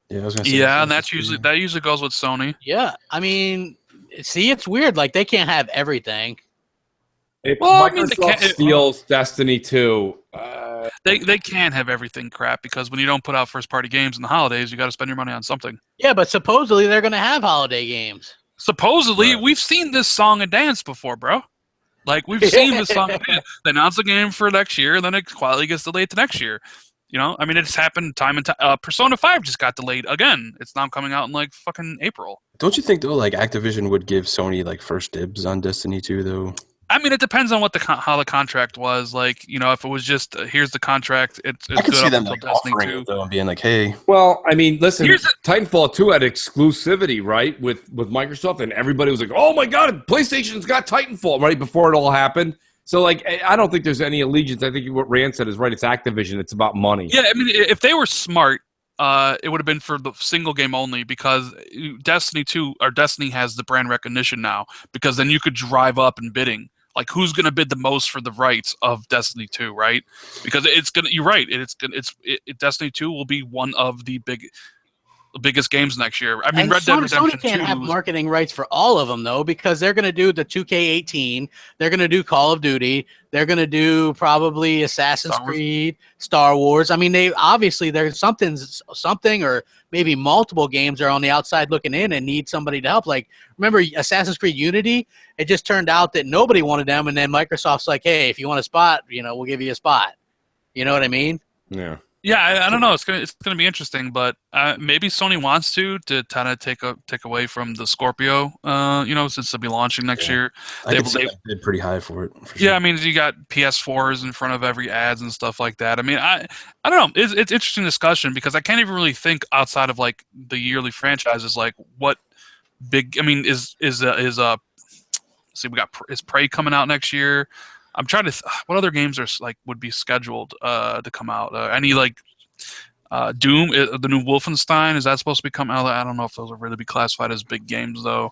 Yeah, I was gonna say Yeah, and Assassin's Creed. that usually goes with Sony. Yeah, I mean, see, it's weird. Like they can't have everything. If Well, I mean, they Microsoft can't- steals Destiny 2, They can't have everything crap because when you don't put out first party games in the holidays, you got to spend your money on something. Yeah, but supposedly they're going to have holiday games. Supposedly, Right. we've seen this song and dance before, bro. Like we've seen this song and dance. They announce the game for next year, and then it quietly gets delayed to next year. You know, I mean, it's happened time and time. Persona 5 just got delayed again. It's now coming out in like fucking April. Don't you think though, like Activision would give Sony like first dibs on Destiny 2 though? I mean, it depends on what how the contract was. Like, you know, if it was just here's the contract, it's I could good see up them until like Destiny offering 2. it though and being like, hey, well, I mean, listen, Here's the- Titanfall 2 had exclusivity, right, with Microsoft, and everybody was like, oh my God, PlayStation's got Titanfall, right, before it all happened. So, like, I don't think there's any allegiance. I think what Rand said is right. It's Activision. It's about money. Yeah, I mean, if they were smart, it would have been for the single game only because Destiny 2 or Destiny has the brand recognition now because then you could drive up in bidding. Like who's going to bid the most for the rights of Destiny 2, right? Because it's going to, you're right. Destiny 2 will be one of the biggest games next year. I mean, And Red Dead Sony Redemption can't 2 have marketing rights for all of them, though, because they're going to do the 2K18. They're going to do Call of Duty. They're going to do probably Assassin's Star Wars. Creed, Star Wars. I mean, they obviously there's something or maybe multiple games are on the outside looking in and need somebody to help. Like, remember Assassin's Creed Unity? It just turned out that nobody wanted them, and then Microsoft's like, hey, if you want a spot, we'll give you a spot. You know what I mean? Yeah. Yeah, I don't know. It's gonna be interesting, but maybe Sony wants to kind of take away from the Scorpio. Since they'll be launching next year. I could see that bid pretty high for it. For sure. Yeah, I mean, you got PS4s in front of every ads and stuff like that. I mean, I don't know. It's interesting discussion because I can't even really think outside of like the yearly franchises. Like what big? I mean, is see, we got is Prey coming out next year. I'm trying to. What other games are would be scheduled to come out? Any like Doom, the new Wolfenstein, is that supposed to be coming out? I don't know if those will really be classified as big games though.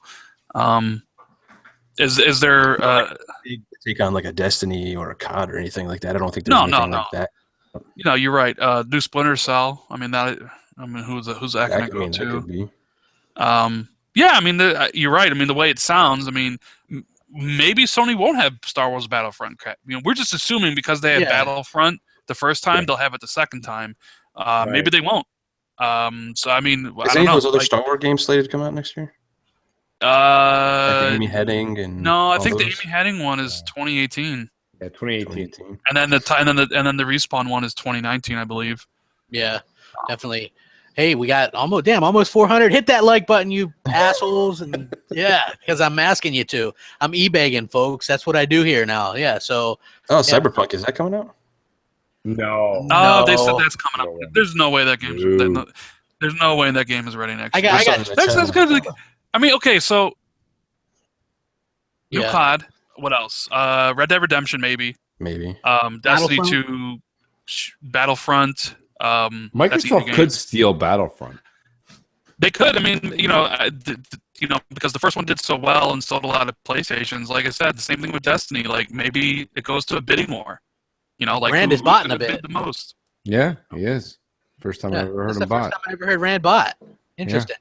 Is there take on like a Destiny or a COD or anything like that? I don't think there's anything like that. You're right. New Splinter Cell. I mean who's that going to go That to? could be. Yeah, I mean you're right. I mean the way it sounds. I mean. Maybe Sony won't have Star Wars Battlefront. We're just assuming because they had Battlefront the first time, they'll have it the second time. Maybe they won't. So I mean, Is any of those other Star Wars games slated to come out next year? Like the Amy Heading and no, I think those? the Amy Heading one is 2018, Yeah, 2018. and then the Respawn one is 2019, I believe. Yeah, definitely. Hey, we got almost 400. Hit that like button, you assholes. And yeah, because I'm asking you to. I'm eBaying, folks. That's what I do here now. Yeah, so. Cyberpunk, is that coming out? No. Oh, No. they said that's coming up. There's no way that game's. No. There's no way that game is ready next year. I got That's good. Like, I mean, okay, so new Yeah. COD. What else? Red Dead Redemption, maybe. Maybe. Destiny 2, Battlefront. That's easy Microsoft game. could steal Battlefront. They could. I mean, because the first one did so well and sold a lot of PlayStations. Like I said, the same thing with Destiny. Like maybe it goes to a bidding war. Like Rand is botting a bit. the most. Yeah, he is. First time I ever heard That's him the first bot. time I ever heard Rand bot. Interesting.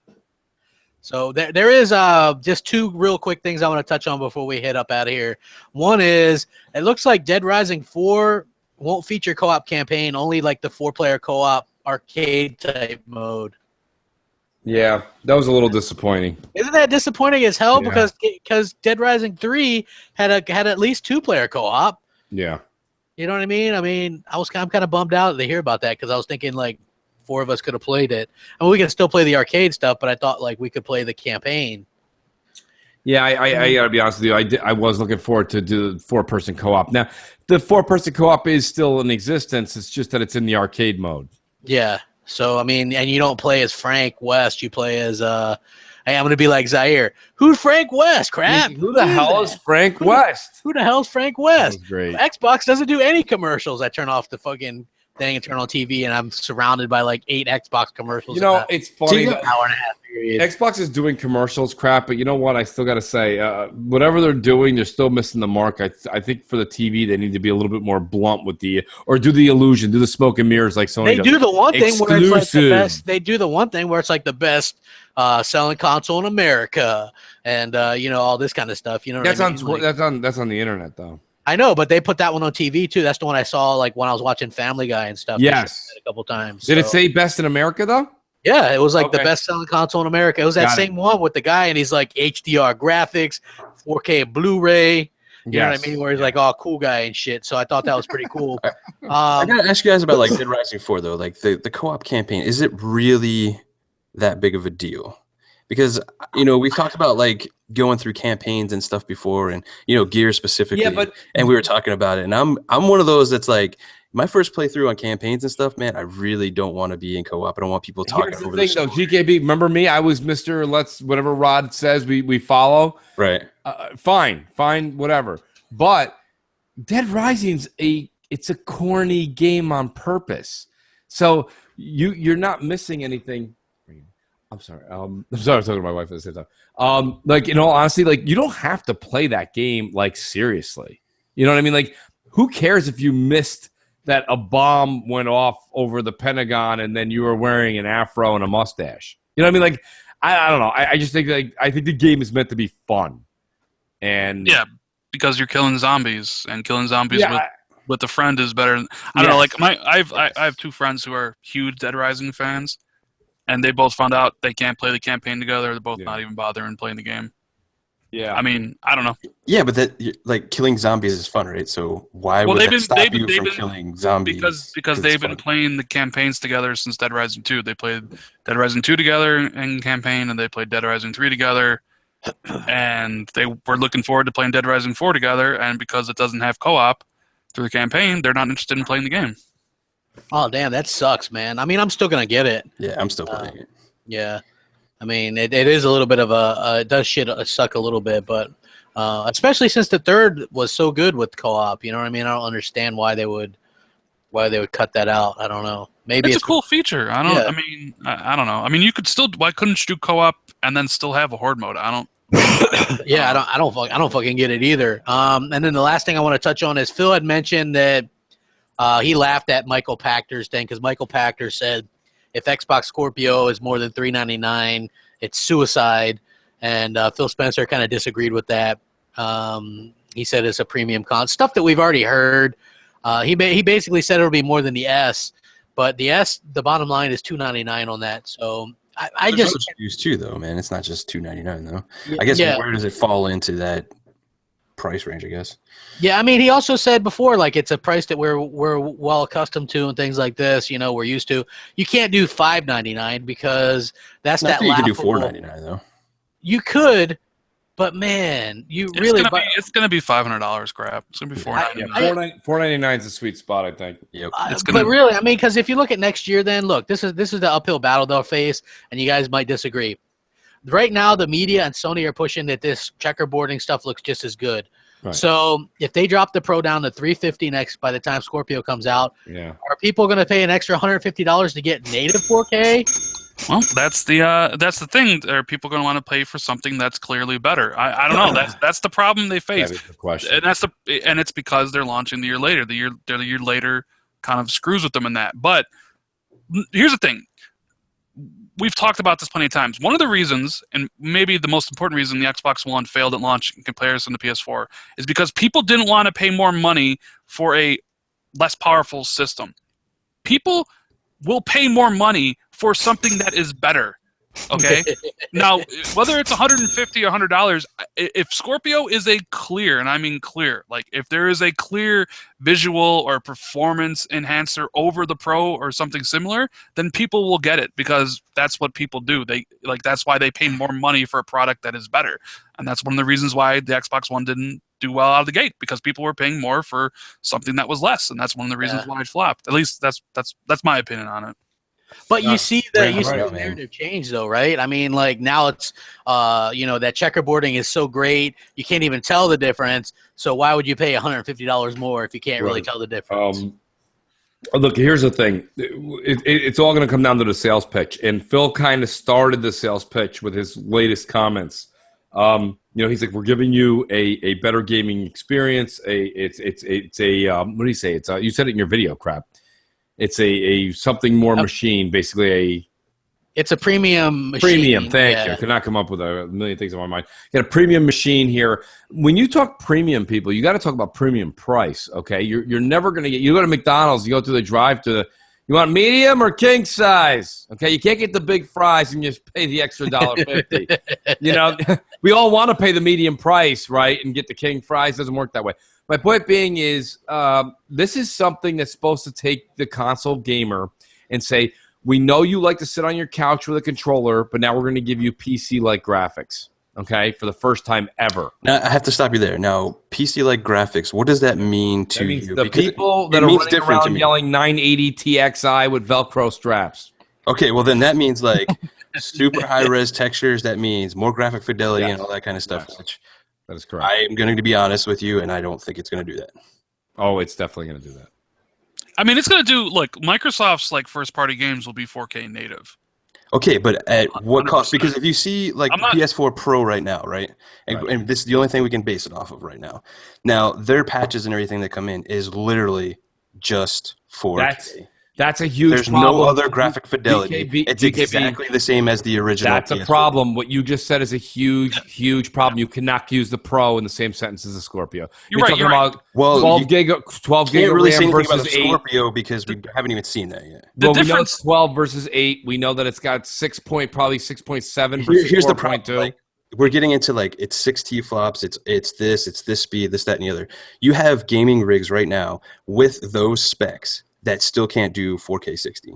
So there is just two real quick things I want to touch on before we head up out of here. One is it looks like Dead Rising 4 won't feature co-op campaign, only like the 4-player co-op arcade type mode. Yeah, that was a little disappointing. Isn't that disappointing as hell? Yeah. Because Dead Rising 3 had at least 2-player co-op. Yeah. You know what I mean? I'm kind of bummed out to hear about that because I was thinking like 4 of us could have played it. I mean, we can still play the arcade stuff, but I thought like we could play the campaign. Yeah, I gotta be honest with you. I was looking forward to do the 4-person co-op. Now, the 4-person co-op is still in existence. It's just that it's in the arcade mode. Yeah. So I mean, and you don't play as Frank West. You play as hey, I'm gonna be like Zaire. Who's Frank West? Crap. Who the hell is Frank West? Who the hell's Frank West? Great. Xbox doesn't do any commercials. I turn off the fucking thing and turn on TV, and I'm surrounded by like 8 Xbox commercials. You know, it's funny. Hour and a half period. Xbox is doing commercials crap, but you know what? I still got to say, whatever they're doing, they're still missing the mark. I think for the TV, they need to be a little bit more blunt with or do the illusion, do the smoke and mirrors like Sony They does. do the one thing where it's like the Exclusive. best. They do the one thing where it's like the best selling console in America, and you know, all this kind of stuff. You know, That's what I mean? that's on the internet though. I know, but they put that one on TV too. That's the one I saw like when I was watching Family Guy and stuff. Yes, a couple times. Did it say best in America though? Yeah, it was like the Okay. best selling console in America. It was that Got it. same one with the guy, and he's like HDR graphics, 4K Blu-ray. You know what I mean? Where he's like, "Oh, cool guy" and shit. So I thought that was pretty cool. I gotta ask you guys about like Dead Rising 4 though. Like the co-op campaign, is it really that big of a deal? Because you know we've talked about like going through campaigns and stuff before, and you know Gear specifically. Yeah, but and we were talking about it, and I'm one of those that's like my first playthrough on campaigns and stuff. Man, I really don't want to be in co-op. I don't want people talking here's the over thing the though, story. GKB. Remember me? I was Mr. Let's whatever Rod says we follow. Right. Fine, whatever. But Dead Rising's it's a corny game on purpose. So you're not missing anything. I'm sorry. I'm sorry. I was talking to my wife at the same time. Like in all honesty, like you don't have to play that game like seriously. You know what I mean? Like who cares if you missed that a bomb went off over the Pentagon and then you were wearing an afro and a mustache? You know what I mean? Like I don't know. I just think like I think the game is meant to be fun. And Yeah, because you're killing zombies, and killing zombies with a friend is better. I don't know. Like I have 2 friends who are huge Dead Rising fans, and they both found out they can't play the campaign together. They're both not even bothering playing the game. Yeah. I mean, I don't know. Yeah, but that like killing zombies is fun, right? So why would that stop you from killing zombies? Because they've been playing the campaigns together since Dead Rising 2. They played Dead Rising 2 together in campaign, and they played Dead Rising 3 together. And they were looking forward to playing Dead Rising 4 together, and because it doesn't have co-op through the campaign, they're not interested in playing the game. Oh, damn, that sucks, man. I mean, I'm still gonna get it. Yeah, I'm still playing it. Yeah, I mean, it is a little bit of it does suck a little bit, but especially since the 3rd was so good with co-op. You know what I mean? I don't understand why they would cut that out. I don't know. Maybe it's a cool feature. I don't. Yeah. I mean, I don't know. I mean, you could still. Why couldn't you do co-op and then still have a horde mode? I don't. Yeah, I don't fucking get it either. And then the last thing I want to touch on is Phil had mentioned that he laughed at Michael Pachter's thing because Michael Pachter said if Xbox Scorpio is more than $399, it's suicide. And Phil Spencer kind of disagreed with that. He said it's a premium stuff that we've already heard. He basically said it'll be more than the S, but the S, the bottom line is $299 on that. So I just use too though, man. It's not just $299 though. I guess where does it fall into that price range? I guess. Yeah, I mean, he also said before, like it's a price that we're well accustomed to and things like this. You know, we're used to. You can't do $599 because that's that. You can do $499 though. You could, but man, it's gonna be $500. Crap, it's gonna be $499. $499 is a sweet spot, I think. Yep. But really, I mean, because if you look at next year, then look, this is the uphill battle they'll face, and you guys might disagree. Right now, the media and Sony are pushing that this checkerboarding stuff looks just as good. Right. So if they drop the Pro down to $350 next by the time Scorpio comes out, are people going to pay an extra $150 to get native 4K? Well, that's the thing. Are people going to want to pay for something that's clearly better? I don't know. That's the problem they face. That is the question. And it's because they're launching the year later. The year later kind of screws with them in that. But here's the thing. We've talked about this plenty of times. One of the reasons, and maybe the most important reason the Xbox One failed at launch in comparison to PS4, is because people didn't want to pay more money for a less powerful system. People will pay more money for something that is better. Okay. Now, whether it's $150 or $100, if Scorpio is a clear, and I mean clear, like if there is a clear visual or performance enhancer over the Pro or something similar, then people will get it because that's what people do. That's why they pay more money for a product that is better. And that's one of the reasons why the Xbox One didn't do well out of the gate, because people were paying more for something that was less, and that's one of the reasons why it flopped. At least that's my opinion on it. But you see the narrative change, though, right? I mean, like now it's, that checkerboarding is so great, you can't even tell the difference. So why would you pay $150 more if you can't really tell the difference? Look, here's the thing. It's all going to come down to the sales pitch. And Phil kind of started the sales pitch with his latest comments. He's like, we're giving you a better gaming experience. It's what do you say? You said it in your video, Crap. It's a something more machine, basically it's a premium machine. Premium, thank you. I could not come up with a million things in my mind. You got a premium machine here. When you talk premium, people, you got to talk about premium price, okay? You're never going to get – you go to McDonald's, you go through the drive-thru, you want medium or king size? Okay, you can't get the big fries and just pay the extra $1.50. We all want to pay the medium price, right, and get the king fries. It doesn't work that way. My point being is this is something that's supposed to take the console gamer and say, we know you like to sit on your couch with a controller, but now we're going to give you PC-like graphics, okay, for the first time ever. Now, I have to stop you there. Now, PC-like graphics, what does that mean to you? The people that are running around yelling 980 TXI with Velcro straps. Okay, well, then that means like super high-res textures. That means more graphic fidelity and all that kind of stuff, which that is correct. I'm going to be honest with you, and I don't think it's going to do that. Oh, it's definitely going to do that. I mean, it's going to do, like, Microsoft's, like, first-party games will be 4K native. Okay, but at what 100%. cost? Because if you see, like, PS4 Pro right now, right? And this is the only thing we can base it off of right now. Now, their patches and everything that come in is literally just 4K. That's a huge There's problem. no other graphic fidelity. It's exactly the same as the original. That's a problem. What you just said is a huge, huge problem. You cannot use the Pro in the same sentence as the Scorpio. You're talking about 12 gig of really RAM versus about the 8. Scorpio because we haven't even seen that yet. Well, we know it's 12 versus 8. We know that it's got 6.7 versus Here's 4.2. the problem. Like, we're getting into like it's 6 T-flops, it's this speed, this, that, and the other. You have gaming rigs right now with those specs that still can't do 4K 60.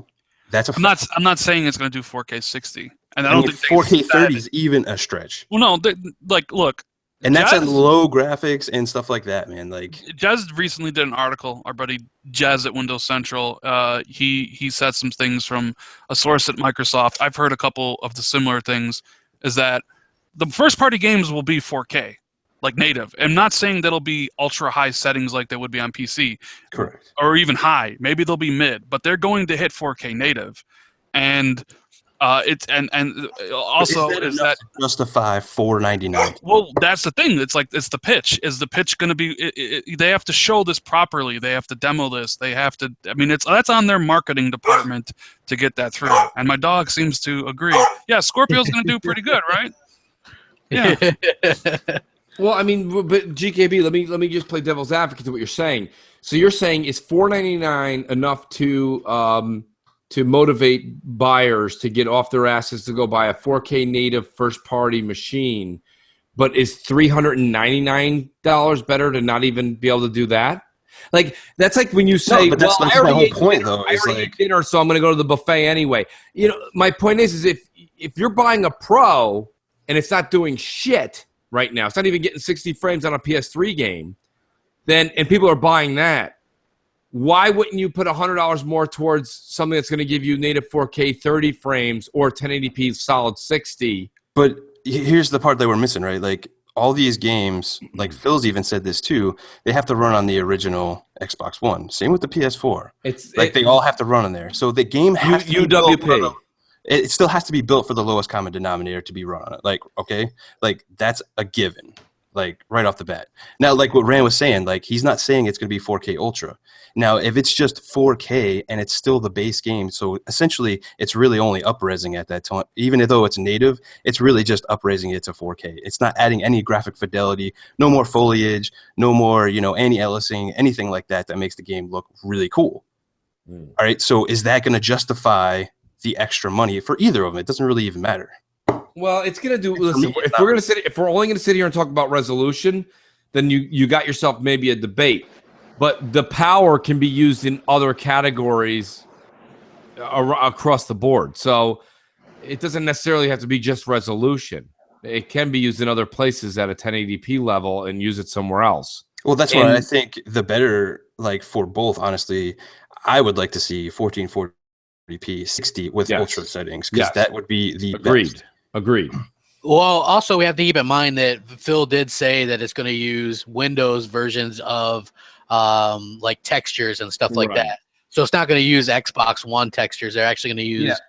That's a fact. I'm not saying it's going to do 4K 60, and I don't think 4K 30 is even a stretch. Well, no, look, and that's on low graphics and stuff like that, man. Like Jez recently did an article. Our buddy Jez at Windows Central, he said some things from a source at Microsoft. I've heard a couple of the similar things. Is that the first party games will be 4K. Like native. I'm not saying that'll be ultra high settings like they would be on PC. Correct. Or even high. Maybe they'll be mid, but they're going to hit 4K native. And it's and also is that justify $499? Well, that's the thing. It's like it's the pitch. Is the pitch going to be? They have to show this properly. They have to demo this. They have to. I mean, that's on their marketing department to get that through. And my dog seems to agree. Yeah, Scorpio's going to do pretty good, right? Yeah. Well, I mean, but GKB, let me just play devil's advocate to what you're saying. So you're saying is $499 enough to motivate buyers to get off their asses to go buy a 4K native first party machine, but is $399 better to not even be able to do that? Like that's like when you say, no, but that's my whole point, though. I already ate dinner, so I'm going to go to the buffet anyway. My point is if you're buying a Pro and it's not doing shit right now, it's not even getting 60 frames on a PS3 game, and people are buying that, why wouldn't you put $100 more towards something that's going to give you native 4K 30 frames or 1080p solid 60? But here's the part that we're missing, right? Like all these games, like Phil's even said this too, they have to run on the original Xbox One. Same with the PS4. They all have to run on there. So the game has to UWP. It still has to be built for the lowest common denominator to be run on it. Like, okay, like that's a given, like right off the bat. Now, like what Rand was saying, like he's not saying it's going to be 4K Ultra. Now, if it's just 4K and it's still the base game, so essentially it's really only up-resing at that time. Even though it's native, it's really just up-resing it to 4K. It's not adding any graphic fidelity, no more foliage, no more, anti-aliasing, anything like that makes the game look really cool. All right, so is that going to justify the extra money for either of them. It doesn't really even matter. Well, it's gonna do. Listen, if we're only gonna sit here and talk about resolution, then you got yourself maybe a debate. But the power can be used in other categories across the board. So it doesn't necessarily have to be just resolution. It can be used in other places at a 1080p level and use it somewhere else. Well, that's why I think the better, like for both, honestly, I would like to see 1440p 60 with ultra settings, because that would be the best. Agreed. Well, also we have to keep in mind that Phil did say that it's going to use Windows versions of like textures and stuff like that. So it's not going to use Xbox One textures. They're actually going to use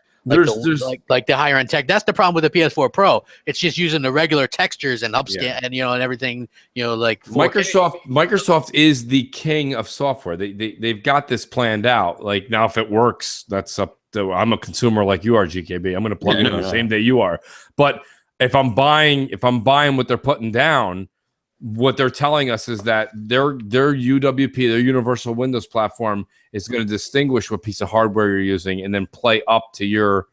like the higher end tech. That's the problem with the PS4 Pro. It's just using the regular textures and upscan and and everything. Like 4K. Microsoft is the king of software. They've got this planned out. Like now, if it works, that's up to. I'm a consumer like you are, GKB. I'm going to plug it in the same day you are. But if I'm buying what they're putting down, what they're telling us is that their UWP, their Universal Windows Platform, is going to distinguish what piece of hardware you're using and then play up to your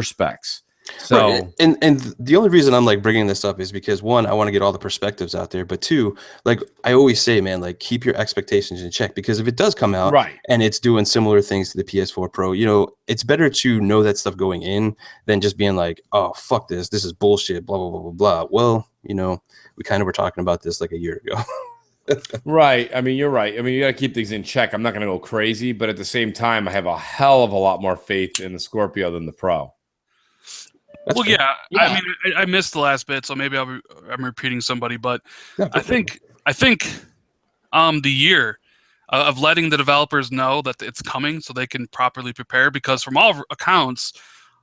specs. So, right. And the only reason I'm like bringing this up is because, one, I want to get all the perspectives out there, but two, like I always say, man, like keep your expectations in check, because if it does come out and it's doing similar things to the PS4 Pro, it's better to know that stuff going in than just being like, oh, fuck this is bullshit, blah, blah, blah, blah, blah. Well, we kind of were talking about this like a year ago. Right. I mean, you're right. I mean, you got to keep things in check. I'm not going to go crazy, but at the same time, I have a hell of a lot more faith in the Scorpio than the Pro. Well, yeah. I mean, I missed the last bit, so maybe I'm repeating somebody, but I think the year of letting the developers know that it's coming so they can properly prepare, because from all accounts,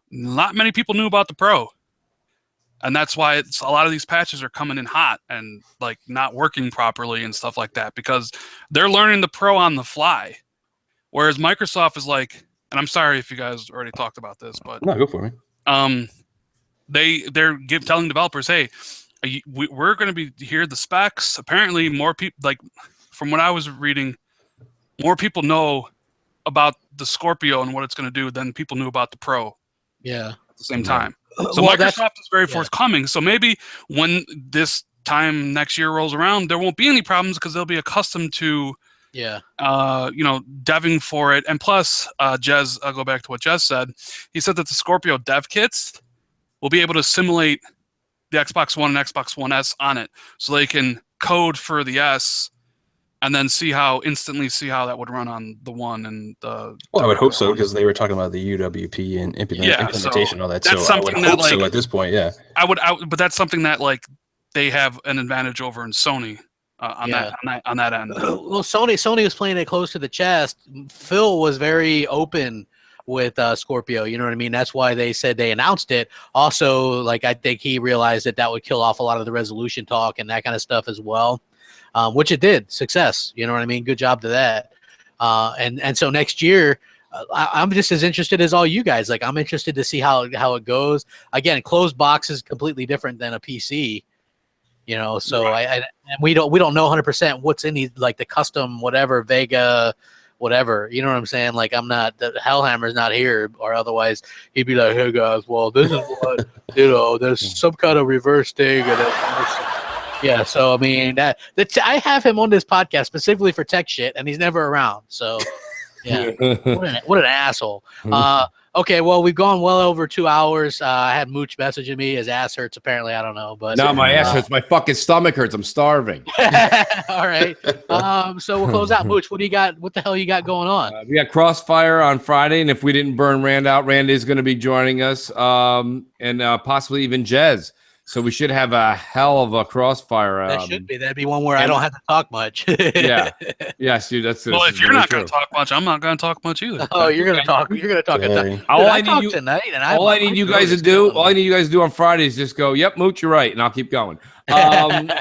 not many people knew about the Pro. And that's why a lot of these patches are coming in hot and like not working properly and stuff like that, because they're learning the Pro on the fly. Whereas Microsoft is like, and I'm sorry if you guys already talked about this, but no, go for it. They're telling developers, hey, we're going to be here the specs. Apparently, more people, like from what I was reading, more people know about the Scorpio and what it's going to do than people knew about the Pro. Yeah, at the same time. So Microsoft is very forthcoming. So maybe when this time next year rolls around, there won't be any problems because they'll be accustomed to, deving for it. And plus, Jez, I'll go back to what Jez said. He said that the Scorpio dev kits will be able to simulate the Xbox One and Xbox One S on it, so they can code for the S and then instantly see how that would run on the One and the. Well, I would hope so, because they were talking about the UWP and implementation and all that. That's so something I would hope so at this point, yeah. But that's something that like they have an advantage over in Sony on that end. Well, Sony was playing it close to the chest. Phil was very open with Scorpio, you know what I mean? That's why they said they announced it. Also, like I think he realized that would kill off a lot of the resolution talk and that kind of stuff as well, which it did. Success, you know what I mean? Good job to that. And so next year, I'm just as interested as all you guys. Like I'm interested to see how it goes. Again, closed box is completely different than a PC. So and we don't know 100% what's in these, like the custom whatever Vega. Whatever, you know what I'm saying? Like the Hellhammer's not here, or otherwise he'd be like, "Hey guys, well, this is what there's some kind of reverse thing." And so I mean I have him on this podcast specifically for tech shit, and he's never around. So yeah, what an asshole. Okay, well, we've gone well over 2 hours. I had Mooch messaging me. His ass hurts, apparently. I don't know. But no, my ass hurts. My fucking stomach hurts. I'm starving. All right. So we'll close out. Mooch, what do you got? What the hell you got going on? We got Crossfire on Friday, and if we didn't burn Rand out, Rand is going to be joining us, and possibly even Jez. So we should have a hell of a Crossfire. That should be. That'd be one where I don't have to talk much. Yes, dude. Well, if you're not going to talk much, I'm not going to talk much either. Oh, you're going to talk. You're going to talk. All I need you guys to do on Friday is just go, "Yep, Mooch, you're right," and I'll keep going.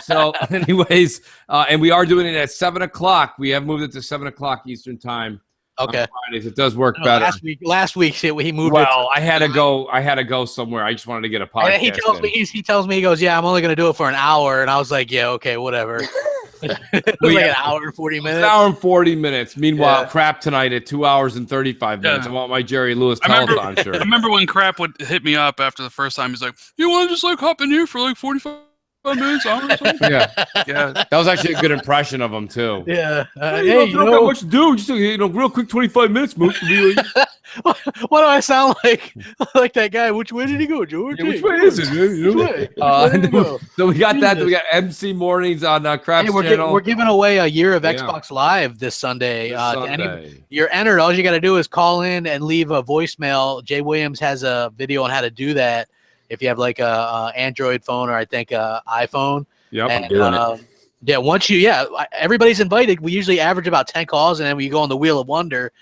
So, anyways, and we are doing it at 7:00. We have moved it to 7:00 Eastern time. Okay. Fridays. It does work better. Last week he moved. Well, I had to go somewhere. I just wanted to get a podcast. He tells me he goes, "Yeah, I'm only going to do it for an hour," and I was like, "Yeah, okay, whatever." It was like an hour and 40 minutes. An hour and 40 minutes. Meanwhile, Crap tonight at 2 hours and 35 minutes. I want my Jerry Lewis telethon shirt. I remember when Crap would hit me up after the first time. He's like, "You want to just like hop in here for like 45 minutes, hour or something?" Yeah. That was actually a good impression of him too. Yeah. Hey, you don't got much to do. Just real quick, 25 minutes. What do I sound like? Like that guy? Which way did he go, George? Yeah, which way is it? So we got that. We got MC Mornings on Crap's channel. We're giving away a year of Xbox Live this Sunday. You're entered. All you got to do is call in and leave a voicemail. Jay Williams has a video on how to do that. If you have like a Android phone or I think a iPhone. Yep, and, I'm doing it. Yeah, everybody's invited. We usually average about 10 calls, and then we go on the Wheel of Wonder,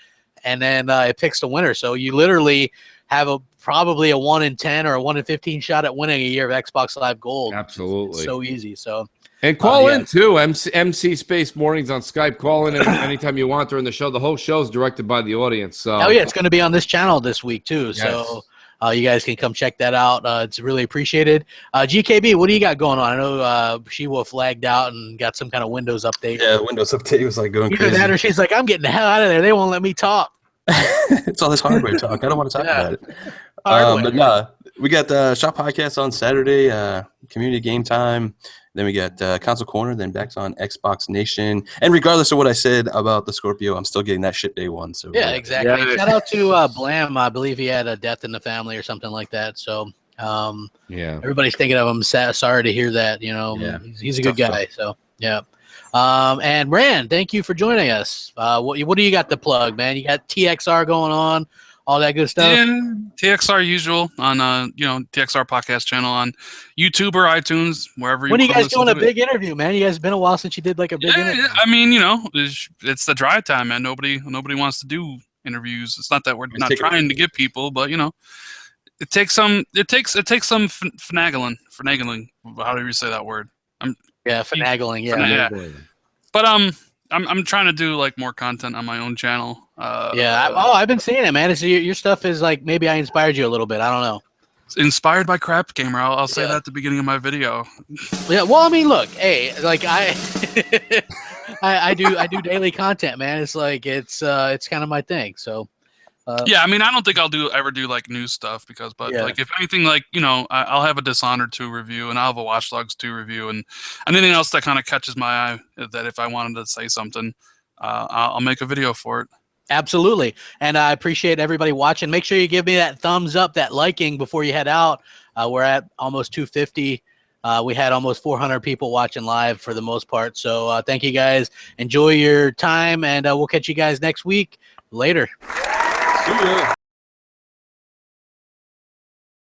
and then it picks the winner. So you literally have probably a 1 in 10 or a 1 in 15 shot at winning a year of Xbox Live Gold. Absolutely. It's so easy. So. And call in too, MC Space Mornings on Skype. Call in anytime you want during the show. The whole show is directed by the audience. So. Oh yeah, it's going to be on this channel this week too. Yes. So. You guys can come check that out. It's really appreciated. GKB, what do you got going on? I know She-Wolf flagged out and got some kind of Windows update. Yeah, Windows update was like going crazy. That or she's like, I'm getting the hell out of there. They won't let me talk. It's all this hardware talk. I don't want to talk about it. But no, we got Shop Podcast on Saturday, Community Game Time. Then we got Console Corner, then back on Xbox Nation. And regardless of what I said about the Scorpio, I'm still getting that shit day one. So yeah, exactly. Yeah. Shout out to Blam. I believe he had a death in the family or something like that. So everybody's thinking of him. Sorry to hear that. He's a good guy. So yeah. And Rand, thank you for joining us. What do you got to plug, man? You got TXR going on. All that good stuff. Yeah, TXR usual on TXR podcast channel on YouTube or iTunes, wherever. When are you guys doing a big interview, man? You guys been a while since you did like a big interview. I mean, it's the dry time, man. Nobody wants to do interviews. It's not that we're not trying to get people, but it takes some finagling. How do you say that word? Finagling. Yeah. But I'm trying to do like more content on my own channel. I've been seeing it, man. Your stuff is like maybe I inspired you a little bit. I don't know. It's inspired by Crapgamer. I'll say that at the beginning of my video. Yeah. Well, I mean, look, hey, like I do daily content, man. It's like it's kind of my thing. So. I mean, I don't think I'll ever do like news stuff like if anything, like I'll have a Dishonored 2 review and I'll have a Watch Dogs 2 review and anything else that kind of catches my eye. That if I wanted to say something, I'll make a video for it. Absolutely, and I appreciate everybody watching. Make sure you give me that thumbs up, that liking before you head out. We're at almost 250. We had almost 400 people watching live for the most part. So thank you guys. Enjoy your time, and we'll catch you guys next week. Later. See ya.